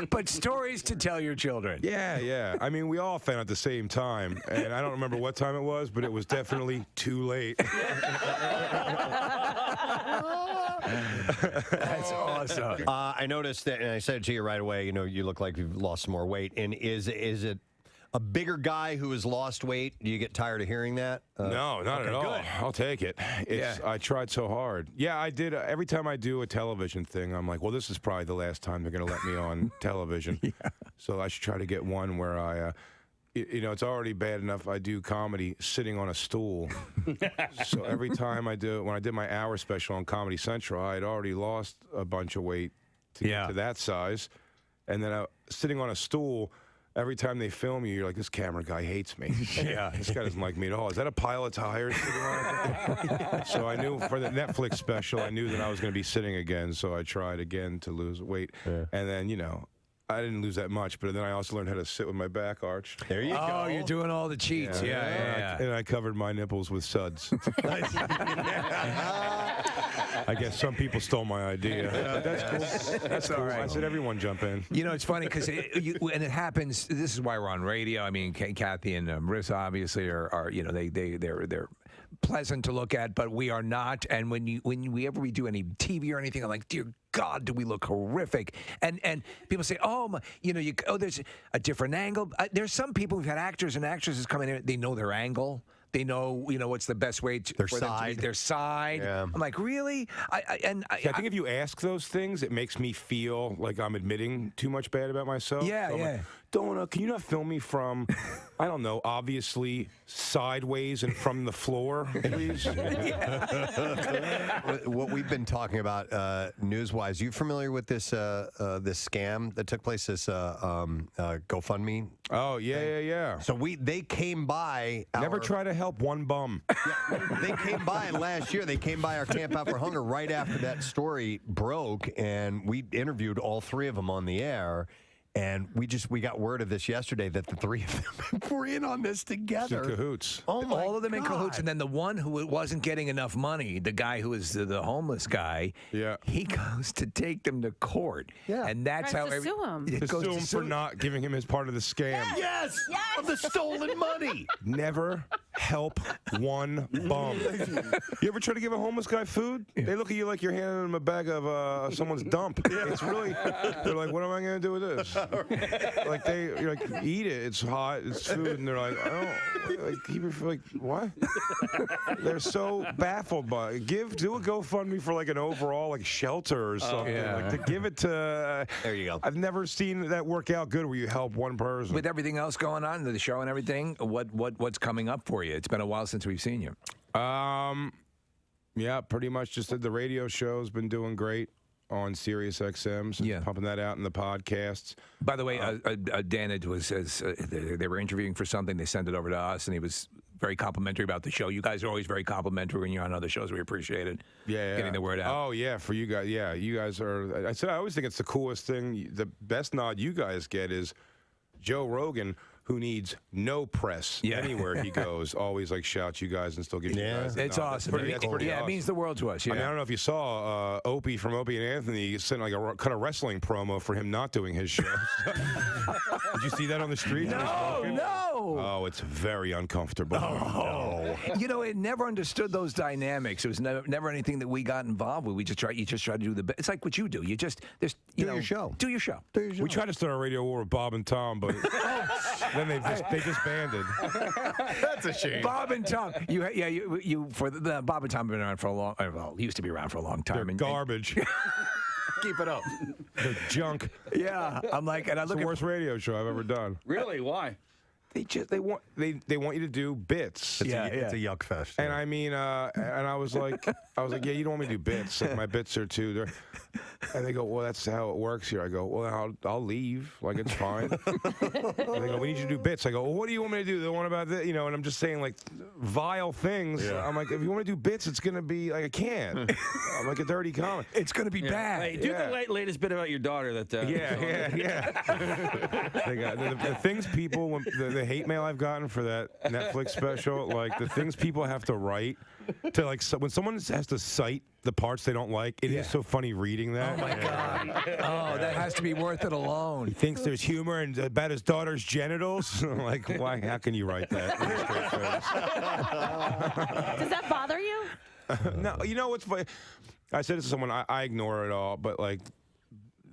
But stories to tell your children. Yeah. I mean, we all found at the same time, and I don't remember what time it was, but it was definitely too late. That's awesome. I noticed that, and I said it to you right away, you look like you've lost some more weight. And is it a bigger guy who has lost weight? Do you get tired of hearing that? No, not at all. Good. I'll take it. I tried so hard. Yeah, I did. Every time I do a television thing, I'm like, well, this is probably the last time they're going to let me on television. So I should try to get one where I... it's already bad enough I do comedy sitting on a stool. So every time when I did my hour special on Comedy Central, I had already lost a bunch of weight to get to that size. And then sitting on a stool, every time they film you, you're like, this camera guy hates me. Yeah, this guy doesn't like me at all. Is that a pile of tires sitting on? So I knew for the Netflix special, I knew that I was going to be sitting again. So I tried again to lose weight. Yeah. And then, I didn't lose that much, but then I also learned how to sit with my back arch. There you go. Oh, you're doing all the cheats. Yeah. And I covered my nipples with suds. I guess some people stole my idea. But that's cool. That's all right. I said everyone jump in. It's funny because when it happens, this is why we're on radio. I mean, Kathy and Marissa obviously are they're pleasant to look at, but we are not. And when we do any TV or anything, I'm like, dear God, do we look horrific? And people say, there's a different angle. There's some people, we've had actors and actresses come in here, they know their angle. They know, what's the best way to their side. Yeah. I'm like, really? I think if you ask those things, it makes me feel like I'm admitting too much bad about myself. Yeah, so yeah. Like, can you not film me from, I don't know, obviously sideways and from the floor, please? What we've been talking about news-wise, you familiar with this this scam that took place, this GoFundMe? Oh, yeah. So they came by. Never try to help one bum. Yeah, they came by last year. They came by our Camp Out for Hunger right after that story broke, and we interviewed all three of them on the air. And we got word of this yesterday that the three of them were in on this together. In cahoots. Oh my all of them in God. cahoots, and then the one who wasn't getting enough money, the guy who was the homeless guy, he goes to take them to court. Yeah, and that's Tries how to sue him. It To goes sue to him sue for not giving him his part of the scam. Yes! Of the stolen money. Never help one bum. You ever try to give a homeless guy food? They look at you like you're handing them a bag of someone's dump. It's really, they're like, what am I going to do with this? Like you're like, eat it. It's hot. It's food, and they're like, what? They're so baffled by it. Do a GoFundMe for like an overall like shelter or something. Like to give it to. There you go. I've never seen that work out good where you help one person. With everything else going on, the show and everything, what's coming up for you? It's been a while since we've seen you. Yeah, pretty much just did the radio show's been doing great on Sirius XM, so pumping that out in the podcasts. By the way, Dan they were interviewing for something. They sent it over to us, and he was very complimentary about the show. You guys are always very complimentary when you're on other shows. We appreciate it. Yeah, getting the word out. Oh yeah, for you guys. Yeah, you guys are. I always think it's the coolest thing. The best nod you guys get is Joe Rogan who needs no press anywhere he goes, always like shouts you guys and still gives you guys. It's awesome. That's pretty awesome. It means the world to us. I mean, I don't know if you saw Opie from Opie and Anthony sent like a kind of wrestling promo for him not doing his show. Did you see that on the street? No. Oh, it's very uncomfortable. Oh. You know, it never understood those dynamics. It was never anything that we got involved with. You just try to do the best. It's like what you do. You just do your show. Do your show. We tried to start a radio war with Bob and Tom, but then they disbanded. That's a shame. Bob and Tom. You for the Bob and Tom have been around for a long. Well, used to be around for a long time. They're garbage. Keep it up. They're junk. Yeah, I'm like, and I look it's the worst radio show I've ever done. Really? Why? They want you to do bits. It's a yuck fest. And I mean, and I was like, yeah, you don't want me to do bits. Like, my bits are too. And they go, well, that's how it works here. I go, well, I'll leave. Like, it's fine. And they go, we need you to do bits. I go, well, what do you want me to do? The one about this, you know? And I'm just saying like vile things. Yeah. I'm like, if you want to do bits, it's gonna be like I can't. I'm like a dirty comic. It's gonna be bad. Hey, do the latest bit about your daughter. That. Yeah. They got the things people when the hate mail I've gotten for that Netflix special, like the things people have to write to like when someone has to cite the parts they don't like, it is so funny reading that. Oh my God! Oh, that has to be worth it alone. He thinks there's humor and about his daughter's genitals. I'm like, why? How can you write that? Does that bother you? No, you know what's funny? I said it to someone. I ignore it all, but like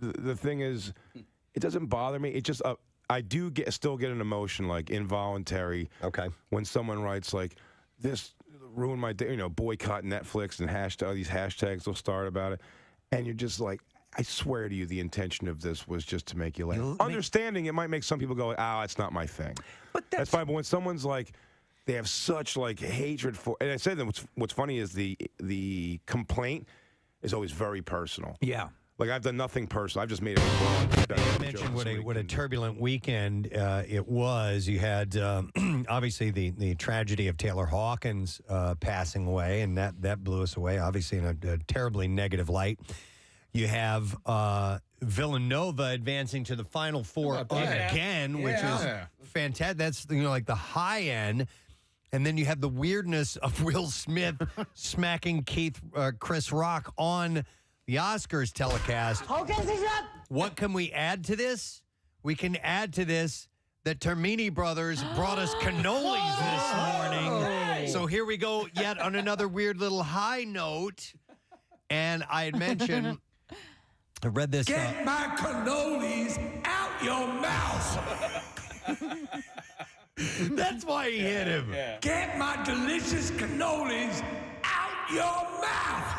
the thing is, it doesn't bother me. It just I do still get an emotion, like involuntary. Okay. When someone writes like, this ruined my day, boycott Netflix and all these hashtags will start about it. And you're just like, I swear to you, the intention of this was just to make you laugh. Understanding it might make some people go, it's not my thing. But that's fine. But when someone's like, they have such like hatred for, and I said that what's funny is the complaint is always very personal. Yeah. Like, I've done nothing personal. I've just made it wrong. You mentioned what a turbulent weekend it was. You had, obviously, the tragedy of Taylor Hawkins passing away, and that blew us away, obviously, in a terribly negative light. You have Villanova advancing to the Final Four again, which is fantastic. That's, like the high end. And then you have the weirdness of Will Smith smacking Chris Rock on the Oscars telecast. Hawkins is up. What can we add to this? We can add to this that Termini Brothers brought us cannolis this morning. So here we go, yet on another weird little high note. And I had mentioned, I read this. Get my cannolis out your mouth. That's why he hit him. Yeah. Get my delicious cannolis out your mouth.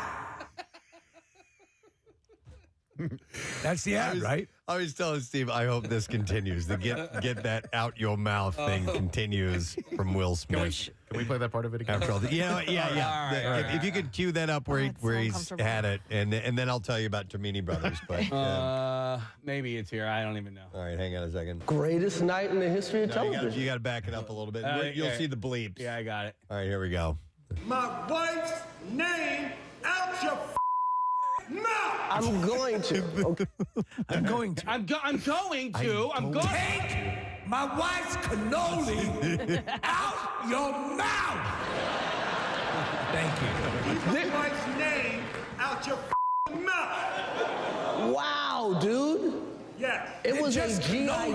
That's the ad, right? I was telling Steve, I hope this continues. The get that out your mouth thing continues from Will Smith. Can we play that part of it again? After all yeah. If you could cue that up where he's had it, and then I'll tell you about Termini Brothers. But maybe it's here. I don't even know. All right, hang on a second. Greatest night in the history of television. You got to back it up a little bit. You'll see the bleeps. Yeah, I got it. All right, here we go. My wife's name out your mouth. I'm going to. Okay. I'm going to. I'm going to. Take my wife's cannoli out your mouth. Thank you. Get my wife's name out your mouth. Wow, dude. Yes. It was a G.I.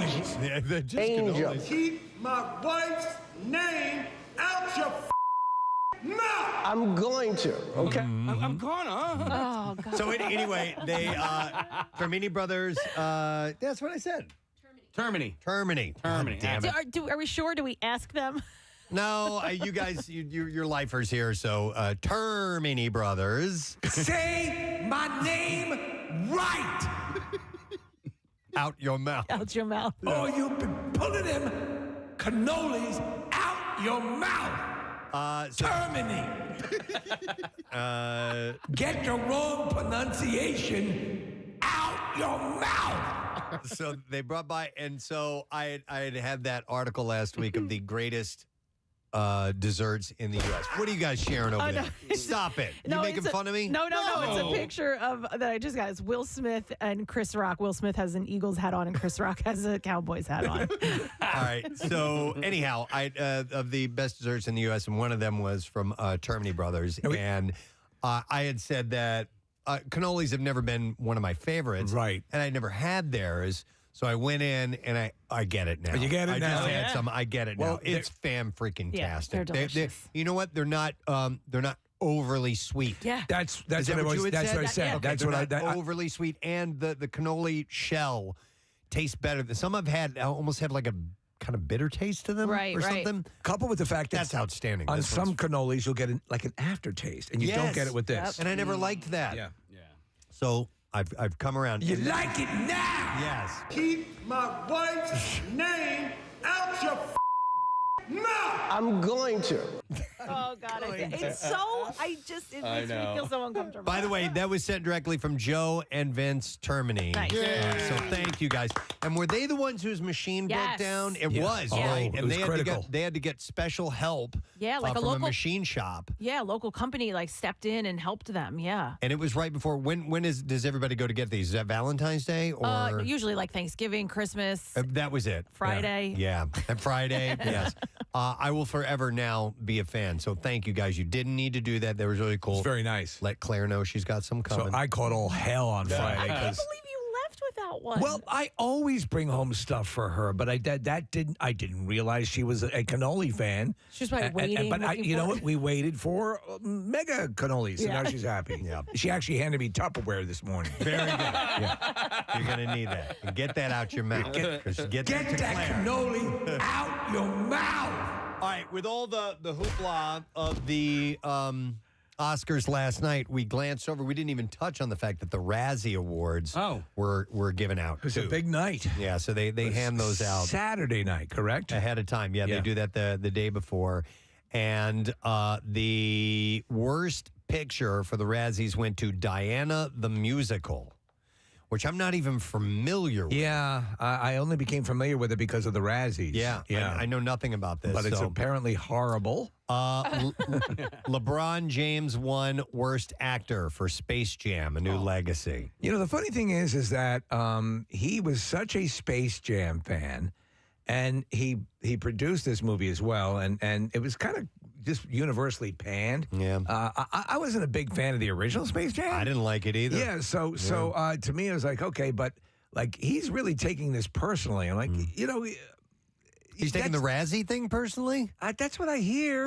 Angel. Keep my wife's name out your mouth. I'm going to. Okay. I'm gonna. Oh, God. So anyway, they Termini Brothers. That's what I said. Termini. Damn it. Are we sure? Do we ask them? No, you guys, you're lifers here. So Termini Brothers. Say my name right. Out your mouth. Out your mouth. Or you've been pulling them cannolis out your mouth. Termini. Get the wrong pronunciation out your mouth. So they brought by, and so I had that article last week of the greatest desserts in the U.S. What are you guys sharing over there? Stop it. You making it's fun of me? No. It's a picture of that I just got. It's Will Smith and Chris Rock. Will Smith has an Eagles hat on, and Chris Rock has a Cowboys hat on. All right. So anyhow, of the best desserts in the U.S., and one of them was from Termini Brothers, and I had said that cannolis have never been one of my favorites, right? And I never had theirs. So I went in and I get it now. You get it now? I just had some. I get it now. It's fan-freaking-tastic. they're delicious. You know what? They're not overly sweet. Yeah. That's Is that what you had that's said? what I said. Okay, That's they're what not overly sweet, and the cannoli shell tastes better. Some I've had almost have like a kind of bitter taste to them, or something. Coupled with the fact that's outstanding. On This some one's- cannolis, you'll get like an aftertaste, and you don't get it with this. And I never liked that. Yeah. So I've come around. You like it now? Yes. Keep my wife's name out your mouth. I'm going to. Oh God, it's so. It I makes me know. feel so uncomfortable. By the way, that was sent directly from Joe and Vince Termini. Nice. So thank you guys. And were they the ones whose machine broke Yes. down? It Yeah. was, Oh, right? it And was they critical. had to get special help. Yeah, like a from local a machine shop. Yeah, local company like stepped in and helped them. Yeah. And it was right before. When does everybody go to get these? Is that Valentine's Day or Usually like Thanksgiving, Christmas. that was it? Friday. Yeah, and Friday. Yes. I will forever now be a fan. So thank you guys. You didn't need to do that. That was really cool. It's very nice. Let Claire know she's got some coming. So I caught all hell on Friday. I can't 'cause- believe you left without one. Well, I always bring home stuff for her, but I didn't realize she was a cannoli fan. She was probably waiting, But looking you know for what? We waited for mega cannolis, and Yeah. now she's happy. Yeah. She actually handed me Tupperware this morning. Very good. You're going to need that. And get that out your mouth. Get that to Claire. Cannoli out your mouth. All right, with all the hoopla of the Oscars last night, we glanced over. We didn't even touch on the fact that the Razzie Awards were given out. It was a big night. Yeah, so they hand those out Saturday night, correct? ahead of time. Yeah, they do that the day before. And the worst picture for the Razzies went to Diana the Musical, which I'm not even familiar with. Yeah, I only became familiar with it because of the Razzies. Yeah. I know nothing about this. But it's so. apparently horrible. LeBron James won Worst Actor for Space Jam: A New Legacy. You know, the funny thing is that he was such a Space Jam fan, and he produced this movie as well, and it was kind of just universally panned. Yeah. I wasn't a big fan of the original Space Jam. I didn't like it either. Yeah, so to me, it was like, okay, but like he's really taking this personally. I'm like, you know, He's taking the Razzie thing personally? that's what I hear.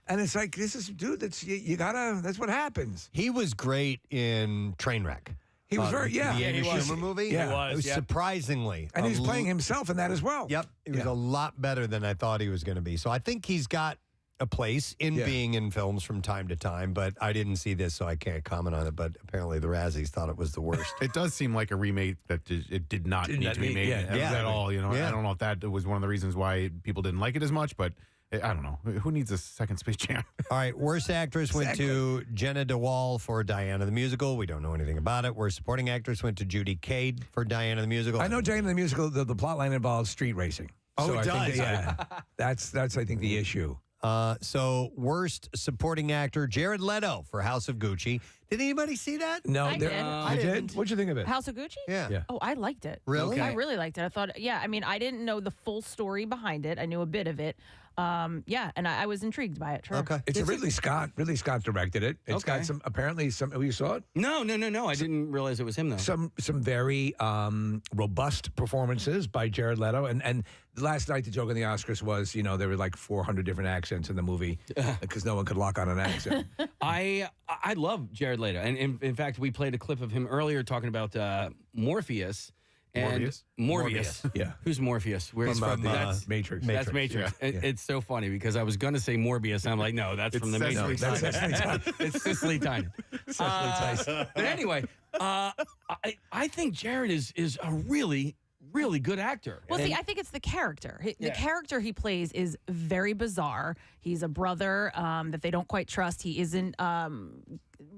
And it's like, this is, dude, you gotta, that's what happens. He was great in Trainwreck. He was very, The Amy he was. Schumer movie? Yeah. It was surprisingly. And he's playing himself in that as well. Yep. It was a lot better than I thought he was going to be. So I think he's got a place in being in films from time to time, but I didn't see this, so I can't comment on it. But apparently the Razzies thought it was the worst. It does seem like a remake that it did not need to be made at all. You know, I don't know if that was one of the reasons why people didn't like it as much, but I don't know. Who needs a second Space Jam? All right, worst actress went to Jenna DeWall for Diana the Musical. We don't know anything about it. Worst supporting actress went to Judy Cade for Diana the Musical. I know Diana the Musical, the plot line involves street racing. Oh, So it I think does? that, that's I think the issue. So worst supporting actor, Jared Leto for House of Gucci. Did anybody see that? No, I did. I did. What'd you think of it? House of Gucci? Yeah. Oh, I liked it. Really? I really liked it. I thought, I mean, I didn't know the full story behind it. I knew a bit of it. And I was intrigued by it. Sure. Okay. It's Ridley Scott. Ridley Scott directed it. It's got some, apparently some, you saw it? No. I didn't realize it was him, though. Some very robust performances by Jared Leto. And last night, the joke on the Oscars was, you know, there were like 400 different accents in the movie because no one could lock on an accent. I love Jared Leto, and in fact, we played a clip of him earlier talking about Morpheus. And Morbius. Yeah. Who's Morpheus? Where's From that's Matrix. That's Matrix. Yeah. It's so funny because I was going to say Morbius, and I'm like, no, that's from the Matrix. That's Cecily Tynan. It's Cecily Tynan. But anyway, I think Jared is a really good actor. Well, see, I think it's the character. The character he plays is very bizarre. He's a brother that they don't quite trust. He isn't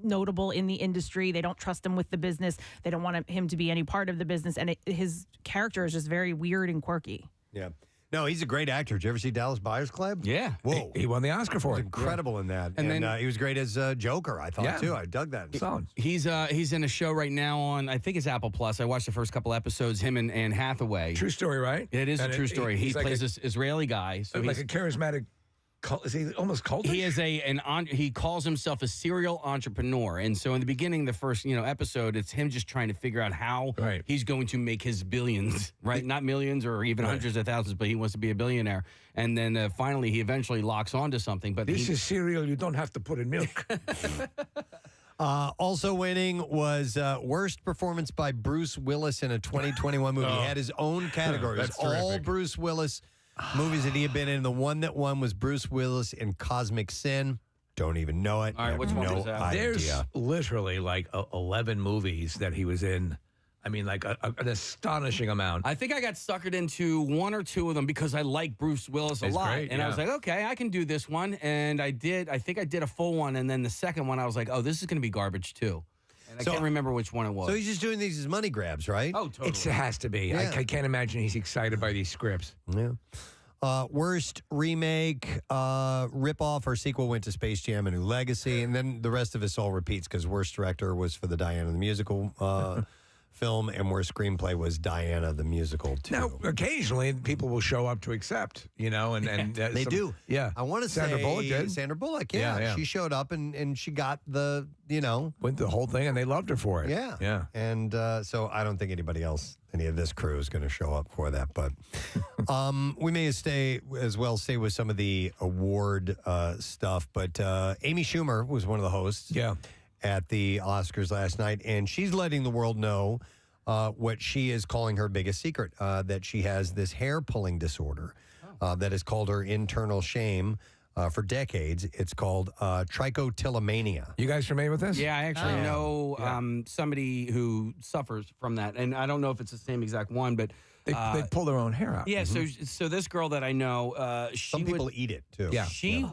notable in the industry. They don't trust him with the business. They don't want him to be any part of the business. And his character is just very weird and quirky. Yeah. No, he's a great actor. Did you ever see Dallas Buyers Club? Yeah. Whoa. He won the Oscar for He it. was incredible in that. And And, then- he was great as Joker, I thought, too. I dug that. He's in a show right now on, I think it's Apple Plus. I watched the first couple episodes, him and Anne Hathaway. True story, right? It is And a true story. He he's like plays this Israeli guy. So like he's a charismatic. Is he almost cultish? He is he calls himself a serial entrepreneur, and so in the beginning, the first episode, it's him just trying to figure out how he's going to make his billions, right? Not millions or even hundreds of thousands, but he wants to be a billionaire. And then finally, he eventually locks onto something. But This is cereal you don't have to put in milk. Also winning was worst performance by Bruce Willis in a 2021 movie. He had his own category. It was That's all terrific. Bruce Willis movies that he had been in. The one that won was Bruce Willis in Cosmic Sin. Don't even know it. All right, Have which one no was that? idea. There's literally like 11 movies that he was in. I mean, like an astonishing amount. I think I got suckered into one or two of them because I like Bruce Willis a It's lot. great, and I was yeah. like, okay, I can do this one. And I did. I think I did a full one. And then the second one, I was like, oh, this is going to be garbage too. And I can't remember which one it was. So he's just doing these as money grabs, right? Oh, totally. It has to be. Yeah. I can't imagine he's excited by these scripts. Yeah. Worst remake, ripoff, or sequel went to Space Jam: A New Legacy, and then the rest of us all repeats because worst director was for the Diana the Musical film, and worst screenplay was Diana the Musical too. Now, occasionally people will show up to accept, and They do. Yeah, I want to say Sandra Bullock did. Sandra Bullock, yeah. She showed up and she got the, went the whole thing, and they loved her for it. Yeah. Yeah. And so I don't think anybody else, any of this crew is going to show up for that. But we may stay with some of the award stuff. But Amy Schumer was one of the hosts at the Oscars last night. And she's letting the world know what she is calling her biggest secret, that she has this hair pulling disorder that has called her internal shame. For decades, it's called trichotillomania. You guys familiar with this? Yeah, I actually know somebody who suffers from that, and I don't know if it's the same exact one, but They pull their own hair out. yeah. So this girl that I know, Some people eat it too. Yeah. She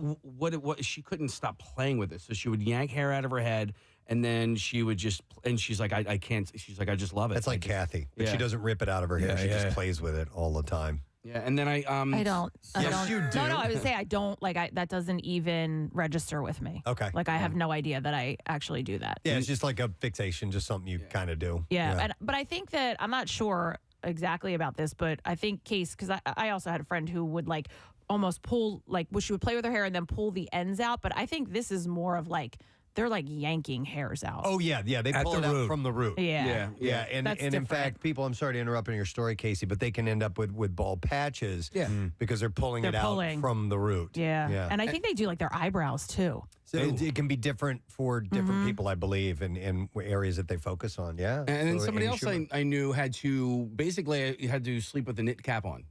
she couldn't stop playing with it, so she would yank hair out of her head, and then she would just she's like I can't. She's like I just love it. That's like Kathy, but she Yeah. doesn't rip it out of her hair. Yeah, She yeah. just plays with it all the time. Yeah, and then I don't. Yes, you do. No, I would say I don't that doesn't even register with me. Okay. Like I have no idea that I actually do that. Yeah, it's just like a fixation, just something you kind of do. Yeah. But I think that I'm not sure exactly about this, but I think Case, because I also had a friend who would like almost pull, like, she would play with her hair and then pull the ends out. But I think this is more of like, they're like yanking hairs out. Oh, yeah. They At pull the it out root. from the root. Yeah. And That's in different. fact, people, I'm sorry to interrupt in your story, Casey, but they can end up with bald patches because they're pulling They're it pulling. out from the root. Yeah. And I think they do like their eyebrows too. So it can be different for different people, I believe, in areas that they focus on. Yeah. And then So somebody Amy else Schumer. I knew had to sleep with a knit cap on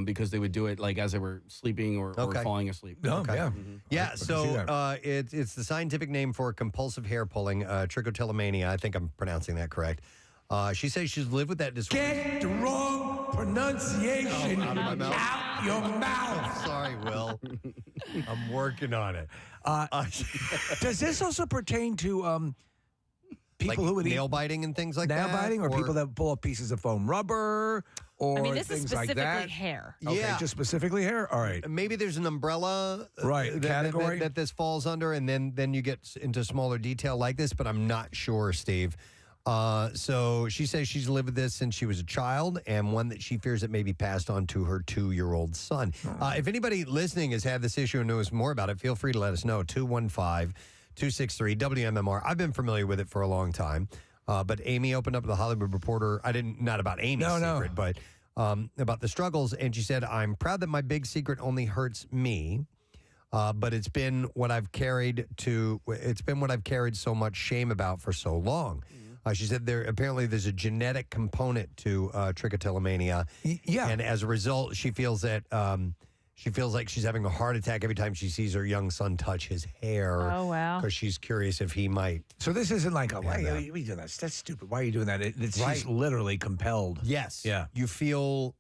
because they would do it like as they were sleeping or falling asleep. Oh, yeah. Yeah, I can see so that. it's the scientific name for compulsive hair pulling, trichotillomania. I think I'm pronouncing that correct. She says she's lived with that disorder. Get the wrong pronunciation out of my mouth. out your mouth. Sorry, Will. I'm working on it. Does this also pertain to people Like who would nail biting and things like nail that? biting, or people that pull up pieces of foam rubber, or I mean, this is things like specifically that? hair. Okay, Yeah. just specifically hair. All right. Maybe there's an umbrella Right, category. that this falls under, and then you get into smaller detail like this, but I'm not sure, Steve. So she says she's lived with this since she was a child, and one that she fears that may be passed on to her 2-year-old son. If anybody listening has had this issue and knows more about it, feel free to let us know. 215-263-WMMR. I've been familiar with it for a long time, but Amy opened up the Hollywood Reporter. Not about Amy's secret, but about the struggles, and she said, "I'm proud that my big secret only hurts me." But it's been what I've carried so much shame about for so long. She said there's a genetic component to trichotillomania. Yeah. And as a result, she feels that she feels like she's having a heart attack every time she sees her young son touch his hair. Oh, wow. Because she's curious if he might. So this isn't like, why are you doing that? That's stupid. Why are you doing that? She's Right. literally compelled. Yes. Yeah. You feel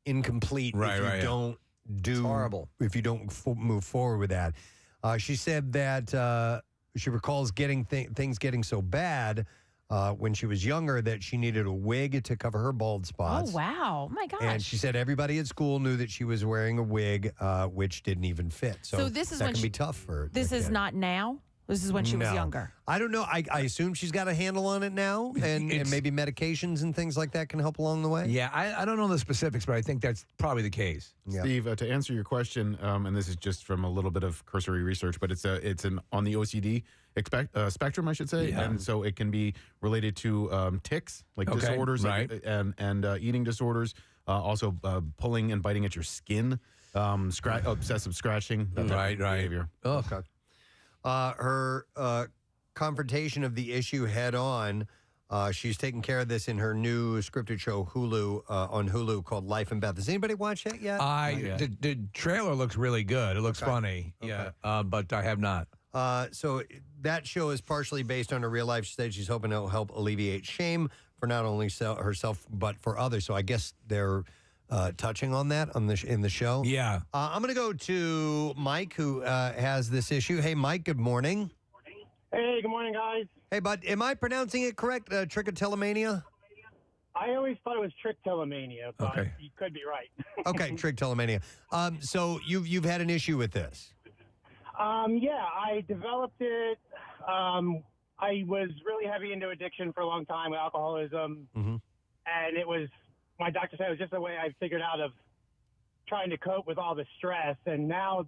incomplete if you don't do. horrible. If you don't move forward with that. She said that she recalls things getting so bad when she was younger that she needed a wig to cover her bald spots. Oh, wow. Oh, my gosh. And she said everybody at school knew that she was wearing a wig, which didn't even fit. So, this is that when can be tough for This the is kid. not now? This is when she was No. younger. I don't know. I assume she's got a handle on it now, and maybe medications and things like that can help along the way. Yeah, I don't know the specifics, but I think that's probably the case. Steve, to answer your question, and this is just from a little bit of cursory research, but it's on the OCD spectrum, I should say, Yeah. and so it can be related to tics, like Okay, disorders, right. and eating disorders, also pulling and biting at your skin, obsessive scratching, that type of behavior. Okay. Her confrontation of the issue head on. She's taking care of this in her new scripted show on Hulu called Life and Beth. Has anybody watched it yet? The trailer looks really good. It looks funny. Okay. Yeah, but I have not. So that show is partially based on her real life. She said she's hoping it'll help alleviate shame for not only herself but for others. So I guess they're touching on that in the show. Yeah. I'm going to go to Mike, who has this issue. Hey, Mike. Good morning. Hey, good morning, guys. Hey, bud. Am I pronouncing it correct? Trichotillomania? I always thought it was trichotillomania, but you could be right. Okay, trichotillomania. So you've had an issue with this. Yeah, I developed it. I was really heavy into addiction for a long time with alcoholism, and it was, my doctor said it was just a way I figured out of trying to cope with all the stress. And now,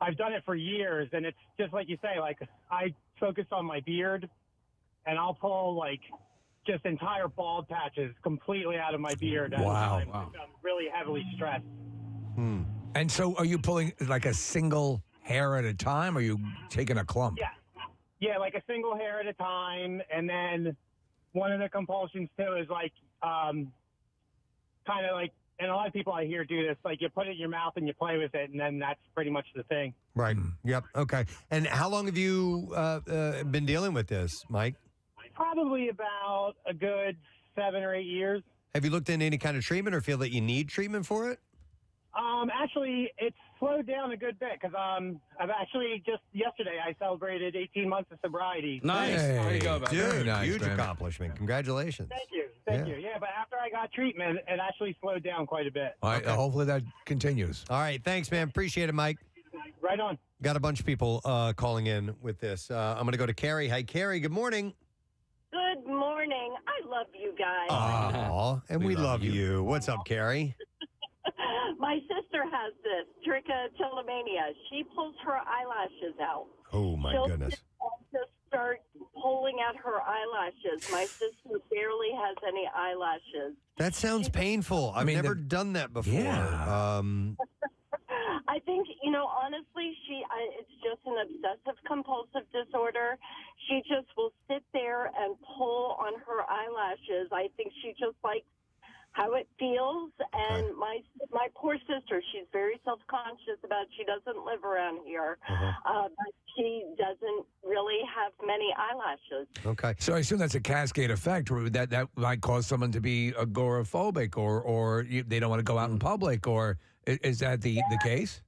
I've done it for years, and it's just like you say, like I focus on my beard, and I'll pull like just entire bald patches completely out of my beard. Wow. I'm really heavily stressed. And so are you pulling like a single hair at a time, or are you taking a clump? Yeah, like a single hair at a time. And then one of the compulsions too is like kind of like, and a lot of people I hear do this, like you put it in your mouth and you play with it, and then that's pretty much the thing. Right. Yep. Okay. And how long have you been dealing with this, Mike? Probably about a good 7 or 8 years. Have you looked into any kind of treatment or feel that you need treatment for it? Actually, it's slowed down a good bit because I've actually just yesterday I celebrated 18 months of sobriety. Nice. There you go, buddy. dude. Nice, Huge man. accomplishment. Congratulations. Thank you. Thank you. Yeah, but after I got treatment, it actually slowed down quite a bit. All right, hopefully that continues. All right. Thanks, man. Appreciate it, Mike. Right on. Got a bunch of people calling in with this. I'm going to go to Carrie. Hi, Carrie. Good morning. Good morning. I love you guys. Aw, and we love you. What's up, Carrie? My sister has this trichotillomania. She pulls her eyelashes out. Oh, my She'll goodness. just start pulling at her eyelashes. My sister barely has any eyelashes. That sounds painful. I've never done that before. Yeah. I think, honestly, it's just an obsessive compulsive disorder. She just will sit there and pull on her eyelashes. I think she just likes how it feels. And my poor sister, she's very self-conscious about it. She doesn't live around here. But she doesn't really have many eyelashes. Okay. So I assume that's a cascade effect where that might cause someone to be agoraphobic or they don't want to go out in public, or is that the case?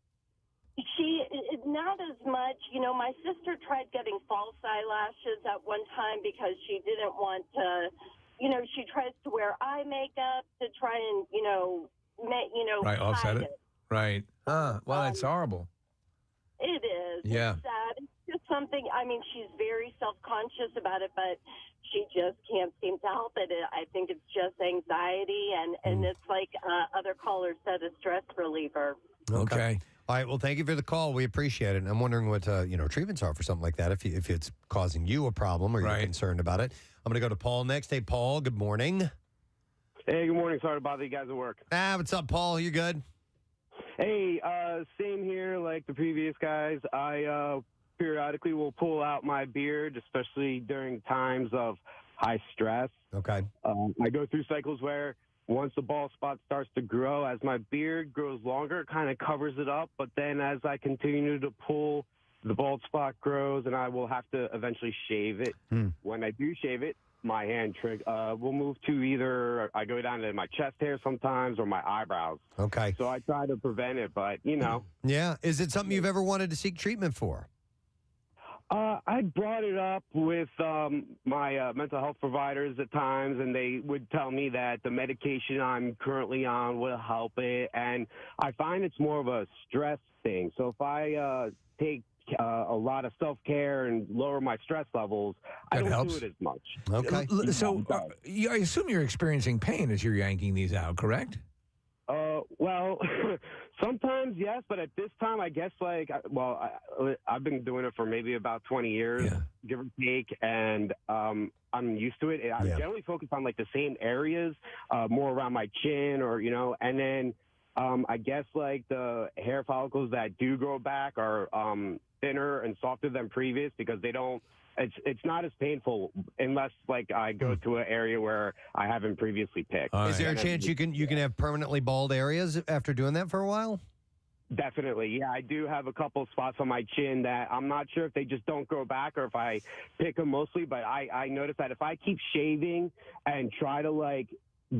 Not as much. My sister tried getting false eyelashes at one time because she didn't want to, she tries to wear eye makeup to try and, Right, offset hide it. Right. Well, that's horrible. It is. Yeah. It's sad. It's just something, she's very self-conscious about it, but she just can't seem to help it. I think it's just anxiety, and it's like other callers said, a stress reliever. Okay. All right. Well, thank you for the call. We appreciate it. And I'm wondering what treatments are for something like that. If it's causing you a problem or you're concerned about it. I'm going to go to Paul next. Hey, Paul. Good morning. Hey, good morning. Sorry to bother you guys at work. What's up, Paul? You good? Hey, same here. Like the previous guys, I periodically will pull out my beard, especially during times of high stress. Okay. I go through cycles where once the bald spot starts to grow, as my beard grows longer, it kind of covers it up. But then as I continue to pull, the bald spot grows, and I will have to eventually shave it. When I do shave it, my hand will move to either I go down to my chest hair sometimes or my eyebrows. Okay. So I try to prevent it, but Yeah. Is it something you've ever wanted to seek treatment for? I brought it up with my mental health providers at times, and they would tell me that the medication I'm currently on will help it. And I find it's more of a stress thing. So if I take a lot of self-care and lower my stress levels, I don't do it as much. Okay. So I assume you're experiencing pain as you're yanking these out, correct? Well, sometimes yes, but at this time, I guess I've been doing it for maybe about 20 years, give or take, and I'm used to it. I generally focus on like the same areas, more around my chin, or and then I guess like the hair follicles that do grow back are thinner and softer than previous because they don't. It's not as painful unless like I go to an area where I haven't previously picked. Is there a chance you can have permanently bald areas after doing that for a while? Definitely, yeah. I do have a couple spots on my chin that I'm not sure if they just don't grow back or if I pick them mostly. But I notice that if I keep shaving and try to like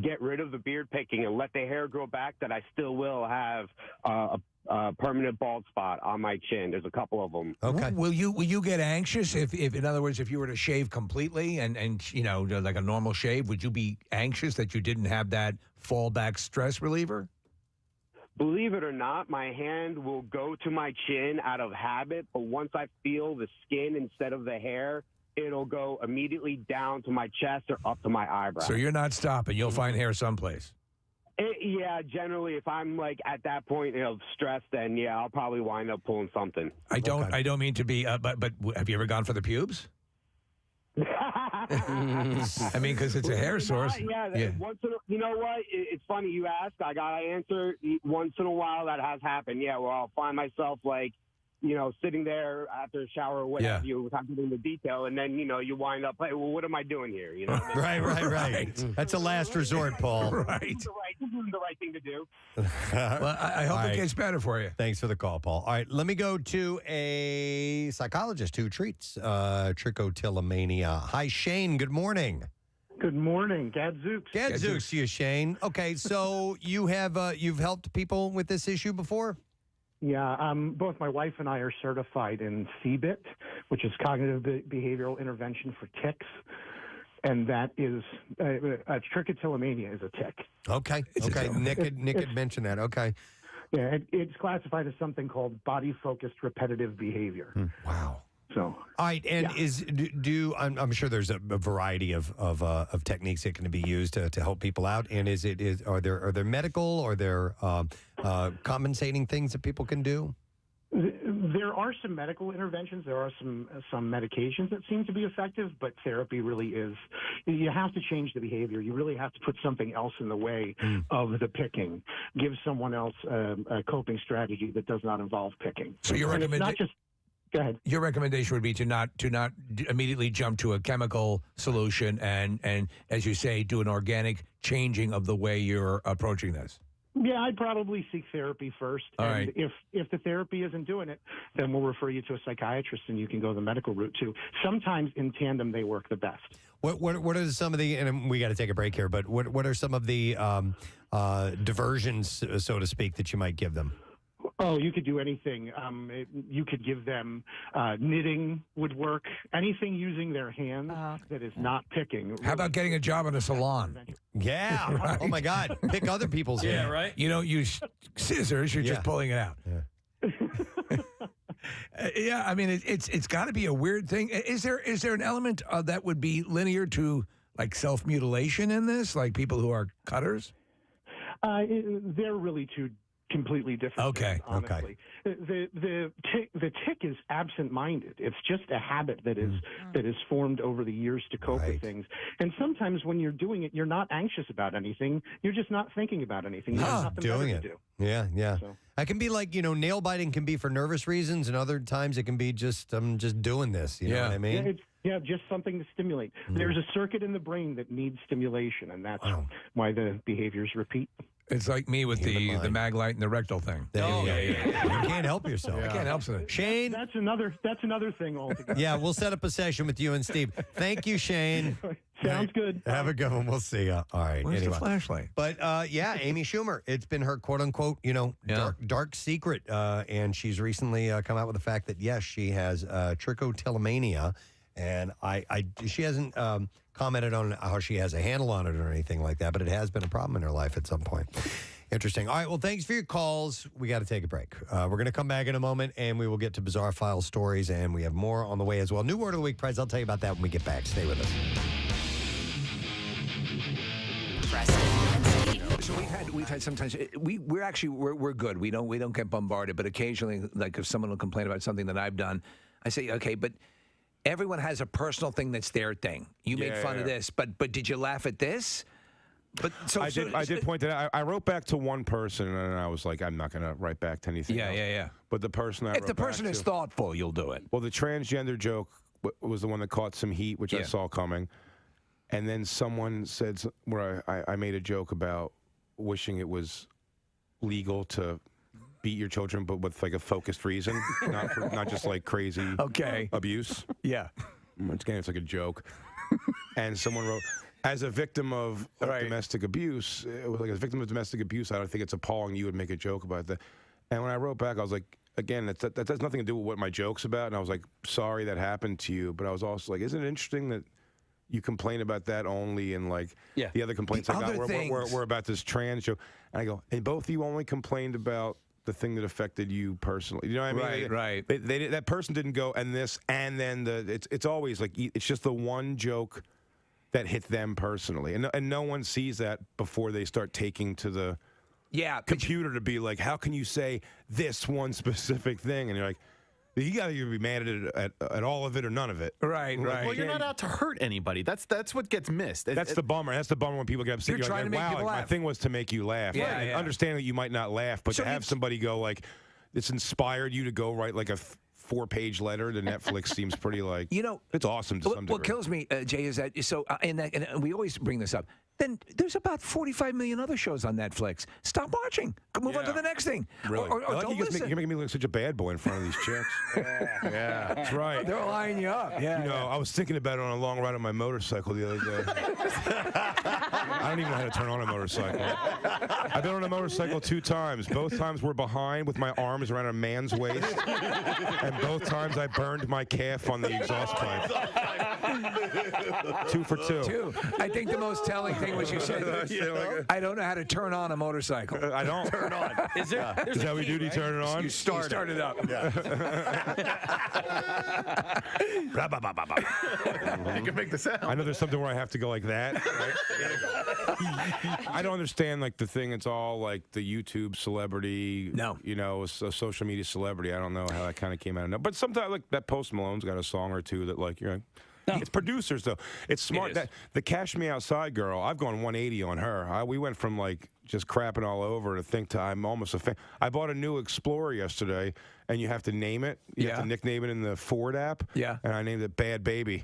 get rid of the beard picking and let the hair grow back, that I still will have a permanent bald spot on my chin. There's a couple of them. Okay. Will you get anxious if in other words, if you were to shave completely and like a normal shave, would you be anxious that you didn't have that fallback stress reliever? Believe it or not, my hand will go to my chin out of habit, but once I feel the skin instead of the hair, it'll go immediately down to my chest or up to my eyebrow. So you're not stopping. You'll find hair someplace. Yeah, generally, if I'm like at that point stressed, then yeah, I'll probably wind up pulling something. I don't mean to be, but have you ever gone for the pubes? I mean, because it's a hair source. Yeah. Once in a, you know what? It's funny you ask. I got to answer. Once in a while, that has happened. Yeah, well, I'll find myself like, sitting there after a shower or whatever you without getting the detail, and then you wind up, hey, well, what am I doing here? Right. That's a last resort, Paul. Right. This isn't the right thing to do. Well, I hope it gets better for you. Thanks for the call, Paul. All right, let me go to a psychologist who treats trichotillomania. Hi, Shane. Good morning. Good morning, Gadzooks. Gadzooks to you, Shane. Okay, so you've helped people with this issue before? Yeah, both my wife and I are certified in CBIT, which is cognitive behavioral intervention for tics, and that is trichotillomania is a tic. Okay. Nick had mentioned that. Okay. Yeah, it's classified as something called body-focused repetitive behavior. Wow. So, all right, and I'm sure there's a variety of techniques that can be used to help people out. And are there medical or there compensating things that people can do? There are some medical interventions. There are some medications that seem to be effective, but therapy really is. You have to change the behavior. You really have to put something else in the way of the picking. Give someone else a coping strategy that does not involve picking. So your recommendation. Go ahead. Your recommendation would be to not immediately jump to a chemical solution and as you say, do an organic changing of the way you're approaching this. Yeah, I'd probably seek therapy first. All and right. if the therapy isn't doing it, then we'll refer you to a psychiatrist and you can go the medical route too. Sometimes in tandem they work the best. What are some of the, and we got to take a break here, but what are some of the diversions, so to speak, that you might give them? Oh, you could do anything. You could give them knitting would work. Anything using their hands that is not picking. How about getting a job in a salon? Yeah. Right. Oh my God. Pick other people's hair. right. You don't use scissors. You're just pulling it out. Yeah. I mean, it's got to be a weird thing. Is there an element that would be linear to like self-mutilation in this, like people who are cutters? They're really two completely different things, honestly. The tick is absent-minded. It's just a habit that is formed over the years to cope with things. And sometimes when you're doing it, you're not anxious about anything. You're just not thinking about anything. There's nothing doing better it. to do. Yeah. So. I can be like, nail biting can be for nervous reasons, and other times it can be just I'm just doing this. You know what I mean? Yeah, just something to stimulate. There's a circuit in the brain that needs stimulation, and that's why the behaviors repeat. It's like me with the mag light and the rectal thing. You can't help yourself. I can't help it. Shane, that's another thing altogether. Yeah, we'll set up a session with you and Steve. Thank you, Shane. Sounds good. Have a good one. We'll see you. All right. Where's anyway. the flashlight? But yeah, Amy Schumer. It's been her quote unquote, dark secret, and she's recently come out with the fact that yes, she has trichotillomania, and she hasn't commented on how she has a handle on it or anything like that, but it has been a problem in her life at some point. Interesting. All right. Well, thanks for your calls. We got to take a break. We're going to come back in a moment, and we will get to Bizarre File stories, and we have more on the way as well. New Word of the Week prize. I'll tell you about that when we get back. Stay with us. So we've had sometimes we're good. We don't get bombarded, but occasionally, like if someone will complain about something that I've done, I say, okay, but everyone has a personal thing that's their thing. You made fun of this, but did you laugh at this? But I did point that out. I wrote back to one person, and I was like, I'm not going to write back to anything else. Yeah. But the person if the person is thoughtful, you'll do it. Well, the transgender joke was the one that caught some heat, which I saw coming. And then someone said where I made a joke about wishing it was legal to beat your children, but with like a focused reason, not just like crazy abuse. Yeah. It's like a joke. And someone wrote, as a victim of domestic abuse, it was like as a victim of domestic abuse, I don't think it's appalling you would make a joke about that. And when I wrote back, I was like, again, that has nothing to do with what my joke's about. And I was like, sorry that happened to you. But I was also like, isn't it interesting that you complain about that only, and like the other complaints I got were about this trans joke. And I go, and both of you only complained about the thing that affected you personally. You know what I mean? Right. That person didn't go, and this, and then it's always like, it's just the one joke that hit them personally. And no one sees that before they start taking to the computer to be like, how can you say this one specific thing? And you're like, you got to either be mad at all of it or none of it. Right. Well, you're not out to hurt anybody. That's what gets missed. That's the bummer. That's the bummer when people get upset. You're trying to make people laugh. My thing was to make you laugh. Yeah, I understand that you might not laugh, but to have somebody go like, it's inspired you to go write like a 4-page letter to Netflix seems pretty like, it's awesome to some degree. What kills me, Jay, is that and we always bring this up. Then there's about 45 million other shows on Netflix. Stop watching. Move on to the next thing. Really? Or don't listen. You're making me look such a bad boy in front of these chicks. Yeah, that's right. They're lining you up. Yeah. I was thinking about it on a long ride on my motorcycle the other day. I don't even know how to turn on a motorcycle. I've been on a motorcycle 2 times. Both times we're behind with my arms around a man's waist. And both times I burned my calf on the exhaust pipe. 2 for 2. I think the most telling thing was you said, I don't know how to turn on a motorcycle. I don't. Turn on. Is that what we do? Do you turn it on? You start it up. You can make the sound. I know there's something where I have to go like that. I don't understand like the thing. It's all like the YouTube celebrity. No. A social media celebrity. I don't know how that kind of came out of nowhere. But sometimes like that Post Malone's got a song or two that like, it's producers though. It's smart. That the Cash Me Outside girl, I've gone 180 on her. We went from like just crapping all over to I'm almost a fan. I bought a new Explorer yesterday, and you have to name it. You have to nickname it in the Ford app. Yeah. And I named it Bad Baby.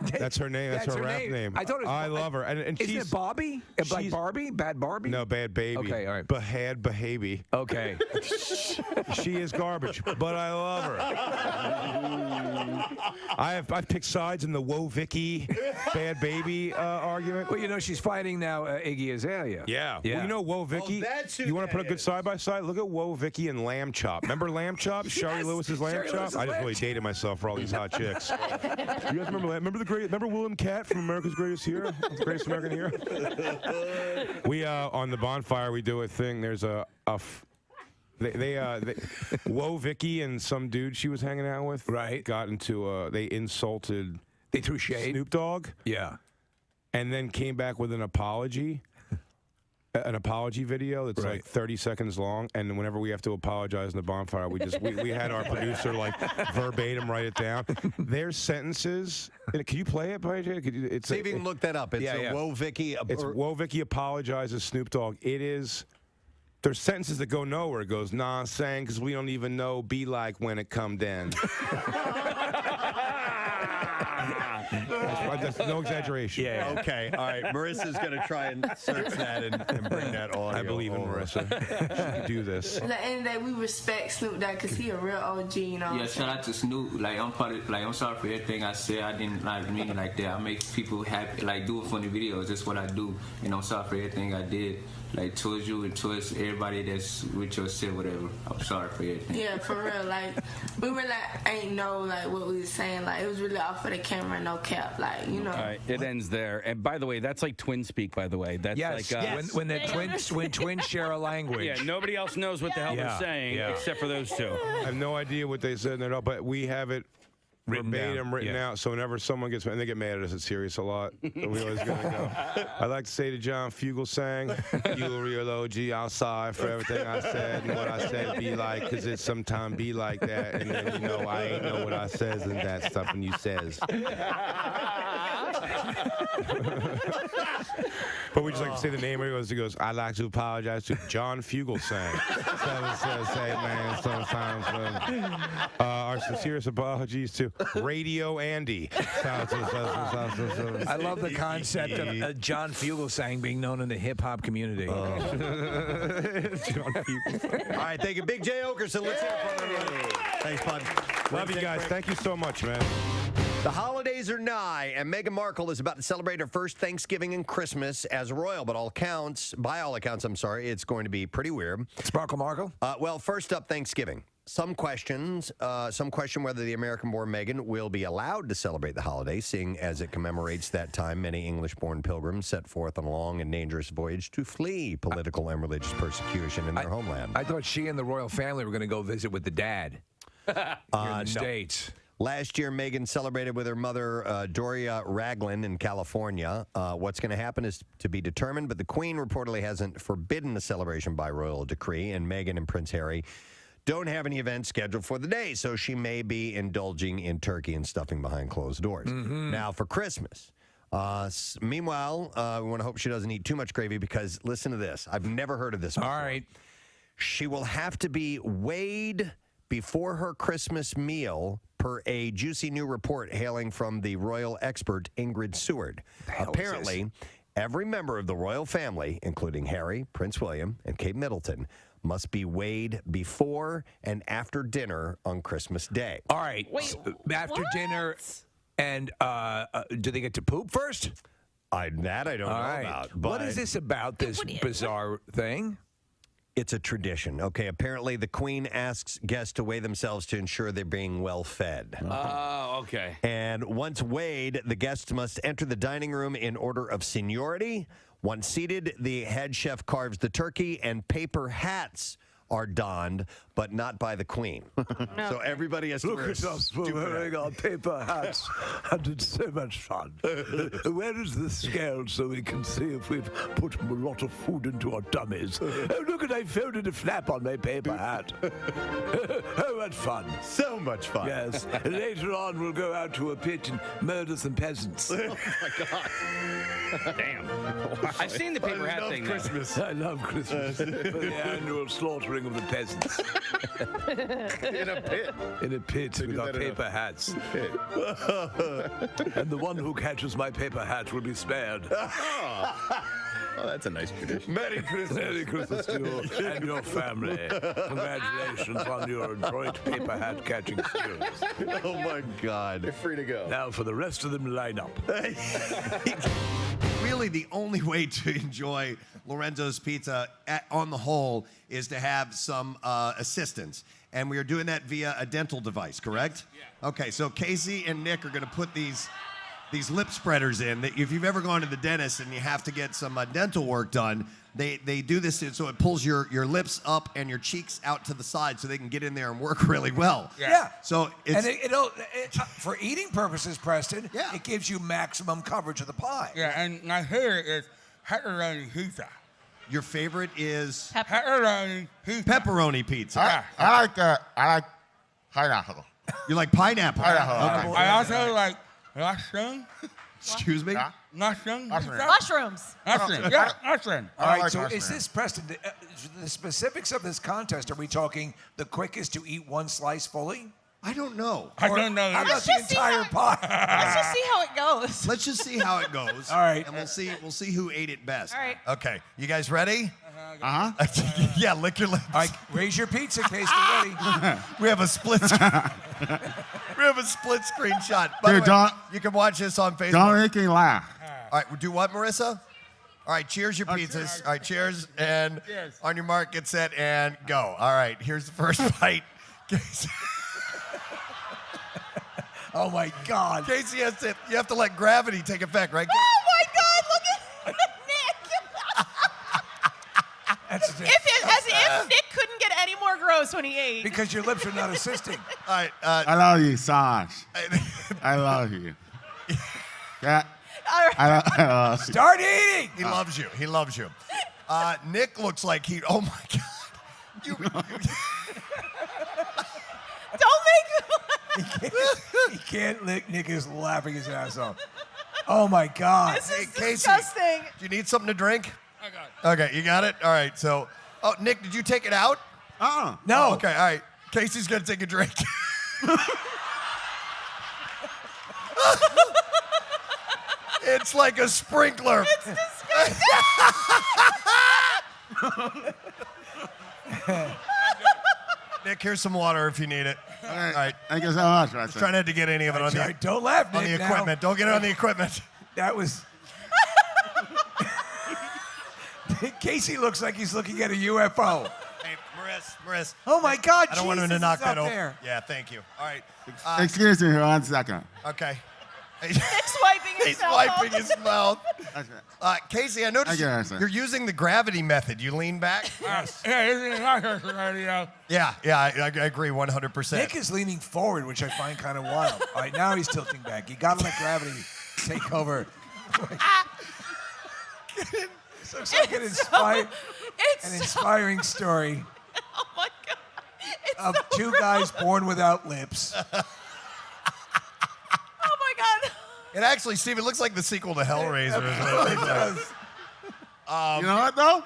That's her name. That's her rap name. I love her. And isn't it Bobby? Like Barbie? Bad Barbie? No, Bad Baby. Okay, all right. Bad Baby. Okay. She is garbage, but I love her. I've picked sides in the Whoa Vicky, Bad Baby argument. Well, she's fighting now Iggy Azalea. Yeah. Well, Whoa Vicky. You want to put a good side by side? Look at Whoa Vicky and Lamb Chop. Remember Lamb Chop? Sherry Lewis's Lamb Chop. I just really dated myself for all these hot chicks. You guys remember William Cat from America's Greatest Hero? The Greatest American Hero. We on the bonfire we do a thing. There's Whoa Vicky and some dude she was hanging out with got into they insulted. They threw shade. Snoop Dogg. Yeah. And then came back with an apology video that's like 30 seconds long, and whenever we have to apologize in the bonfire, we had our producer like verbatim write it down. Their sentences. Can you play it, PJ? See if you can look that up. It's Whoa Vicky. It's Whoa Vicky apologizes Snoop Dogg. It is. There's sentences that go nowhere. It goes, nah, I'm saying because we don't even know be like when it come down. That's no exaggeration. Yeah. Okay. All right. Marissa's going to try and search that and bring that audio. I believe in Marissa. She can do this. At the end of the day, we respect Snoop Dogg because he a real OG, you know. Yeah, shout out to Snoop. Like I'm sorry for everything I said. I didn't mean it like that. I make people happy, like do funny videos. That's what I do. And I'm sorry for everything I did, like towards you and towards everybody that's with your shit, whatever. I'm sorry for everything. Yeah, for real. Like we really ain't know like what we was saying. Like it was really off for the camera, no cap. Like you know. All right, it ends there. And by the way, that's like twin speak. By the way, that's Yes, like when twins share a language. Yeah, nobody else knows what the hell they're saying except for those two. I have no idea what they said at all, but we have it written out. So whenever someone gets, and they get mad at us at Sirius a lot, but we always gonna go. I like to say to John Fugelsang, you a real OG. I'm sorry for everything I said and what I said be like, because it sometimes be like that, and then you know I ain't know what I says and that stuff, and you says. But we just like to say the name. He goes, I'd like to apologize to John Fugelsang. Say, man, sometimes. Our sincerest apologies to Radio Andy. I love the concept of John Fugelsang being known in the hip-hop community. John Fugelsang. All right, thank you. Big J. Okerson. Let's hear it from everybody. Thanks, bud. Love you guys. Thank you so much, man. The holidays are nigh, and Meghan Markle is about to celebrate her first Thanksgiving and Christmas as royal. But by all accounts, it's going to be pretty weird. Sparkle Markle? Well, first up, Thanksgiving. Some question whether the American-born Meghan will be allowed to celebrate the holiday, seeing as it commemorates that time many English-born pilgrims set forth on a long and dangerous voyage to flee political and religious persecution in their homeland. I thought she and the royal family were going to go visit with the dad here in the States. Last year, Meghan celebrated with her mother, Doria Raglan, in California. What's going to happen is to be determined, but the Queen reportedly hasn't forbidden the celebration by royal decree, and Meghan and Prince Harry don't have any events scheduled for the day, so she may be indulging in turkey and stuffing behind closed doors. Now, for Christmas, meanwhile, we want to hope she doesn't eat too much gravy because, listen to this. I've never heard of this before. All right. She will have to be weighed before her Christmas meal, per a juicy new report hailing from the royal expert Ingrid Seward. Apparently, every member of the royal family, including Harry, Prince William, and Kate Middleton, must be weighed before and after dinner on Christmas Day. All right. After dinner, and do they get to poop first? That I don't know about. But what is this about, this bizarre thing? It's a tradition. Okay, apparently the Queen asks guests to weigh themselves to ensure they're being well fed. Oh, okay. And once weighed, the guests must enter the dining room in order of seniority. Once seated, the head chef carves the turkey, and paper hats are donned, but not by the Queen. So everybody has to wear wearing our paper hats, and it's so much fun. Where is the scale so we can see if we've put a lot of food into our tummies? Oh, look, and I folded a flap on my paper hat. Oh, what fun. So much fun. Yes. Later on, we'll go out to a pit and murder some peasants. Oh, my God. Damn. I've seen the paper hat thing. Christmas. I love Christmas. For the annual slaughtering of the peasants. In a pit. In a pit with our paper hats. And the one who catches my paper hat will be spared. Oh, that's a nice tradition. Merry Christmas. Merry Christmas to you and your family. Congratulations on your adroit paper hat catching skills. Oh, my God. You're free to go. Now for the rest of them, line up. Really, the only way to enjoy Lorenzo's Pizza on the whole is to have some assistance. And we are doing that via a dental device, correct? Yeah. Okay, so Casey and Nick are going to put these lip spreaders in. That if you've ever gone to the dentist and you have to get some dental work done, they do this so it pulls your lips up and your cheeks out to the side so they can get in there and work really well. Yeah. So it's... And it'll for eating purposes, Preston, it gives you maximum coverage of the pie. Yeah, and my favorite is pepperoni pizza. Your favorite is... Pepperoni pizza. Pepperoni pizza. I like pineapple. You like pineapple? Pineapple. Okay. I also like mushroom. Excuse me? Mushroom. Mushrooms. Mushroom. Yeah, mushroom. All right, like so mushroom. is this, Preston, the specifics of this contest, are we talking the quickest to eat one slice fully? I don't know. I don't know. How about Let's the just see entire pot? Let's just see how it goes. Let's just see how it goes. All right. And we'll see who ate it best. All right. Okay. You guys ready? Uh-huh. Yeah, lick your lips. All right, raise your pizza case. Get ready. We have a split we have a split screen shot. By Dude, the way, you can watch this on Facebook. Don't make me laugh. All right, do what, Marissa? All right, cheers your pizzas. cheers. All right, cheers. And Cheers. on your mark, get set, and go. All right, here's the first bite. Oh my God. Casey you have to let gravity take effect, right? Oh my God! Look at Nick. That's As if Nick couldn't get any more gross when he ate. because your lips are not assisting. All right. I love you so much. I love you. Yeah. I love you. Start eating. He loves you. He loves you. Nick looks like he. Oh my God. Don't make He can't lick. Nick is laughing his ass off. Oh my God. This is Casey, disgusting. do you need something to drink? I got it. Okay, you got it? All right, so. Oh, Nick, did you take it out? No. Oh, okay, all right. Casey's going to take a drink. It's like a sprinkler. It's disgusting. Nick, here's some water if you need it. All right. All right. Thank you so much, Try not to get any of it on the, Don't laugh, on Nick. the now. equipment. Don't get it on the equipment. That was. Casey looks like he's looking at a UFO. Hey, Maris. Oh my God! I don't want him to Jesus knock is that up over. there. Yeah, thank you. All right. Excuse me for 1 second. Okay. Nick's wiping his He's mouth. wiping his mouth. That's right. Casey, I noticed I get it, you're using the gravity method. You lean back. Yes. Yeah, isn't it radio? Yeah, I agree 100%. Nick is leaning forward, which I find kind of wild. All right, now he's tilting back. You got to let gravity take over. This looks like an inspiring story Oh my God. It's of so two gross. guys born without lips. Oh my God. It actually, Steve, it looks like the sequel to Hellraiser. Is what it does. You know what, though?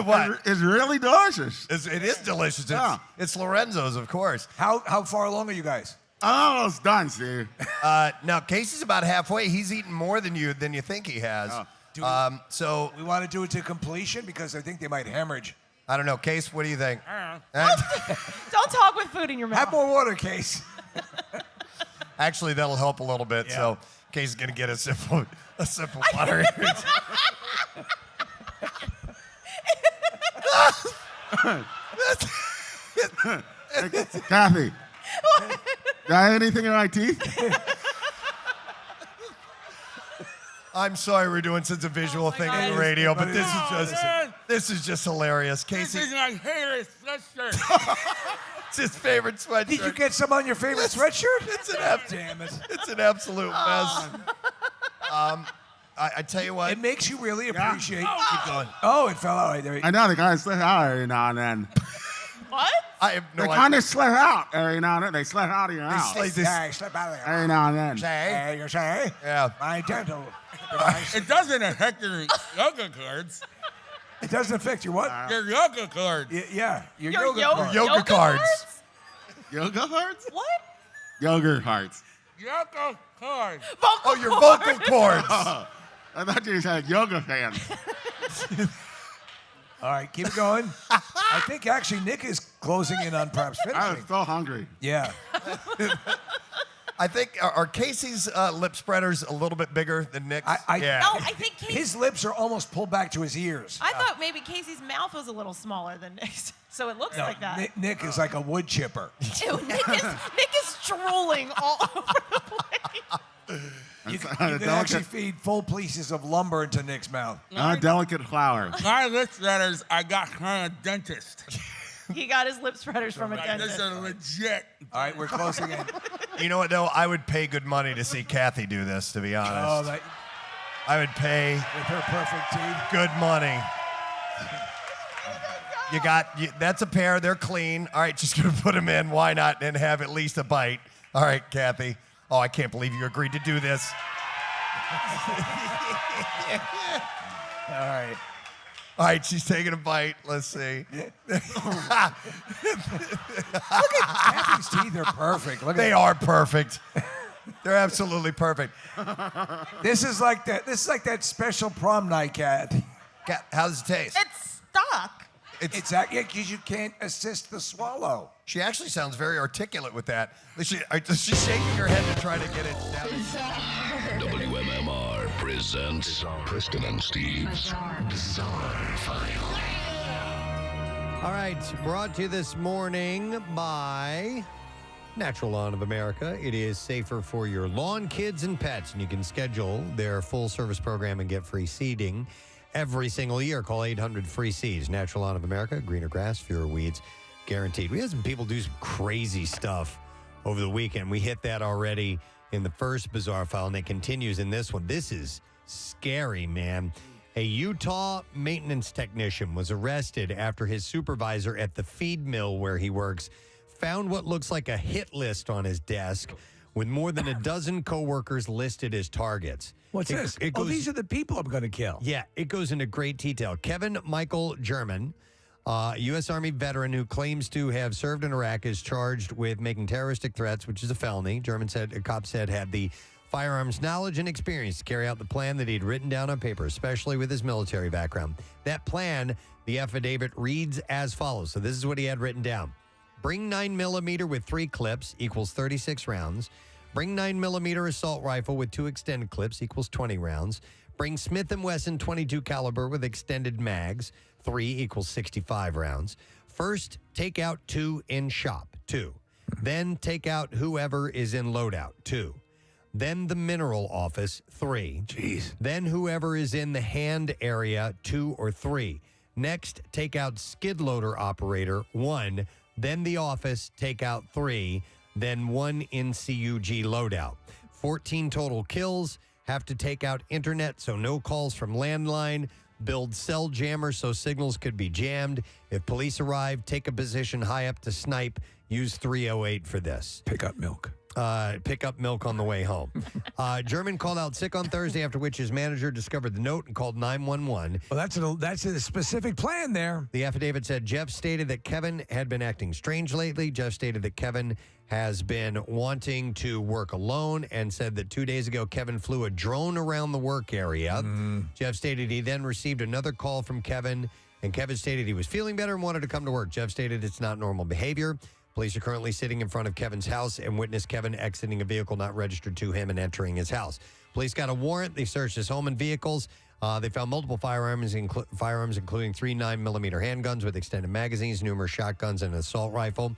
What? It's really delicious. It is delicious. Yeah. It's Lorenzo's, of course. How far along are you guys? I'm almost done, Steve. Now, Casey's about halfway. He's eaten more than you think he has. So We want to do it to completion because I think they might hemorrhage. I don't know. Case, what do you think? Don't talk with food in your mouth. Have more water, Case. Actually, that'll help a little bit. Yeah. So Case is gonna get a simple water. Kathy. Do I have anything in my teeth? I'm sorry we're doing such a visual thing on the radio, but man. this is just hilarious. Casey, This is my favorite sweatshirt. it's his favorite sweatshirt. Did you get some on your favorite sweatshirt? Damn it! It's an absolute mess. I tell you what. It makes you really appreciate. Keep going. Oh, it fell out. I know they kind of slip out every now and then. What? I have no They idea. kind of slip out every now and then. They slip out of your house. slip this- Yeah, slip out of there. Every now and then. Say? You say? Yeah. My dental. It doesn't affect your yoga cards. It doesn't affect your what? Your yoga cards. Yeah, your Your yoga. yo- card. Yoga cards. Yoga hearts? What? Yogurt hearts. Yoga cards. Oh, your vocal cords. I thought you said yoga fans. All right, keep it going. I think actually Nick is closing in on perhaps I was finishing. so hungry. Yeah. I think are Casey's lip spreaders a little bit bigger than Nick's? Yeah. No, I think His lips are almost pulled back to his ears. I thought maybe Casey's mouth was a little smaller than Nick's, so it looks like that. Nick is like a wood chipper. Ew, Nick is drooling all over the place. You can actually feed full pieces of lumber into Nick's mouth. A delicate flower. My lip spreaders I got from a dentist. He got his lip spreaders from a This dentist. is legit. All right, we're closing in. You know what, though? I would pay good money to see Kathy do this, to be honest. Oh, that, I would pay with her perfect teeth. good money. That's a pair. They're clean. All right, just going to put them in. Why not? And have at least a bite. All right, Kathy. Oh, I can't believe you agreed to do this. All right. All right, she's taking a bite. Let's see. Kathy's teeth are perfect. Look at They are perfect. They're absolutely perfect. This is like that special prom night, Kat. How does it taste? It's stuck. It's because you can't assist the swallow. She actually sounds very articulate with that. She's shaking her head to try to get it down. WMMR presents Preston and Steve's Bizarre File. All right, brought to you this morning by Natural Lawn of America. It is safer for your lawn, kids, and pets, and you can schedule their full-service program and get free seeding every single year. Call 800-FREE-SEEDS. Natural Lawn of America, greener grass, fewer weeds, guaranteed. We had some people do some crazy stuff over the weekend. We hit that already in the first Bizarre File, and it continues in this one. This is scary, man. A Utah maintenance technician was arrested after his supervisor at the feed mill where he works found what looks like a hit list on his desk with more than a dozen coworkers listed as targets. What's this? These are the people I'm going to kill. Yeah, it goes into great detail. Kevin Michael German, U.S. Army veteran who claims to have served in Iraq, is charged with making terroristic threats, which is a felony. A cop said, had the firearms knowledge and experience to carry out the plan that he'd written down on paper, especially with his military background. That plan, the affidavit reads as follows. So this is what he had written down. Bring 9mm with 3 clips equals 36 rounds. Bring 9mm assault rifle with 2 extended clips equals 20 rounds. Bring Smith & Wesson 22 caliber with extended mags, 3 equals 65 rounds. First, take out 2 in shop, 2. Then take out whoever is in loadout, 2. Then the mineral office, 3. Jeez. Then whoever is in the hand area, 2 or 3. Next, take out skid loader operator, 1. Then the office, take out 3. Then 1 in CUG loadout. 14 total kills. Have to take out internet, so no calls from landline. Build cell jammer so signals could be jammed. If police arrive, take a position high up to snipe. Use 308 for this. Pick up milk. Pick up milk on the way home. German called out sick on Thursday, after which his manager discovered the note and called 911. Well, that's a specific plan there. The affidavit said Jeff stated that Kevin had been acting strange lately. Jeff stated that Kevin has been wanting to work alone and said that 2 days ago, Kevin flew a drone around the work area. Jeff stated he then received another call from Kevin, and Kevin stated he was feeling better and wanted to come to work. Jeff stated it's not normal behavior. Police are currently sitting in front of Kevin's house and witnessed Kevin exiting a vehicle not registered to him and entering his house. Police got a warrant. They searched his home and vehicles. They found multiple firearms, including 3 9mm handguns with extended magazines, numerous shotguns, and an assault rifle.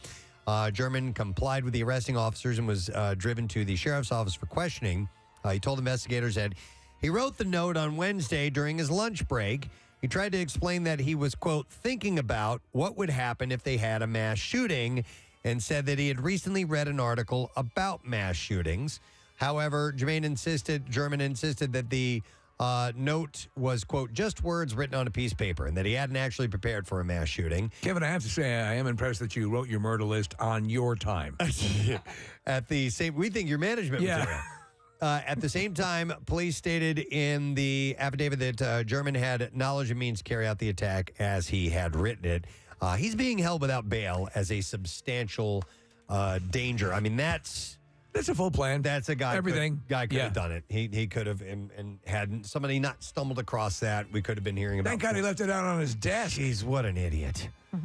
German complied with the arresting officers and was driven to the sheriff's office for questioning. He told investigators that he wrote the note on Wednesday during his lunch break. He tried to explain that he was, quote, thinking about what would happen if they had a mass shooting, and said that he had recently read an article about mass shootings. However, German insisted that the note was, quote, just words written on a piece of paper, and that he hadn't actually prepared for a mass shooting. Kevin, I have to say, I am impressed that you wrote your murder list on your time. We think your management material. At the same time, police stated in the affidavit that German had knowledge and means to carry out the attack as he had written it. He's being held without bail as a substantial danger. I mean, that's a full plan. That's a guy. Everything. Could have done it. He could have, and had somebody not stumbled across that, we could have been hearing about. Thank God he left it out on his desk. Jeez, what an idiot. All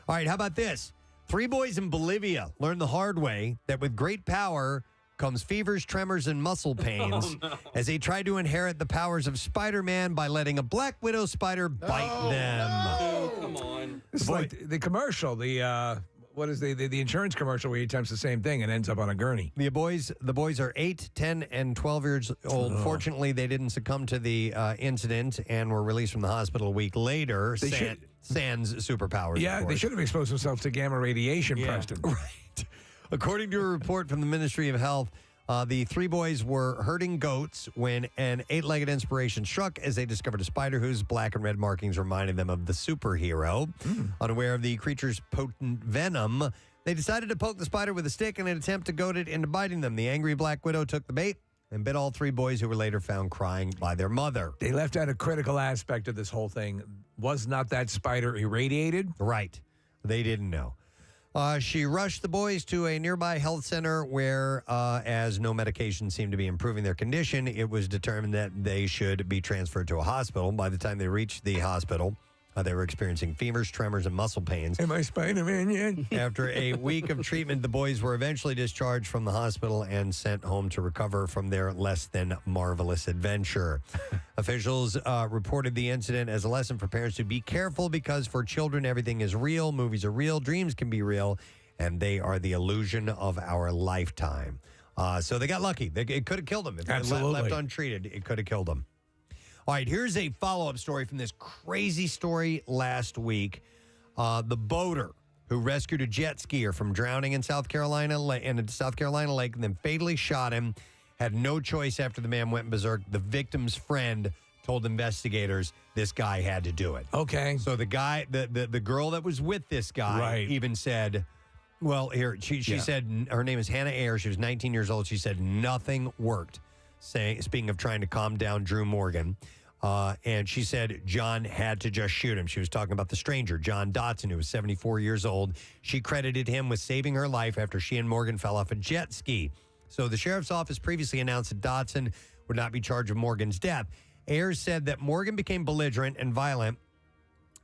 right, how about this? 3 boys in Bolivia learned the hard way that with great power comes fevers, tremors, and muscle pains as they try to inherit the powers of Spiderman by letting a black widow spider bite them. Oh, come on. It's like the commercial, what is the insurance commercial where he attempts the same thing and ends up on a gurney. The boys are 8, 10, and 12 years old. Oh. Fortunately, they didn't succumb to the incident and were released from the hospital a week later. Sans superpowers. Yeah, they should have exposed themselves to gamma radiation, Preston. Right. According to a report from the Ministry of Health, the 3 boys were herding goats when an 8-legged inspiration struck as they discovered a spider whose black and red markings reminded them of the superhero. Unaware of the creature's potent venom, they decided to poke the spider with a stick in an attempt to goad it into biting them. The angry black widow took the bait and bit all 3 boys who were later found crying by their mother. They left out a critical aspect of this whole thing. Was not that spider irradiated? Right. They didn't know. She rushed the boys to a nearby health center where, as no medication seemed to be improving their condition, it was determined that they should be transferred to a hospital. By the time they reached the hospital, they were experiencing fevers, tremors, and muscle pains. Am I Spiderman yet? After a week of treatment, the boys were eventually discharged from the hospital and sent home to recover from their less than marvelous adventure. Officials reported the incident as a lesson for parents to be careful because for children, everything is real, movies are real, dreams can be real, and they are the illusion of our lifetime. So they got lucky. It could have killed them. If they left untreated, it could have killed them. All right, here's a follow-up story from this crazy story last week. The boater who rescued a jet skier from drowning in South Carolina Lake and then fatally shot him had no choice after the man went berserk. The victim's friend told investigators this guy had to do it. Okay. So the guy, the girl that was with this guy even said, well, here, she said, her name is Hannah Ayers. She was 19 years old. She said nothing worked. Speaking of trying to calm down Drew Morgan. And she said John had to just shoot him. She was talking about the stranger, John Dotson, who was 74 years old. She credited him with saving her life after she and Morgan fell off a jet ski. So the sheriff's office previously announced that Dotson would not be charged with Morgan's death. Ayers said that Morgan became belligerent and violent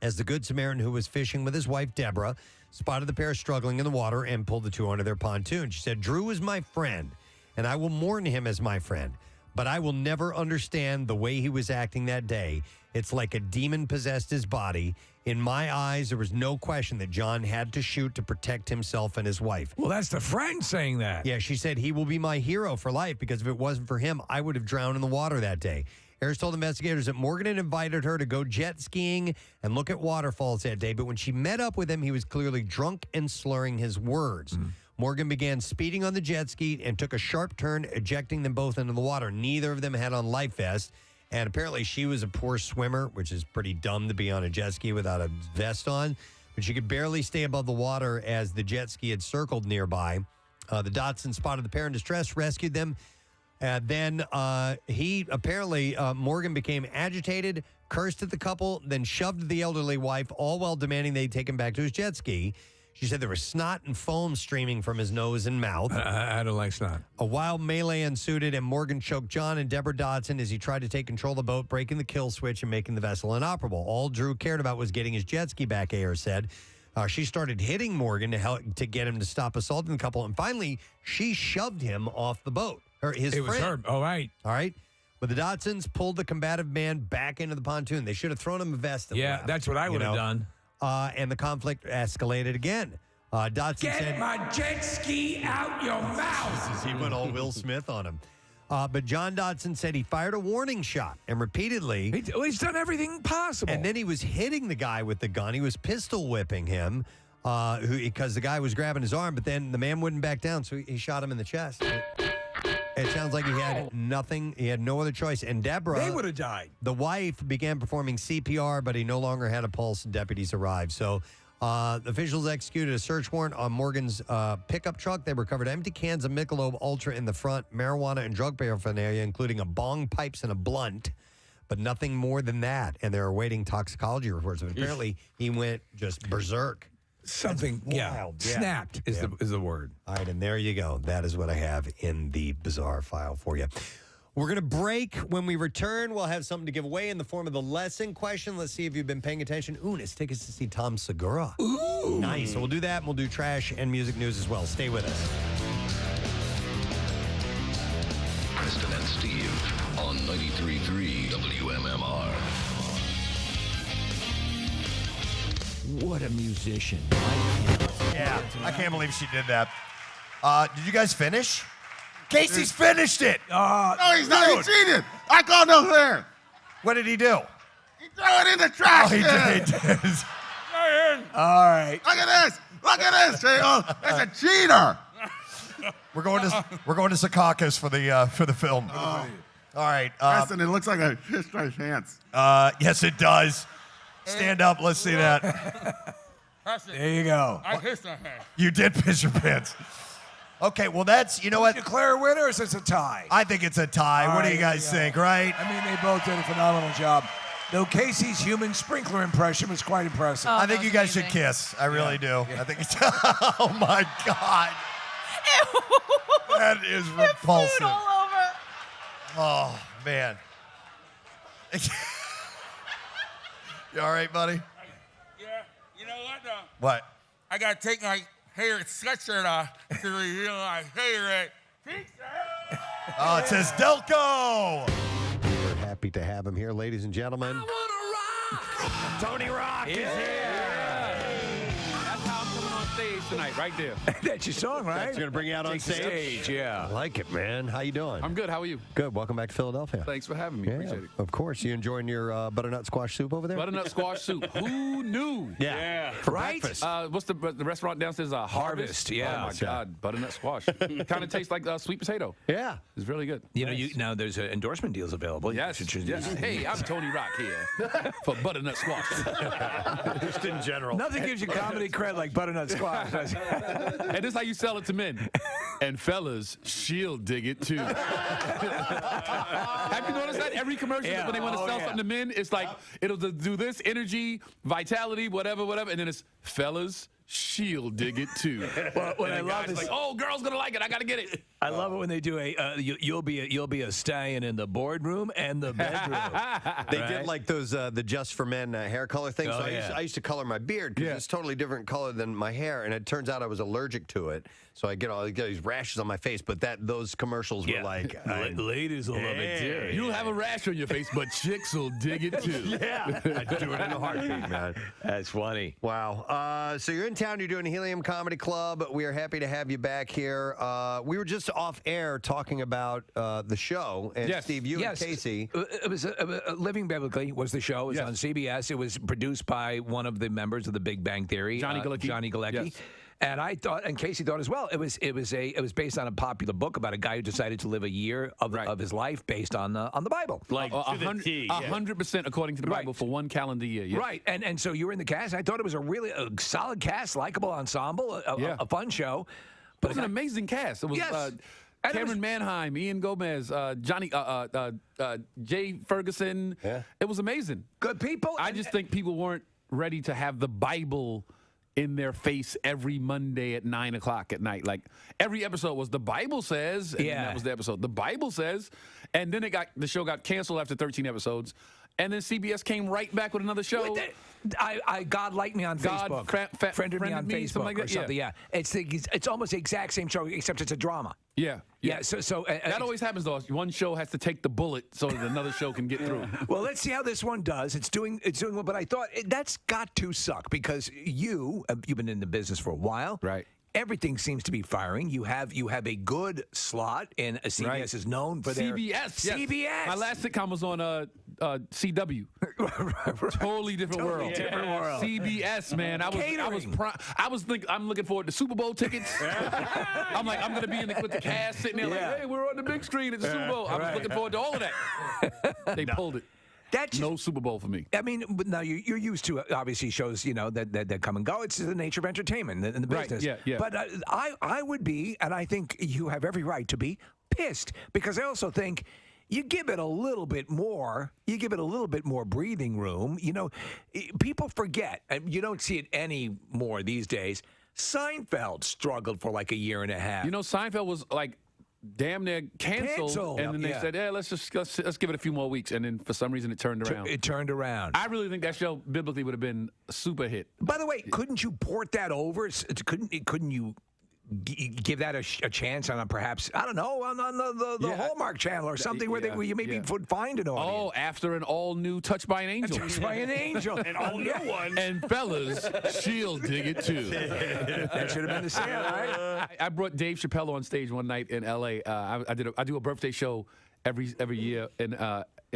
as the Good Samaritan who was fishing with his wife, Deborah, spotted the pair struggling in the water and pulled the two onto their pontoon. She said, Drew is my friend, and I will mourn him as my friend. But I will never understand the way he was acting that day. It's like a demon possessed his body. In my eyes, there was no question that John had to shoot to protect himself and his wife. Well, that's the friend saying that. Yeah, she said he will be my hero for life because if it wasn't for him, I would have drowned in the water that day. Harris told investigators that Morgan had invited her to go jet skiing and look at waterfalls that day. But when she met up with him, he was clearly drunk and slurring his words. Morgan began speeding on the jet ski and took a sharp turn, ejecting them both into the water. Neither of them had on life vests. And apparently she was a poor swimmer, which is pretty dumb to be on a jet ski without a vest on. But she could barely stay above the water as the jet ski had circled nearby. The Dotson spotted the pair in distress, rescued them. Then Morgan became agitated, cursed at the couple, then shoved the elderly wife, all while demanding they take him back to his jet ski. She said there was snot and foam streaming from his nose and mouth. I don't like snot. A wild melee ensued, and Morgan choked John and Deborah Dotson as he tried to take control of the boat, breaking the kill switch and making the vessel inoperable. All Drew cared about was getting his jet ski back, Ayers said. She started hitting Morgan to get him to stop assaulting the couple, and finally, she shoved him off the boat. His friend. Was her. All right. All right. But the Dotsons pulled the combative man back into the pontoon. They should have thrown him a vest. Yeah, that's what I would have done. And the conflict escalated again. Dotson said, "Get my jet ski out your mouth." He went all Will Smith on him. But John Dotson said he fired a warning shot and repeatedly. He's done everything possible. And then he was hitting the guy with the gun. He was pistol whipping him because the guy was grabbing his arm. But then the man wouldn't back down, so he shot him in the chest. It sounds like he had nothing. He had no other choice. And Deborah, they would have died. The wife began performing CPR, but he no longer had a pulse, and deputies arrived. So officials executed a search warrant on Morgan's pickup truck. They recovered empty cans of Michelob Ultra in the front, marijuana and drug paraphernalia, including a bong, pipes, and a blunt, but nothing more than that. And they're awaiting toxicology reports. But apparently, he went just berserk. Something, snapped is the word. All right, and there you go. That is what I have in the bizarre file for you. We're going to break. When we return, we'll have something to give away in the form of the lesson question. Let's see if you've been paying attention. Let's take us to see Tom Segura. Ooh. Nice. So we'll do that, and we'll do trash and music news as well. Stay with us. Preston and Steve on 93.3 WMMR. What a musician. Yeah, I can't believe she did that. Did you guys finish? Casey's finished it. No, he's not. He cheated. I called no fair. What did he do? He threw it in the trash. Oh, he did. All right. Look at this. Look at this. That's a cheater. We're going to Secaucus for the film. Oh. All right. Preston, it looks like a fish pants. Yes, it does. Stand up. Let's see that. There you go. You did piss your pants. Okay, well, that's, you know what? Declare a winner, or is it a tie? I think it's a tie. All What do right, you guys here we think, go. right? I mean, they both did a phenomenal job. Though Casey's human sprinkler impression was quite impressive. I think you guys should kiss. I really do. I think it's. Oh my God. That is repulsive. Food all over. Oh man. You all right, buddy? Yeah. You know what, though? What? I got to take my hair sweatshirt off to reveal my favorite pizza. Oh, it says Delco. We're happy to have him here, ladies and gentlemen. Tony Rock is here. That's how I'm coming on stage tonight, right there. That's your song, right? That's going to bring you out on Take the stage? yeah. I like it, man. How you doing? I'm good. How are you? Good. Welcome back to Philadelphia. Thanks for having me. Yeah, Appreciate it. of course. You enjoying your butternut squash soup over there? Butternut squash soup. Who knew? Yeah. For breakfast. What's the restaurant downstairs? Harvest, yeah. Oh, my God. Butternut squash. Kind of tastes like sweet potato. Yeah. It's really good. You know, now there's endorsement deals available. Yes. Yes. Hey, I'm Tony Rock here for butternut squash. Just in general. Nothing gives you comedy cred like butternut squash. And this is how you sell it to men. And fellas, she'll dig it too. Have you noticed that every commercial when they want to sell something to men, it's like it'll do this energy, vitality, whatever, and then it's fellas, she'll dig it too. Well, what I and love is like, oh, girl's gonna like it. I gotta get it. I love it when they do you'll be a stallion in the boardroom and the bedroom. They did like those the Just for Men hair color things. Oh, So I used to color my beard because it's totally different color than my hair, and it turns out I was allergic to it. So I get these rashes on my face. But those commercials were like, ladies will love it too. You'll have a rash on your face, but chicks will dig it too. Yeah, I'd do it in a heartbeat, man. That's funny. Wow. So you're in town. You're doing Helium Comedy Club. We are happy to have you back here. We were just off air talking about the show, and Steve, you and Casey. It was Living Biblically was the show. It was on CBS. It was produced by one of the members of the Big Bang Theory, Johnny Galecki. Johnny Galecki. Yes. And I thought, and Casey thought as well, it was based on a popular book about a guy who decided to live a year of his life based on the Bible. Like 100% according to the Bible for one calendar year. Yes. Right. And so you were in the cast. I thought it was a solid cast, likable ensemble, a fun show. But it was an amazing cast. It was Cameron Manheim, Ian Gomez, Johnny, Jay Ferguson. Yeah. It was amazing. Good people. I just think people weren't ready to have the Bible in their face every Monday at 9 o'clock at night. Like every episode was the Bible says, and that was the episode. The Bible says, and then the show got canceled after 13 episodes. And then CBS came right back with another show. God liked me on Facebook. Friended me on Facebook like or something. Yeah. It's almost the exact same show, except it's a drama. Yeah. So that always happens though. One show has to take the bullet so that another show can get through. Well, let's see how this one does. It's doing well, but I thought that's got to suck because you've been in the business for a while, right? Everything seems to be firing. You have a good slot, and CBS is known for their CBS. CBS. My last sitcom was on CW. Totally different world. Different world. CBS, man. I was thinking I'm looking forward to Super Bowl tickets. I'm like, I'm gonna be with the cast sitting there like, hey, we're on the big screen at the Super Bowl. I was looking forward to all of that. They pulled it. That's no Super Bowl for me. I mean, but now you're used to obviously shows that come and go. It's the nature of entertainment in the business. Right. Yeah. But I would be, and I think you have every right to be pissed because I also think you give it a little bit more. You give it a little bit more breathing room. You know, people forget, and you don't see it anymore these days. Seinfeld struggled for like a year and a half. You know, Seinfeld was like damn near canceled. And then they said, let's give it a few more weeks. And then for some reason it turned around. It turned around. I really think that show biblically would have been a super hit. By the way, couldn't you port that over? Couldn't you give that a chance on perhaps, I don't know, on the Hallmark Channel or something where you maybe would find an audience? Oh, after an all-new Touched by an Angel. Touched by an Angel. An all-new one. And fellas, she'll dig it too. That should have been the sale, right? I brought Dave Chappelle on stage one night in L.A. I do a birthday show every year in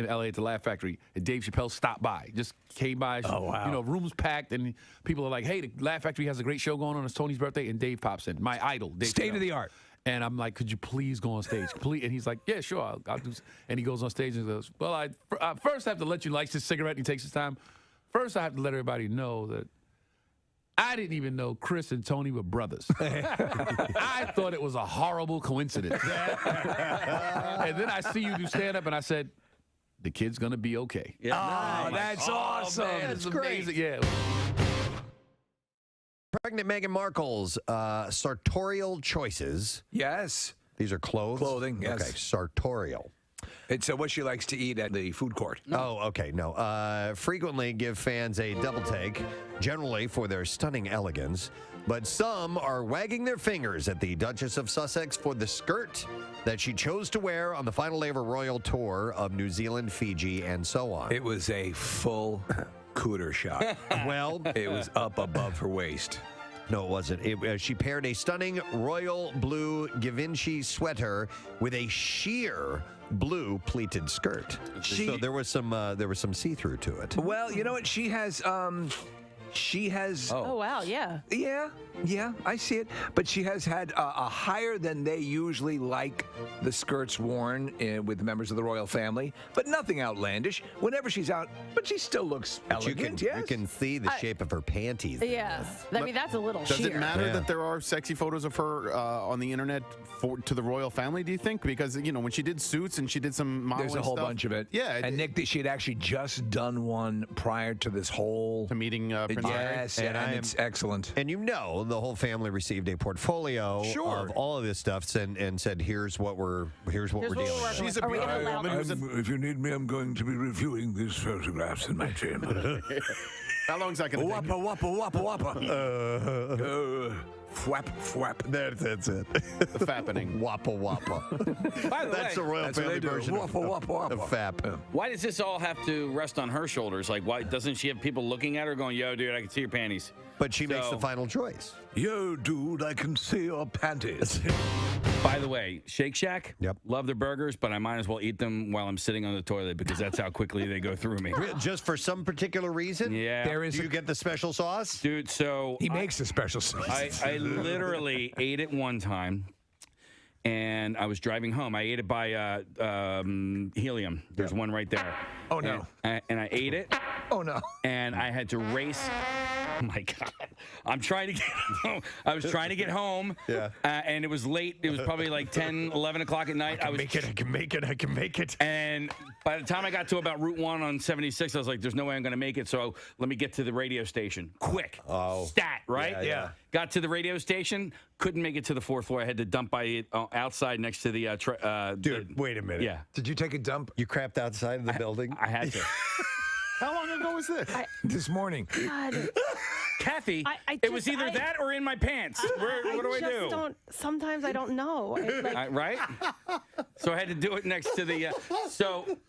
L.A. at the Laugh Factory, and Dave Chappelle stopped by, just came by. Oh, wow. You know, room's packed, and people are like, hey, the Laugh Factory has a great show going on. It's Tony's birthday, and Dave pops in, my idol. Dave State Chappelle. of the art. And I'm like, could you please go on stage? Please. And he's like, yeah, sure, I'll do. And he goes on stage and goes, well, I first have to let you light his cigarette, and he takes his time. First, I have to let everybody know that I didn't even know Chris and Tony were brothers. I thought it was a horrible coincidence. And then I see you do stand-up, and I said, the kid's going to be okay. Yeah. Oh, that's awesome. Man, That's amazing. Yeah. Pregnant Meghan Markle's sartorial choices. Yes. These are clothes? Clothing, yes. Okay, sartorial. It's what she likes to eat at the food court. Oh, okay. No. Frequently give fans a double take, generally for their stunning elegance. But some are wagging their fingers at the Duchess of Sussex for the skirt that she chose to wear on the final day of her royal tour of New Zealand, Fiji, and so on. It was a full cooter shot. Well, it was up above her waist. No, it wasn't. She paired a stunning royal blue Givenchy sweater with a sheer blue pleated skirt. So there was some see-through to it. Well, you know what? She has. Oh, wow, yeah. Yeah, I see it. But she has had a higher than they usually like the skirts worn with members of the royal family, but nothing outlandish. Whenever she's out, but she still looks elegant, You can see the shape of her panties. Yes. I mean, that's a little Does sheer. it matter that there are sexy photos of her on the internet to the royal family, do you think? Because, when she did Suits and she did some modeling There's a whole stuff, bunch of it. Yeah. And Nick, she had actually just done one prior to this whole... To meeting Prince Harry. Yes, and it's excellent. And the whole family received a portfolio of all of this stuff and said, here's what we're dealing with. She's a beautiful woman. If you need me, I'm going to be reviewing these photographs in my chamber. How long is that going to take? Wappa. Fwap, fwap. That's it. The fappening. Wappa wappa. By the That's way, the royal family version of fap. Why does this all have to rest on her shoulders? Like, why doesn't she have people looking at her going, yo, dude, I can see your panties? But she makes the final choice. Yo, dude, I can see your panties. By the way, Shake Shack, yep, love their burgers, but I might as well eat them while I'm sitting on the toilet because that's how quickly they go through me. Just for some particular reason? Yeah. Do you get the special sauce? Dude, so... He makes the special sauce. I literally ate it one time, and I was driving home. I ate it by Helium. There's one right there. Oh, no. And I ate it. Oh, no. And I had to race. Oh, my God. I'm trying to get home. I was trying to get home. Yeah. And it was late. It was probably like 10, 11 o'clock at night. I can make it. And by the time I got to about Route 1 on 76, I was like, there's no way I'm going to make it. So let me get to the radio station. Quick. Oh. Stat, right? Yeah. Got to the radio station. Couldn't make it to the fourth floor. I had to dump by it outside next to the... Dude, wait a minute. Yeah. Did you take a dump? You crapped outside of the building? I had to. How long ago was this? This morning. God. Kathy, I it was either that or in my pants. What do I do? Sometimes I don't know. Right? So I had to do it next to the...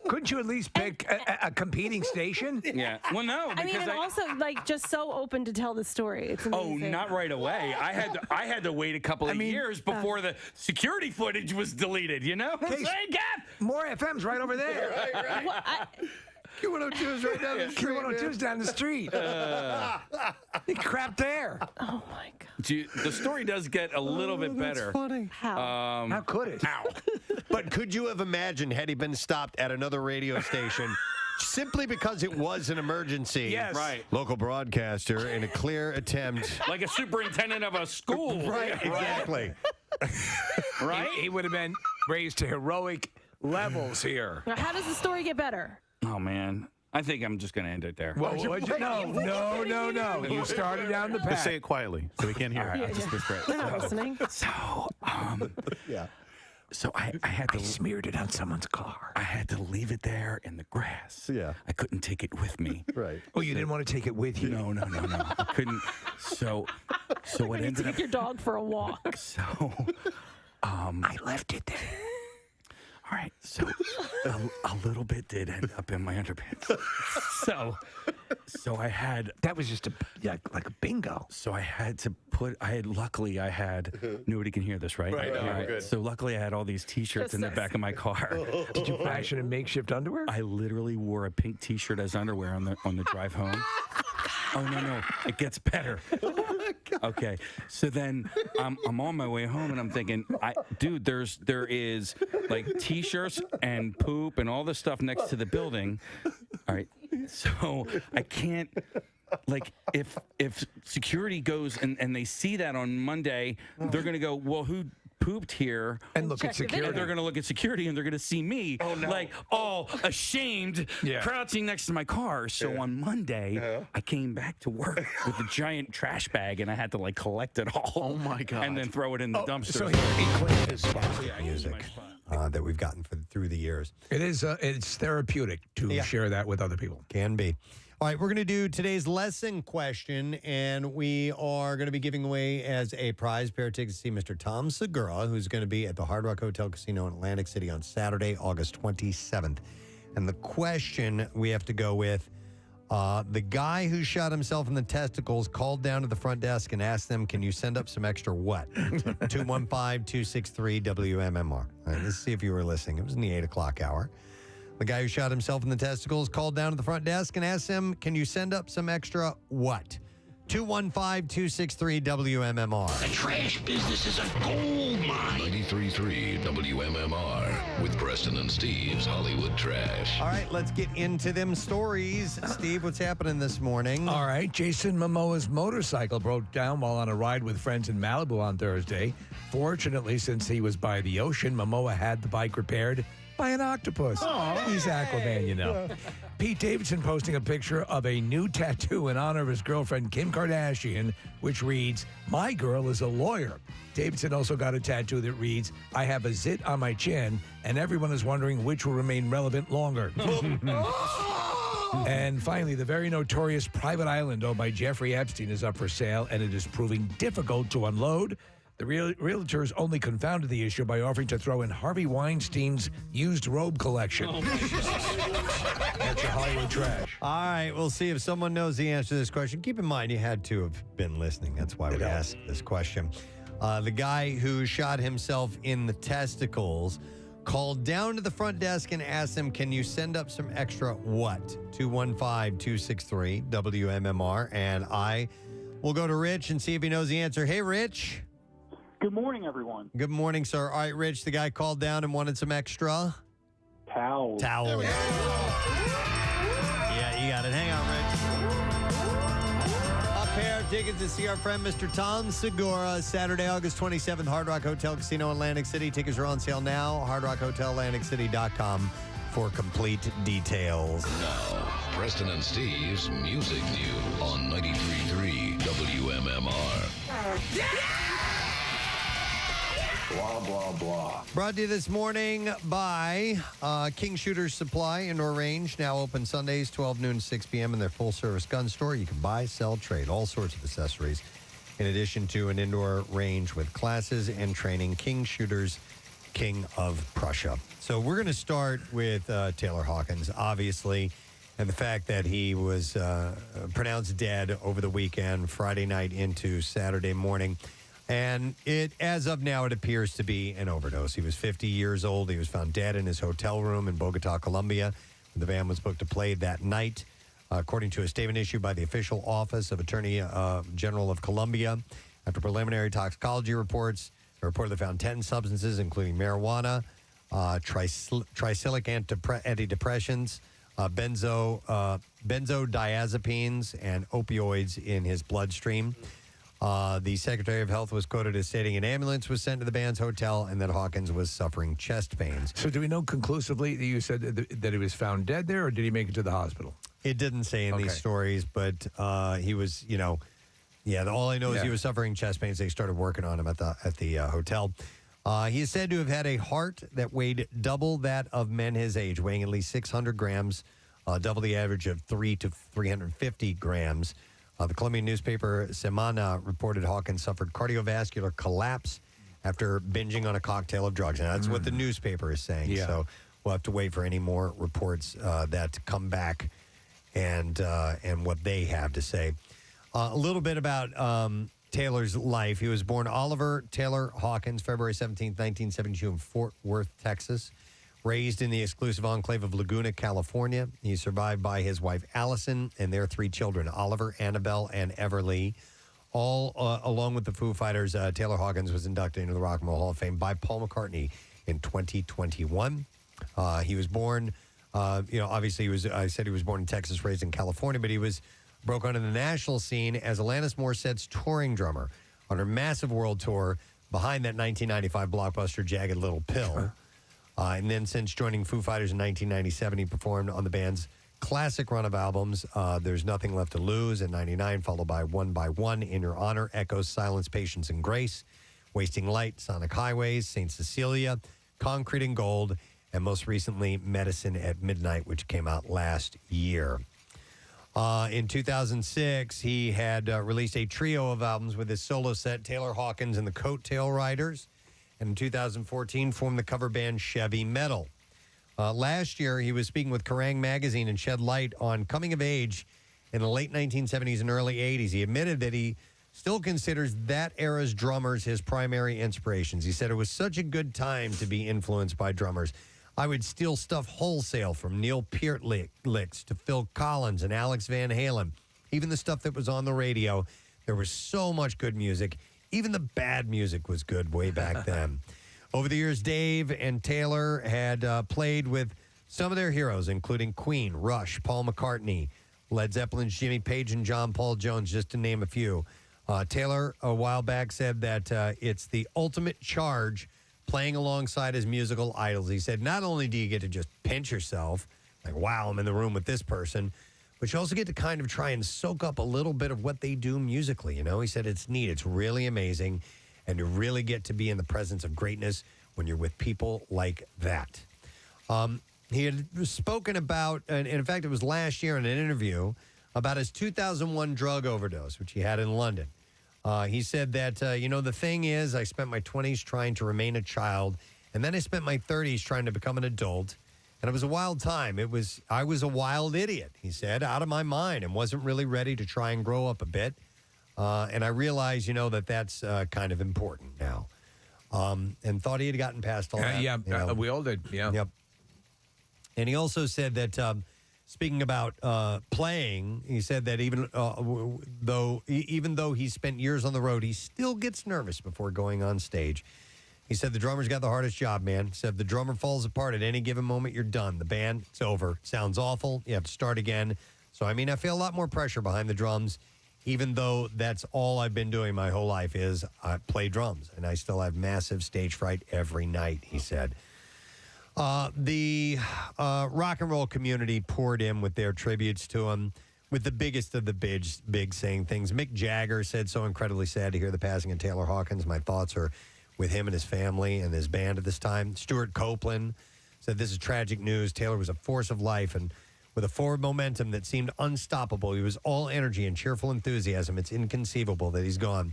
Couldn't you at least pick a competing station? Yeah. Well, no, I mean, because and also just so open to tell the story. It's amazing. Oh, not right away. I had to wait a couple of years before the security footage was deleted, you know? Hey, more FM's right over there. Right. Well, Q102 is right down the street. Q102 is down the street. You crap there. Oh, my God. The story does get a little bit better. Funny. How? How could it? How? But could you have imagined had he been stopped at another radio station simply because it was an emergency? Yes. Right. Local broadcaster in a clear attempt. Like a superintendent of a school. Right, exactly. Right? He would have been raised to heroic levels here. Now, how does the story get better? Oh, man. I think I'm just going to end it there. Well, no. You started down the path. Just say it quietly so we can't hear. All right, I'll just whisper it. They're not listening. Yeah. So I had to... smeared it on someone's car. I had to leave it there in the grass. Yeah. I couldn't take it with me. Right. Oh, you didn't want to take it with you? No. I couldn't. So what ended up... Take your dog for a walk. So... I left it there. All right, so a little bit did end up in my underpants. So I had... That was just like a bingo. So I had to luckily I had... Nobody can hear this, right? Right, All no, good. So luckily I had all these T-shirts in the back of my car. Did you fashion a makeshift underwear? I literally wore a pink T-shirt as underwear on the drive home. Oh, no. It gets better. Oh, my God. Okay. So then I'm on my way home and I'm thinking, dude, there is like T-shirts and poop and all this stuff next to the building. All right. So I can't like if security goes and they see that on Monday, they're going to go, well, who pooped here? And look at security. They're going to look at security and they're going to see me like all ashamed, crouching next to my car. So on Monday, I came back to work with a giant trash bag and I had to like collect it all. Oh my God. And then throw it in the dumpster. So he claimed his spot. Music that we've gotten through the years. It is. It's therapeutic to share that with other people. Can be. All right, we're going to do today's lesson question, and we are going to be giving away as a prize pair of tickets to see Mr. Tom Segura, who's going to be at the Hard Rock Hotel Casino in Atlantic City on Saturday, August 27th. And the question we have to go with, the guy who shot himself in the testicles called down to the front desk and asked them, can you send up some extra what? 215-263-WMMR. All right, let's see if you were listening. It was in the 8 o'clock hour. The guy who shot himself in the testicles called down to the front desk and asked him, can you send up some extra what? 215-263-WMMR. The trash business is a gold mine. 93.3 WMMR with Preston and Steve's Hollywood Trash. All right, let's get into them stories. Steve, what's happening this morning? All right, Jason Momoa's motorcycle broke down while on a ride with friends in Malibu on Thursday. Fortunately, since he was by the ocean, Momoa had the bike repaired by an octopus. He's Aquaman, you know. Pete Davidson posting a picture of a new tattoo in honor of his girlfriend, Kim Kardashian, which reads, "My girl is a lawyer." Davidson also got a tattoo that reads, "I have a zit on my chin, and everyone is wondering which will remain relevant longer." And finally, the very notorious private island owned by Jeffrey Epstein is up for sale, and it is proving difficult to unload. The realtors only confounded the issue by offering to throw in Harvey Weinstein's used robe collection. That's your Hollywood trash. All right, we'll see if someone knows the answer to this question. Keep in mind, you had to have been listening. That's why we asked this question. The guy who shot himself in the testicles called down to the front desk and asked him, can you send up some extra what? 215-263-WMMR. And I will go to Rich and see if he knows the answer. Hey, Rich. Good morning, everyone. Good morning, sir. All right, Rich, the guy called down and wanted some extra towels. Towels. Yeah, you got it. Hang on, Rich. A pair of tickets to see our friend Mr. Tom Segura, Saturday, August 27th, Hard Rock Hotel Casino, Atlantic City. Tickets are on sale now. HardRockHotelAtlanticCity.com for complete details. Now, Preston and Steve's Music News on 93.3 WMMR. Blah, blah, blah. Brought to you this morning by King Shooter's Supply, indoor range, now open Sundays, 12 noon to 6 p.m. in their full-service gun store. You can buy, sell, trade, all sorts of accessories. In addition to an indoor range with classes and training, King Shooter's King of Prussia. So we're going to start with Taylor Hawkins, obviously, and the fact that he was pronounced dead over the weekend, Friday night into Saturday morning. And as of now, it appears to be an overdose. He was 50 years old. He was found dead in his hotel room in Bogota, Colombia. The van was booked to play that night, according to a statement issued by the official office of Attorney General of Colombia. After preliminary toxicology reports, the report found 10 substances, including marijuana, tricyclic antidepressants, benzodiazepines, and opioids in his bloodstream. The Secretary of Health was quoted as stating an ambulance was sent to the band's hotel and that Hawkins was suffering chest pains. So do we know conclusively that you said that he was found dead there, or did he make it to the hospital? It didn't say in these stories, but he was, all I know is he was suffering chest pains. They started working on him at the hotel. He is said to have had a heart that weighed double that of men his age, weighing at least 600 grams, double the average of 3 to 350 grams. The Colombian newspaper Semana reported Hawkins suffered cardiovascular collapse after binging on a cocktail of drugs. Now, that's what the newspaper is saying. Yeah. So we'll have to wait for any more reports that come back and what they have to say. A little bit about Taylor's life. He was born Oliver Taylor Hawkins, February 17th, 1972 in Fort Worth, Texas. Raised in the exclusive enclave of Laguna, California. He's survived by his wife, Allison, and their 3 children, Oliver, Annabelle, and Everly. All along with the Foo Fighters, Taylor Hawkins was inducted into the Rock and Roll Hall of Fame by Paul McCartney in 2021. He was born, obviously I said he was born in Texas, raised in California, but he was broke onto the national scene as Alanis Morissette's touring drummer on her massive world tour behind that 1995 blockbuster Jagged Little Pill. And then since joining Foo Fighters in 1997, he performed on the band's classic run of albums, There's Nothing Left to Lose in 99, followed by One, In Your Honor, Echoes, Silence, Patience, and Grace, Wasting Light, Sonic Highways, St. Cecilia, Concrete and Gold, and most recently, Medicine at Midnight, which came out last year. In 2006, he had released a trio of albums with his solo set, Taylor Hawkins and the Coattail Riders, and in 2014 formed the cover band Chevy Metal. Last year, he was speaking with Kerrang! Magazine and shed light on coming of age in the late 1970s and early 80s. He admitted that he still considers that era's drummers his primary inspirations. He said, it was such a good time to be influenced by drummers. I would steal stuff wholesale from Neil Peart licks to Phil Collins and Alex Van Halen. Even the stuff that was on the radio. There was so much good music. Even the bad music was good way back then. Over the years, Dave and Taylor had played with some of their heroes, including Queen, Rush, Paul McCartney, Led Zeppelin's Jimmy Page, and John Paul Jones, just to name a few. Taylor, a while back, said that it's the ultimate charge playing alongside his musical idols. He said, not only do you get to just pinch yourself, like, wow, I'm in the room with this person, but you also get to kind of try and soak up a little bit of what they do musically. You know, he said it's neat. It's really amazing. And you really get to be in the presence of greatness when you're with people like that. He had spoken about, and in fact, it was last year in an interview, about his 2001 drug overdose, which he had in London. He said that, the thing is, I spent my 20s trying to remain a child, and then I spent my 30s trying to become an adult, and it was a wild time. I was a wild idiot, he said, out of my mind, and wasn't really ready to try and grow up a bit. And I realized, that's kind of important now. And thought he had gotten past all that. We all did, yeah. Yep. And he also said that, speaking about playing, he said that even though he spent years on the road, he still gets nervous before going on stage. He said the drummer's got the hardest job, man. He said if the drummer falls apart at any given moment, you're done. The band, it's over. Sounds awful. You have to start again. So, I feel a lot more pressure behind the drums, even though that's all I've been doing my whole life is I play drums. And I still have massive stage fright every night, he said. The rock and roll community poured in with their tributes to him, with the biggest of the big saying things. Mick Jagger said, so incredibly sad to hear the passing of Taylor Hawkins. My thoughts are with him and his family and his band at this time. Stuart Copeland said, this is tragic news. Taylor was a force of life and with a forward momentum that seemed unstoppable. He was all energy and cheerful enthusiasm. It's inconceivable that he's gone.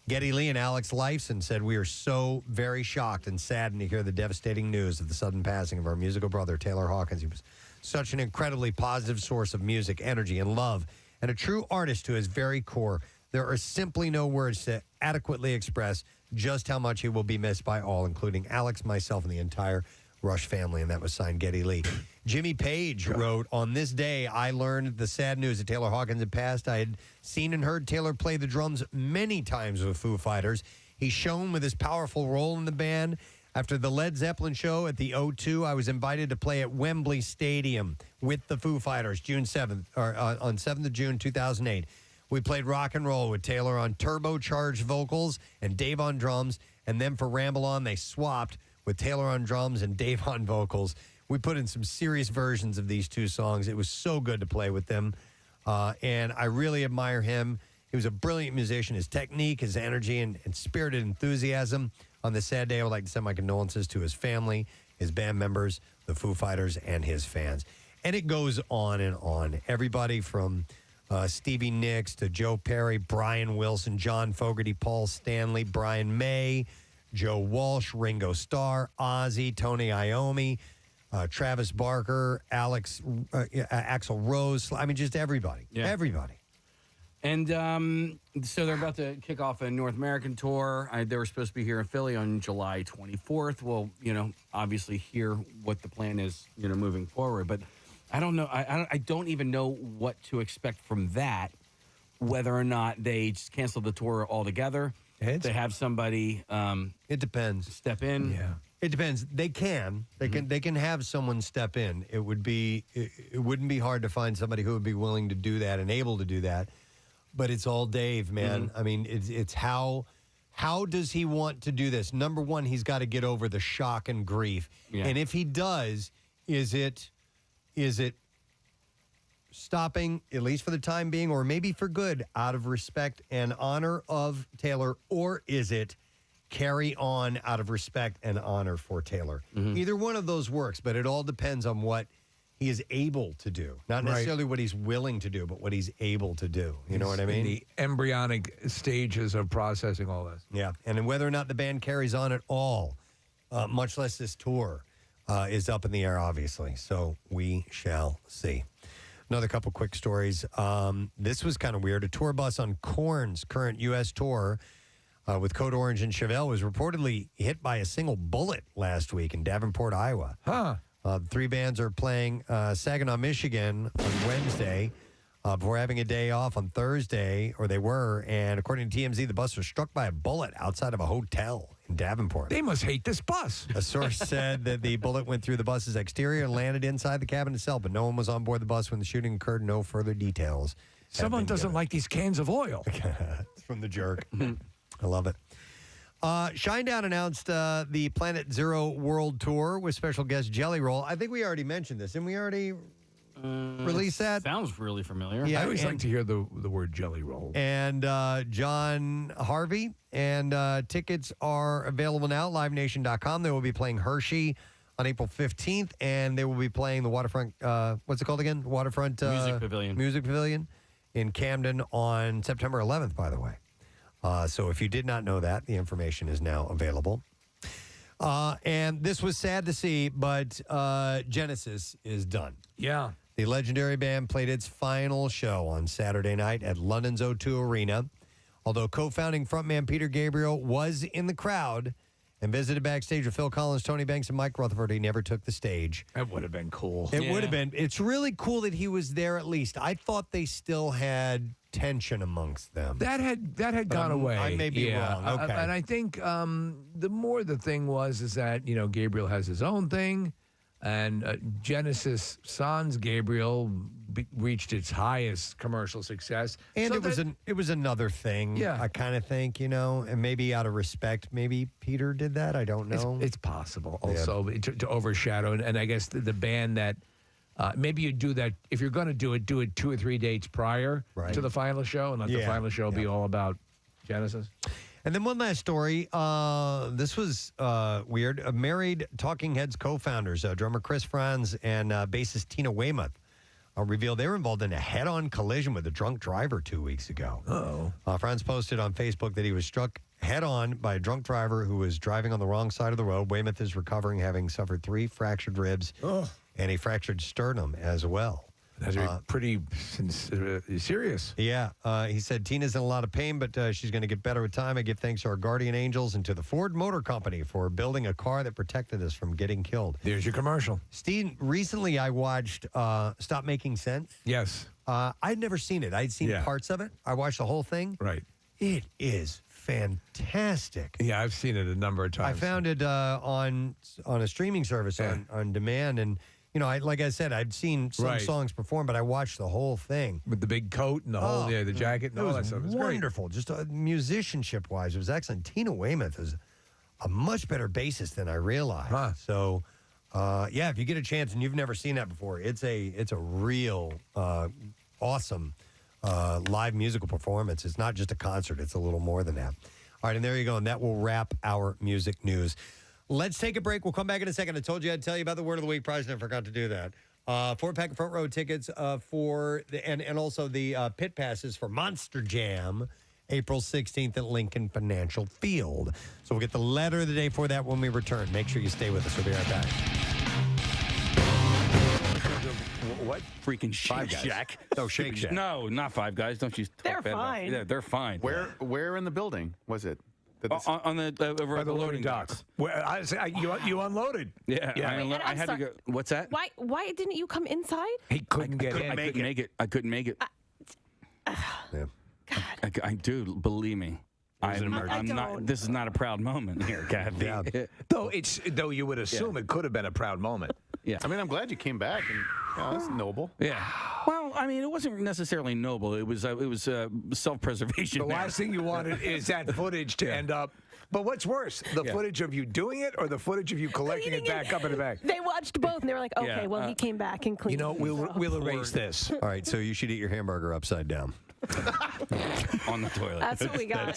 Geddy Lee and Alex Lifeson said, we are so very shocked and saddened to hear the devastating news of the sudden passing of our musical brother, Taylor Hawkins. He was such an incredibly positive source of music, energy, and love, and a true artist to his very core. There are simply no words to adequately express just how much he will be missed by all, including Alex, myself, and the entire Rush family, and that was signed Geddy Lee. Jimmy Page wrote, on this day, I learned the sad news that Taylor Hawkins had passed. I had seen and heard Taylor play the drums many times with Foo Fighters. He shone with his powerful role in the band. After the Led Zeppelin show at the O2, I was invited to play at Wembley Stadium with the Foo Fighters on 7th of June, 2008. We played rock and roll with Taylor on turbocharged vocals and Dave on drums, and then for Ramble On, they swapped with Taylor on drums and Dave on vocals. We put in some serious versions of these two songs. It was so good to play with them, and I really admire him. He was a brilliant musician. His technique, his energy, and spirited enthusiasm. On this sad day, I would like to send my condolences to his family, his band members, the Foo Fighters, and his fans. And it goes on and on. Everybody from Stevie Nicks to Joe Perry, Brian Wilson, John Fogerty, Paul Stanley, Brian May, Joe Walsh, Ringo Starr, Ozzy, Tony Iommi, Travis Barker, Axl Rose. Just everybody. Yeah. Everybody. And so they're about to kick off a North American tour. They were supposed to be here in Philly on July 24th. We'll, obviously hear what the plan is, moving forward. But I don't know. I don't even know what to expect from that, whether or not they just cancel the tour altogether. To have somebody it depends. Step in. Yeah. It depends. They can. They can have someone step in. It wouldn't be hard to find somebody who would be willing to do that and able to do that. But it's all Dave, man. I mean, it's how does he want to do this? Number one, he's got to get over the shock and grief. Yeah. And if he does, is it stopping, at least for the time being, or maybe for good, out of respect and honor of Taylor, or is it carry on out of respect and honor for Taylor? Either one of those works, but it all depends on what he is able to do. Not necessarily what he's willing to do, but what he's able to do. You know what I mean? In the embryonic stages of processing all this. Yeah, and whether or not the band carries on at all, much less this tour, is up in the air, obviously. So we shall see. Another couple quick stories. This was kind of weird. A tour bus on Korn's current U.S. tour with Code Orange and Chevelle was reportedly hit by a single bullet last week in Davenport, Iowa. The three bands are playing Saginaw, Michigan on Wednesday before having a day off on Thursday, or they were. And according to TMZ, the bus was struck by a bullet outside of a hotel in Davenport. They must hate this bus. A source said that the bullet went through the bus's exterior and landed inside the cabin itself, but no one was on board the bus when the shooting occurred. No further details. Someone doesn't like these cans of oil. It's from the jerk. I love it. Shinedown announced the Planet Zero World Tour with special guest Jelly Roll. I think we already mentioned this. Didn't we already release that? Sounds really familiar. Yeah, I always like to hear the word Jelly Roll. And John Harvey. And tickets are available now, livenation.com. They will be playing Hershey on April 15th, and they will be playing the Waterfront, what's it called again? Waterfront Music Pavilion in Camden on September 11th, by the way. So if you did not know that, the information is now available. And this was sad to see, but Genesis is done. Yeah. The legendary band played its final show on Saturday night at London's O2 Arena. Although co-founding frontman Peter Gabriel was in the crowd and visited backstage with Phil Collins, Tony Banks, and Mike Rutherford, he never took the stage. That would have been cool. It would have been. It's really cool that he was there at least. I thought they still had tension amongst them. That had gone away. I may be wrong. Okay. And I think the more the thing was that, Gabriel has his own thing, and Genesis sans Gabriel reached its highest commercial success. And so it was another thing. Yeah. I kind of think, and maybe out of respect, maybe Peter did that. I don't know. It's possible also to overshadow. And I guess the band that maybe you do that, if you're going to do it 2 or 3 dates prior to the final show, and let the final show be all about Genesis. And then one last story. This was weird. Married Talking Heads co-founders, drummer Chris Franz and bassist Tina Weymouth, revealed they were involved in a head-on collision with a drunk driver 2 weeks ago. Uh-oh. Franz posted on Facebook that he was struck head-on by a drunk driver who was driving on the wrong side of the road. Weymouth is recovering, having suffered 3 fractured ribs and a fractured sternum as well. That's pretty serious. Yeah. He said, Tina's in a lot of pain, but she's going to get better with time. I give thanks to our guardian angels and to the Ford Motor Company for building a car that protected us from getting killed. There's your commercial. Steve, recently I watched Stop Making Sense. Yes. I'd never seen it. I'd seen parts of it. I watched the whole thing. Right. It is fantastic. Yeah, I've seen it a number of times. I found it on a streaming service on demand, and like I said, I'd seen some songs performed, but I watched the whole thing. With the big coat and the whole, the jacket and all that stuff. It was wonderful. Great. Just musicianship-wise, it was excellent. Tina Weymouth is a much better bassist than I realized. So, if you get a chance and you've never seen that before, it's a real awesome live musical performance. It's not just a concert. It's a little more than that. All right, and there you go. And that will wrap our music news. Let's take a break. We'll come back in a second. I told you I'd tell you about the Word of the Week prize, and I forgot to do that. 4-pack of front row tickets for and also the pit passes for Monster Jam, April 16th at Lincoln Financial Field. So we'll get the letter of the day for that when we return. Make sure you stay with us. We'll be right back. What? Freaking Shake Shack. No, Shake Shack. No, not Five Guys. Don't you talk They're bad about- fine. Yeah, they're fine. Where in the building was it? On the over By at the loading docks. You unloaded. Yeah, And I I'm had to go. What's that? Why didn't you come inside? He couldn't get in. I couldn't make it. I couldn't make it. I do. Believe me. I'm not. This is not a proud moment here, Kathy. Yeah. Though you would assume it could have been a proud moment. Yeah. I mean, I'm glad you came back, and that's noble. Yeah. Well, I mean, it wasn't necessarily noble. It was self-preservation. The last thing you wanted is that footage to end up. But what's worse, the footage of you doing it or the footage of you collecting it back up in the bag? They watched both and they were like, okay, well, he came back and cleaned. You know, we'll erase this. All right, so you should eat your hamburger upside down. On the toilet. That's what we got.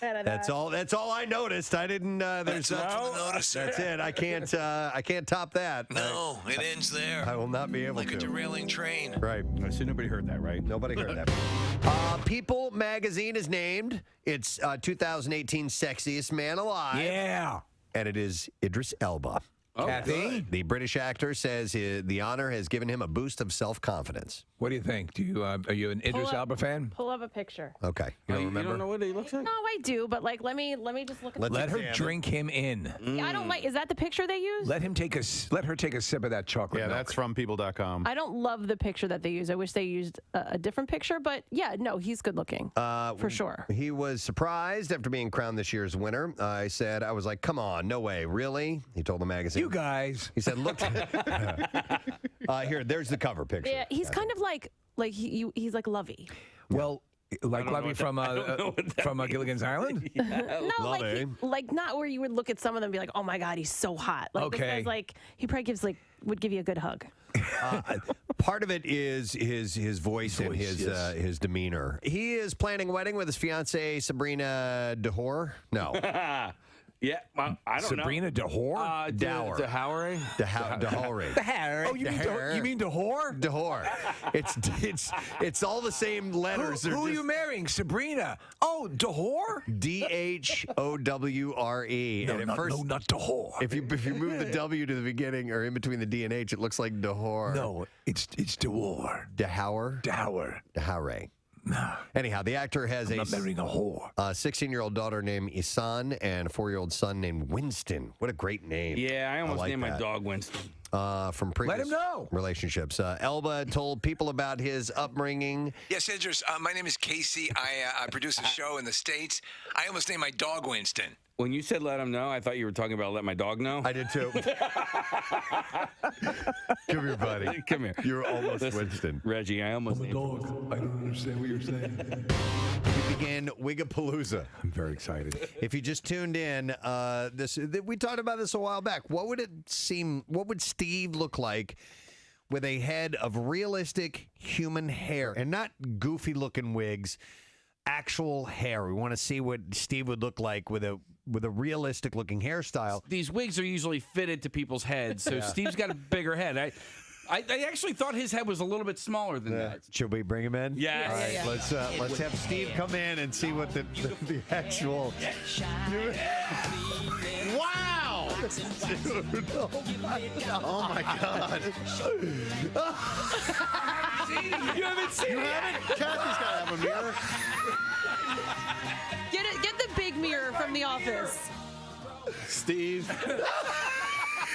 That's all I noticed. I didn't. There's notice. That's it. I can't top that. No, it ends there. I will not be able like to. Like a derailing train. Right. So nobody heard that, right? Nobody heard that. People magazine is named its 2018 sexiest man alive. Yeah. And it is Idris Elba. Oh, Kathy? The British actor says the honor has given him a boost of self-confidence. What do you think? Do you are you an Idris Elba fan? Pull up a picture. Okay. You don't remember? You don't know what he looks like? No, I do, but like, let me just look at. Let her drink him in. Yeah, I don't like. Is that the picture they use? Let her take a sip of that chocolate. Yeah, milk. that's from people.com. I don't love the picture that they use. I wish they used a different picture, but yeah, no, he's good looking for sure. He was surprised after being crowned this year's winner. I was like, come on, no way, really? He told the magazine. You guys. He said, look. Here, there's the cover picture. Yeah, he's kind of like he's like Lovey. Well, like Lovey from Gilligan's Island? No, like not where you would look at some of them and be like, oh my God, he's so hot. Like this guy's like, he probably would give you a good hug. Part of it is his voice and his demeanor. He is planning a wedding with his fiancee Sabrina Dahor. No. Yeah, well, I don't Sabrina know. Dahor? Dower. Dahore? Dahore. Dahore. Oh, you mean Dahor? Dahor. It's all the same letters. Who are you marrying? Sabrina. Oh, Dahor? Dhowre. No, not Dahor. If you move the W to the beginning or in between the D and H, it looks like Dahor. No, it's Dahor. Dahor. Dahore. No. Anyhow, the actor has I'm not marrying a whore. a 16-year-old daughter named Isan and a 4-year-old son named Winston. What a great name. Yeah, I almost like named my that. dog Winston. From previous Let him know. relationships. Elba told people about his upbringing. Yes, Idris. My name is Casey. I produce a show in the States. I almost named my dog Winston. When you said let him know, I thought you were talking about let my dog know. I did too. Come here, buddy. Come here. You're almost Winston. Reggie, I almost named Dog. I don't understand what you're saying. We begin Wigapalooza. I'm very excited. If you just tuned in, we talked about this a while back. What would Steve look like with a head of realistic human hair and not goofy looking wigs? Actual hair. We want to see what Steve would look like with a realistic looking hairstyle. These wigs are usually fitted to people's heads, so Steve's got a bigger head. I actually thought his head was a little bit smaller than that. Should we bring him in? Yes. All right, let's have Steve come in and see what the actual. Wow! Dude, oh my God! You haven't seen it? Kathy's got to have a mirror. Get the big mirror from the office. Steve,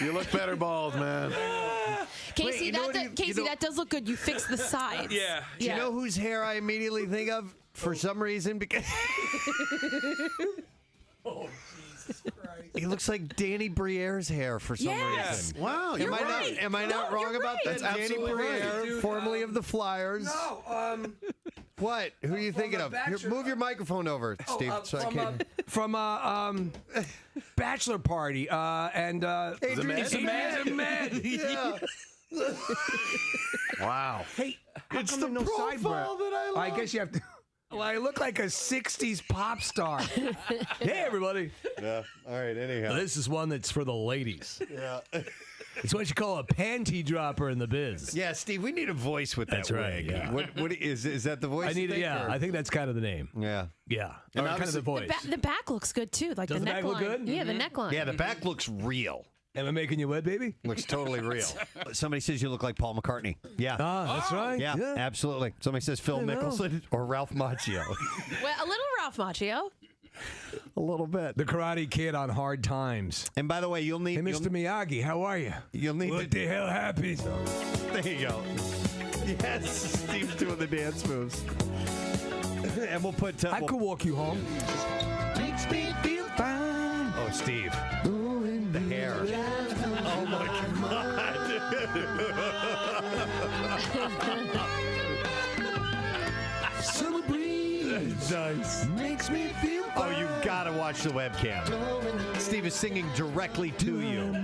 you look better bald, man. Casey, that does look good. You fixed the sides. Yeah. Do you know whose hair I immediately think of for some reason? Because Oh, Jesus Christ. He looks like Danny Briere's hair for some reason. Wow, Am I not wrong about that? That's Danny absolutely Briere, right. formerly of the Flyers. No, What? Who are you thinking of? Here, move your microphone over, Steve. So I can... from bachelor party and Adrian Zemed. Yeah. Wow. Hey, how It's come the no side profile that I love. I guess you have to. Well, I look like a 60s pop star. Hey, everybody. Yeah. All right. Anyhow. This is one that's for the ladies. Yeah. It's what you call a panty dropper in the biz. Yeah, Steve, we need a voice with that That's right, wig. yeah. What is that the voice? I need you think, yeah, or- I think that's kind of the name. Yeah. Yeah. And Or kind of the voice. The back looks good too. Like Does the the neckline. back look good? Yeah, the neckline. Yeah, the back looks real. Am I making you wet, baby? Looks totally real. Somebody says you look like Paul McCartney. Yeah. Ah, that's right. Yeah, absolutely. Somebody says Phil Mickelson or Ralph Macchio. Well, a little Ralph Macchio. A little bit. The Karate Kid on Hard Times. And by the way, you'll need... Hey, Mr. Miyagi, how are you? You'll need What the hell happened? There you go. Yes, Steve's doing the dance moves. And we'll put. I could walk you home. Makes me feel fine. Oh, Steve. The hair. Oh my God. Summer breeze. Nice. Makes me feel fine. Oh, you've got to watch the webcam. Steve is singing directly to you.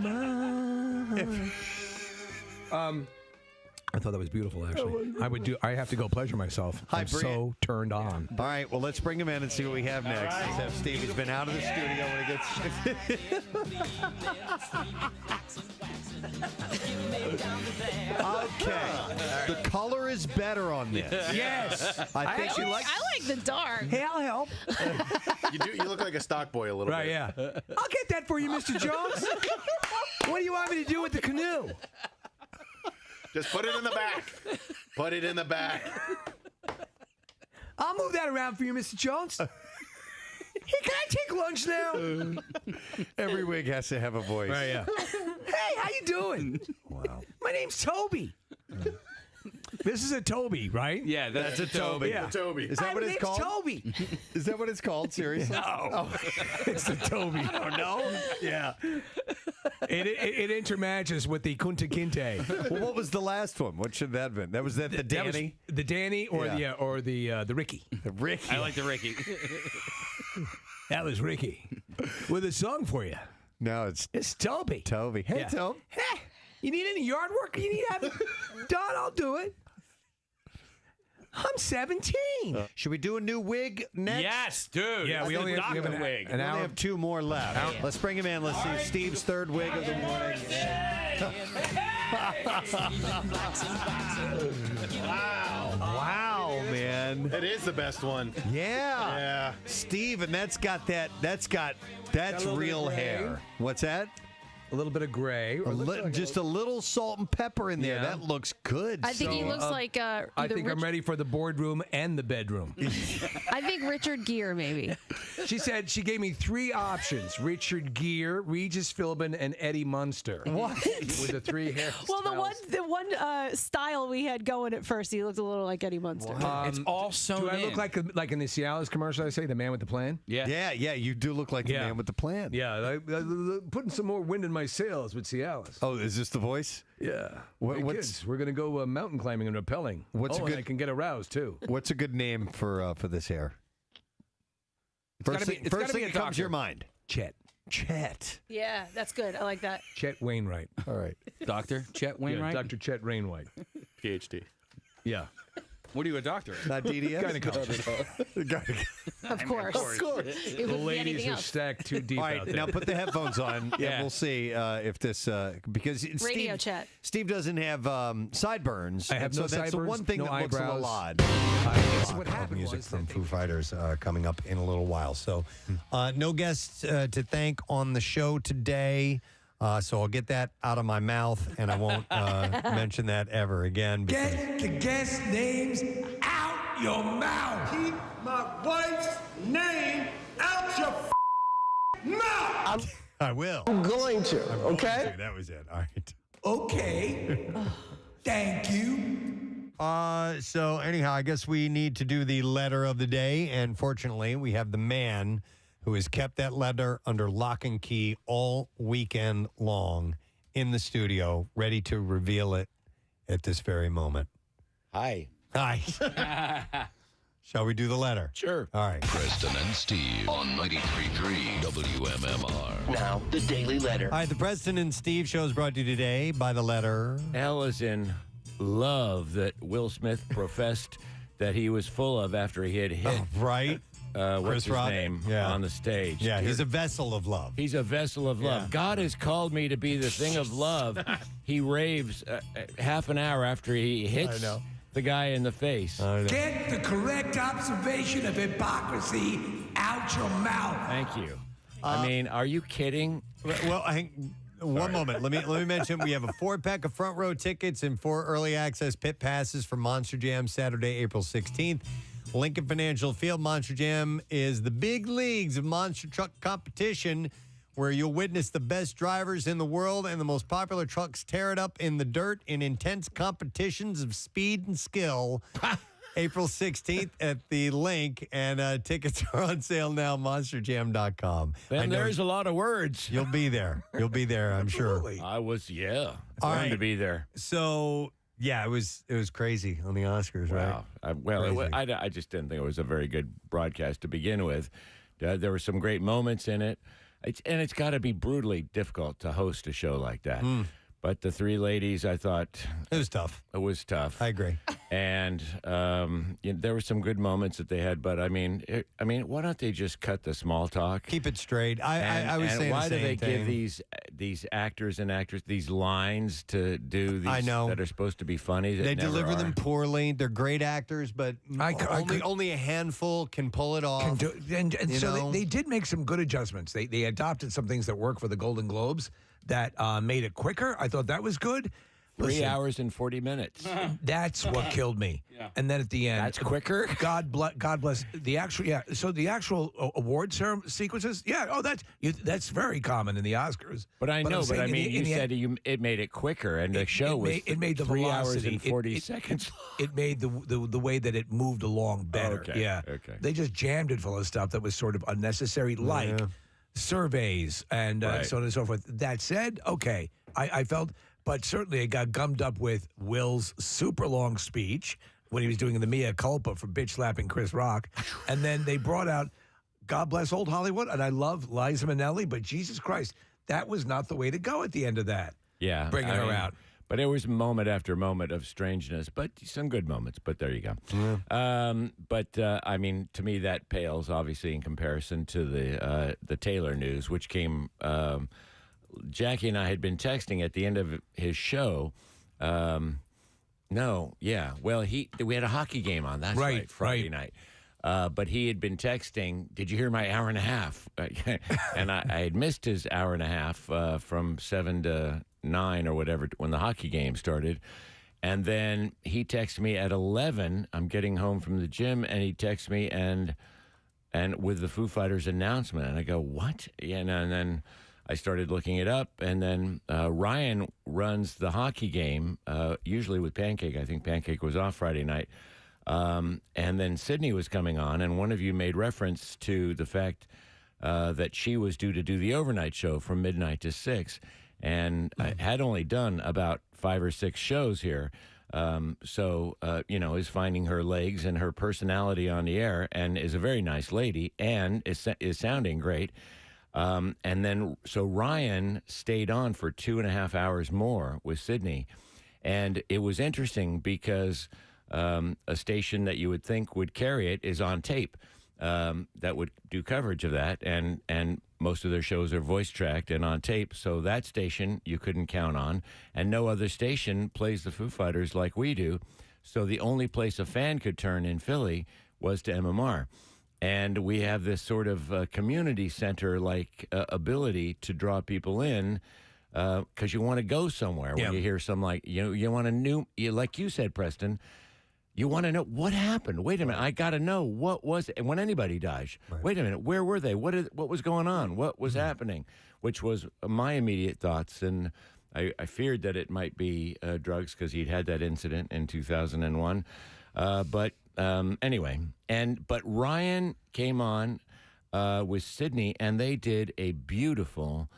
I thought that was beautiful, actually. I have to go pleasure myself. I'm so turned on. All right, well, let's bring him in and see what we have next. Let's have Steve. He's been out of the studio when he gets. Okay. The color is better on this. Yes. I think I like the dark. Hey, I'll help. You look like a stock boy a little bit. Right, yeah. I'll get that for you, Mr. Jones. What do you want me to do with the canoe? Just put it in the back. Put it in the back. I'll move that around for you, Mr. Jones. Hey, can I take lunch now? Every wig has to have a voice. Right, yeah. Hey, how you doing? Wow. My name's Toby. This is a Toby, right? Yeah, that's a Toby. Yeah. Toby. Is that what it's called? Toby. Is that what it's called? Seriously? No. Oh. It's the Toby. I don't know. Yeah. It intermatches with the Kunta Kinte. Well, what was the last one? What should that have been? That was the Danny? The Danny or the Ricky. The Ricky. I like the Ricky. That was Ricky. With a song for you. No, It's Toby. Toby. Hey, Yeah. Toby. Hey, you need any yard work? You need help done? I'll do it. I'm 17. Should we do a new wig next? Yes, dude. Yeah, we only have an wig. We only have 2 more left. Let's bring him in. Let's see Steve's third wig of the morning. Wow, man. It is the best one. Yeah. Yeah. Steve, and that's real hair. What's that? A little bit of gray. Just a little salt and pepper in there. Yeah. That looks good. I think he looks like I think I'm ready for the boardroom and the bedroom. I think Richard Gere, maybe. She said she gave me 3 options: Richard Gere, Regis Philbin, and Eddie Munster. What? With the 3 hairstyles. Well, the one style we had going at first, he looked a little like Eddie Munster. It's all sewn Do I in. look like in the Cialis commercial? I say the man with the plan. Yeah. Yeah, you do look like the man with the plan. Yeah, putting some more wind in my sails with Cialis. Oh, is this the voice? Yeah. What's kids, we're gonna go mountain climbing and rappelling. And I can get aroused too. What's a good name for this hair? First thing that comes to your mind. Chet. Yeah, that's good. I like that. Chet Wainwright. All right. Dr. Chet Wainwright? Dr. Chet Wainwright. PhD. Yeah. What are you a doctor? Not DDS? Gynecologist. Of course. It The would be ladies anything are else. stacked too deep All out right, there. now put the headphones on, and we'll see if this because Radio chat. Steve doesn't have sideburns. I have and so no that's the sideburns, one thing no that looks a little eyebrows. odd. What happened music was from that Foo Fighters coming up in a little while. So no guests to thank on the show today. So I'll get that out of my mouth, and I won't mention that ever again. Get the guest names out your mouth. Keep my wife's name out your mouth. I will. I'm going to, okay? That was it. All right. Okay. Thank you. So anyhow, I guess we need to do the letter of the day, and fortunately, we have the man who has kept that letter under lock and key all weekend long in the studio, ready to reveal it at this very moment. Hi. Shall we do the letter? Sure. All right. Preston and Steve on 93.3 WMMR. Now, the Daily Letter. All right, the Preston and Steve Show is brought to you today by the letter L is in love that Will Smith professed that he was full of after he had hit. Right. What's Chris his Rock? name Yeah. on the stage? Yeah, he's a vessel of love. He's a vessel of love. Yeah. God has called me to be the thing of love. He raves half an hour after he hits the guy in the face. Get the correct observation of hypocrisy out your mouth. Thank you. I mean, are you kidding? Well, one moment. Let me mention we have a 4-pack of front row tickets and 4 early access pit passes for Monster Jam Saturday, April 16th. Lincoln Financial Field. Monster Jam is the big leagues of monster truck competition where you'll witness the best drivers in the world and the most popular trucks tear it up in the dirt in intense competitions of speed and skill. April 16th at the Link, and tickets are on sale now, monsterjam.com. Ben, there's a lot of words. You'll be there. You'll be there, I'm sure. I was, All going right. to be there. So, yeah, it was crazy on the Oscars, right? Wow. I just didn't think it was a very good broadcast to begin with. There were some great moments in it. It's got to be brutally difficult to host a show like that. But the three ladies, I thought... It was tough. It was tough. I agree. And there were some good moments that they had, but I mean, why don't they just cut the small talk? Keep it straight. I was saying why the do same they thing. give these actors and actresses these lines to do these that are supposed to be funny? That They never deliver are? them poorly. They're great actors, but only a handful can pull it off. They did make some good adjustments. They adopted some things that work for the Golden Globes that made it quicker. I thought that was good. 3 hours and 40 minutes. That's what killed me. Yeah. And then at the end, That's quicker. God bless the actual. Yeah. So the actual award sequences. Yeah. Oh, that's very common in the Oscars. But I know. I'm But saying I in mean, the- you in the said end- it made it quicker, and the show was it made the 3 hours velocity. and 40 seconds. It made the way that it moved along better. Okay, Yeah. okay. They just jammed it full of stuff that was sort of unnecessary, like surveys and Right. so on and so forth. That said, okay, I felt, but certainly it got gummed up with Will's super long speech when he was doing the mea culpa for bitch slapping Chris Rock, and then they brought out God bless old Hollywood, and I love Liza Minnelli, but Jesus Christ, that was not the way to go at the end of that. Yeah, bringing her out. But it was moment after moment of strangeness, but some good moments. But there you go. But I mean, to me, that pales obviously in comparison to the Taylor news, which came. Jackie and I had been texting at the end of his show. Well, we had a hockey game on. That's right, Friday night. But he had been texting, did you hear my hour and a half? And I had missed his hour and a half from 7 to 9 or whatever when the hockey game started. And then he texted me at 11. I'm getting home from the gym, and he texts me and with the Foo Fighters announcement. And I go, what? Yeah, and then I started looking it up, and then Ryan runs the hockey game, usually with Pancake. I think Pancake was off Friday night. And then Sydney was coming on, and one of you made reference to the fact that she was due to do the overnight show from midnight to 6, and I had only done about 5 or 6 shows here. Is finding her legs and her personality on the air, and is a very nice lady, and is sounding great. And then, so Ryan stayed on for 2.5 hours more with Sydney. And it was interesting because a station that you would think would carry it is on tape that would do coverage of that. And most of their shows are voice tracked and on tape. So that station you couldn't count on. And no other station plays the Foo Fighters like we do. So the only place a fan could turn in Philly was to MMR. And we have this sort of community center-like ability to draw people in because you want to go somewhere when you hear some you want to like you said, Preston, you want to know what happened. Wait a minute, I got to know what was it. And when anybody dies, wait a minute, where were they? What was going on? What was happening? Which was my immediate thoughts, and I feared that it might be drugs because he'd had that incident in 2001, but. Anyway, but Ryan came on with Sydney, and they did a beautiful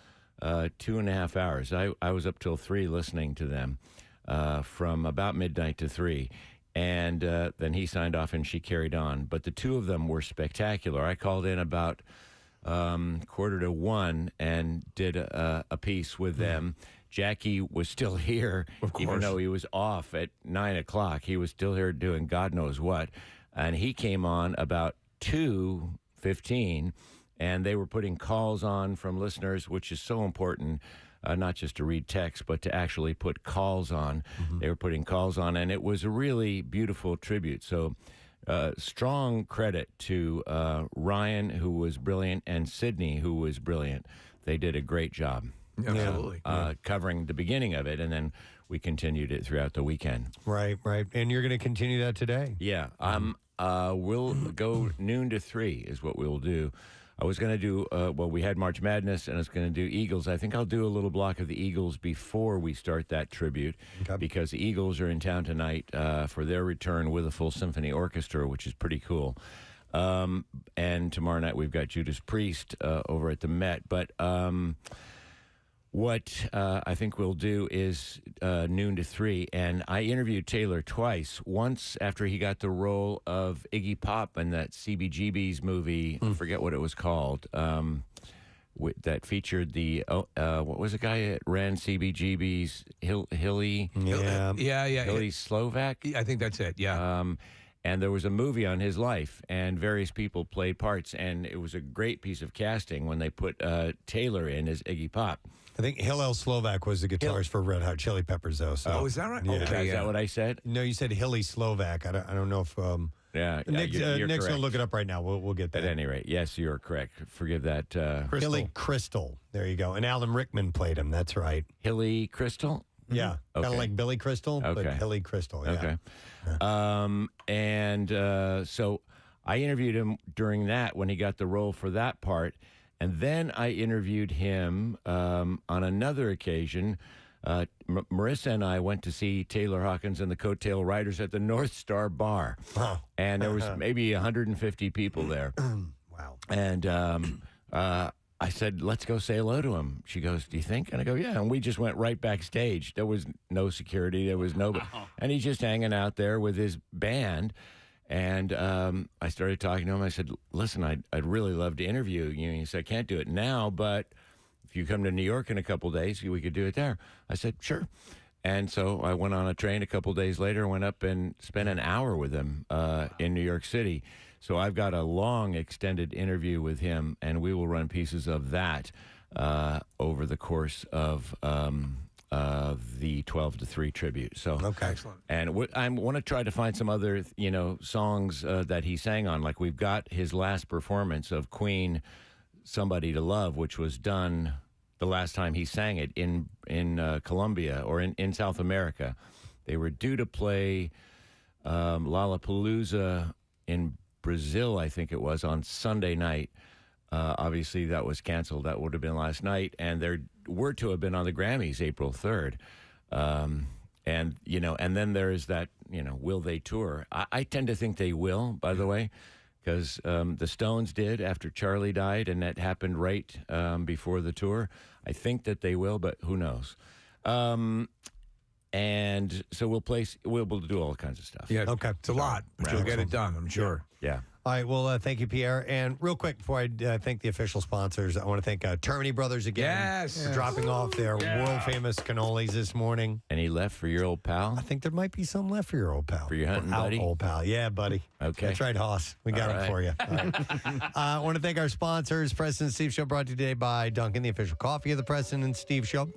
2.5 hours. I was up till 3 listening to them from about midnight to 3, and then he signed off and she carried on. But the two of them were spectacular. I called in about 1:45 and did a piece with them. Jackie was still here, even though he was off at 9 o'clock. He was still here doing God knows what. And he came on about 2:15, and they were putting calls on from listeners, which is so important, not just to read text, but to actually put calls on. They were putting calls on, and it was a really beautiful tribute. So strong credit to Ryan, who was brilliant, and Sydney, who was brilliant. They did a great job. Absolutely. Covering the beginning of it, and then we continued it throughout the weekend. Right. And you're going to continue that today? Yeah. We'll go noon to 3 is what we'll do. I was going to do, we had March Madness, and I was going to do Eagles. I think I'll do a little block of the Eagles before we start that tribute, because the Eagles are in town tonight for their return with a full symphony orchestra, which is pretty cool. And tomorrow night we've got Judas Priest over at the Met. But what I think we'll do is noon to 3. And I interviewed Taylor twice. Once after he got the role of Iggy Pop in that CBGB's movie, I forget what it was called, that featured the, what was the guy that ran CBGB's? Hilly? Hilly Slovak? I think that's it, yeah. And there was a movie on his life, and various people played parts, and it was a great piece of casting when they put Taylor in as Iggy Pop. I think Hillel Slovak was the guitarist for Red Hot Chili Peppers, though. So. Oh, is that right? Yeah. Okay, is that what I said? No, you said Hilly Slovak. I don't know if... Nick's you're going to correct. look it up right now. We'll get that. At any rate, yes, you're correct. Forgive that. Hilly Crystal. There you go. And Alan Rickman played him. That's right. Hilly Crystal? Yeah. Kind of Okay. like Billy Crystal, but Okay. Hilly Crystal. Yeah. Okay. So I interviewed him during that when he got the role for that part. And then I interviewed him on another occasion. Marissa and I went to see Taylor Hawkins and the Coattail Riders at the North Star Bar. Wow. And there was maybe 150 people there. Wow. And I said, let's go say hello to him. She goes, do you think? And I go, yeah. And we just went right backstage. There was no security. There was nobody. And he's just hanging out there with his band. And I started talking to him. I said, listen, I'd really love to interview you. And he said, I can't do it now, but if you come to New York in a couple of days, we could do it there. I said, sure. And so I went on a train a couple of days later, went up and spent an hour with him in New York City. So I've got a long, extended interview with him, and we will run pieces of that over the course of the 12 to 3 tribute. So okay, excellent. And I want to try to find some other, songs that he sang on. Like we've got his last performance of Queen, "Somebody to Love," which was done the last time he sang it in Colombia or in South America. They were due to play Lollapalooza in Brazil, I think it was, on Sunday night. Obviously, that was canceled. That would have been last night. And they were to have been on the Grammys April 3rd. And then there's that, will they tour? I tend to think they will, by the way, because the Stones did after Charlie died, and that happened right before the tour. I think that they will, but who knows? And so we'll do all kinds of stuff. Yeah, okay. It's a lot, but you'll get it done, I'm sure. Yeah. All right. Well, thank you, Pierre. And real quick, before I thank the official sponsors, I want to thank Termini Brothers again for dropping off their world-famous cannolis this morning. Any left for your old pal? I think there might be some left for your old pal. For your hunting buddy? Old pal. Yeah, buddy. Okay. That's right, Hoss. We got All them right. for you. All right. I want to thank our sponsors. Preston Steve Show brought to you today by Dunkin', the official coffee of the Preston and Steve Show.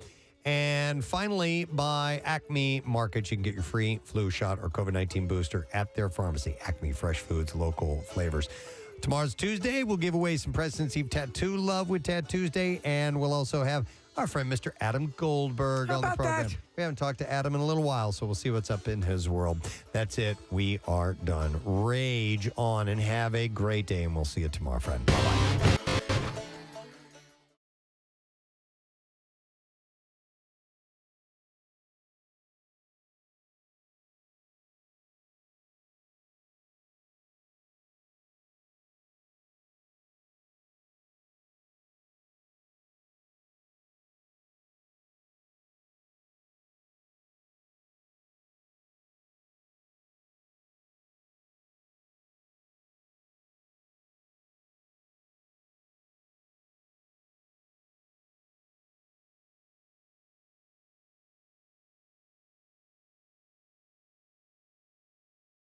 And finally, by Acme Market, you can get your free flu shot or COVID-19 booster at their pharmacy. Acme Fresh Foods, local flavors. Tomorrow's Tuesday. We'll give away some Preston Steve Tattoo Love with Tattoo-Tuesday, and we'll also have our friend Mr. Adam Goldberg on the program. We haven't talked to Adam in a little while, so we'll see what's up in his world. That's it. We are done. Rage on and have a great day, and we'll see you tomorrow, friend. Bye-bye.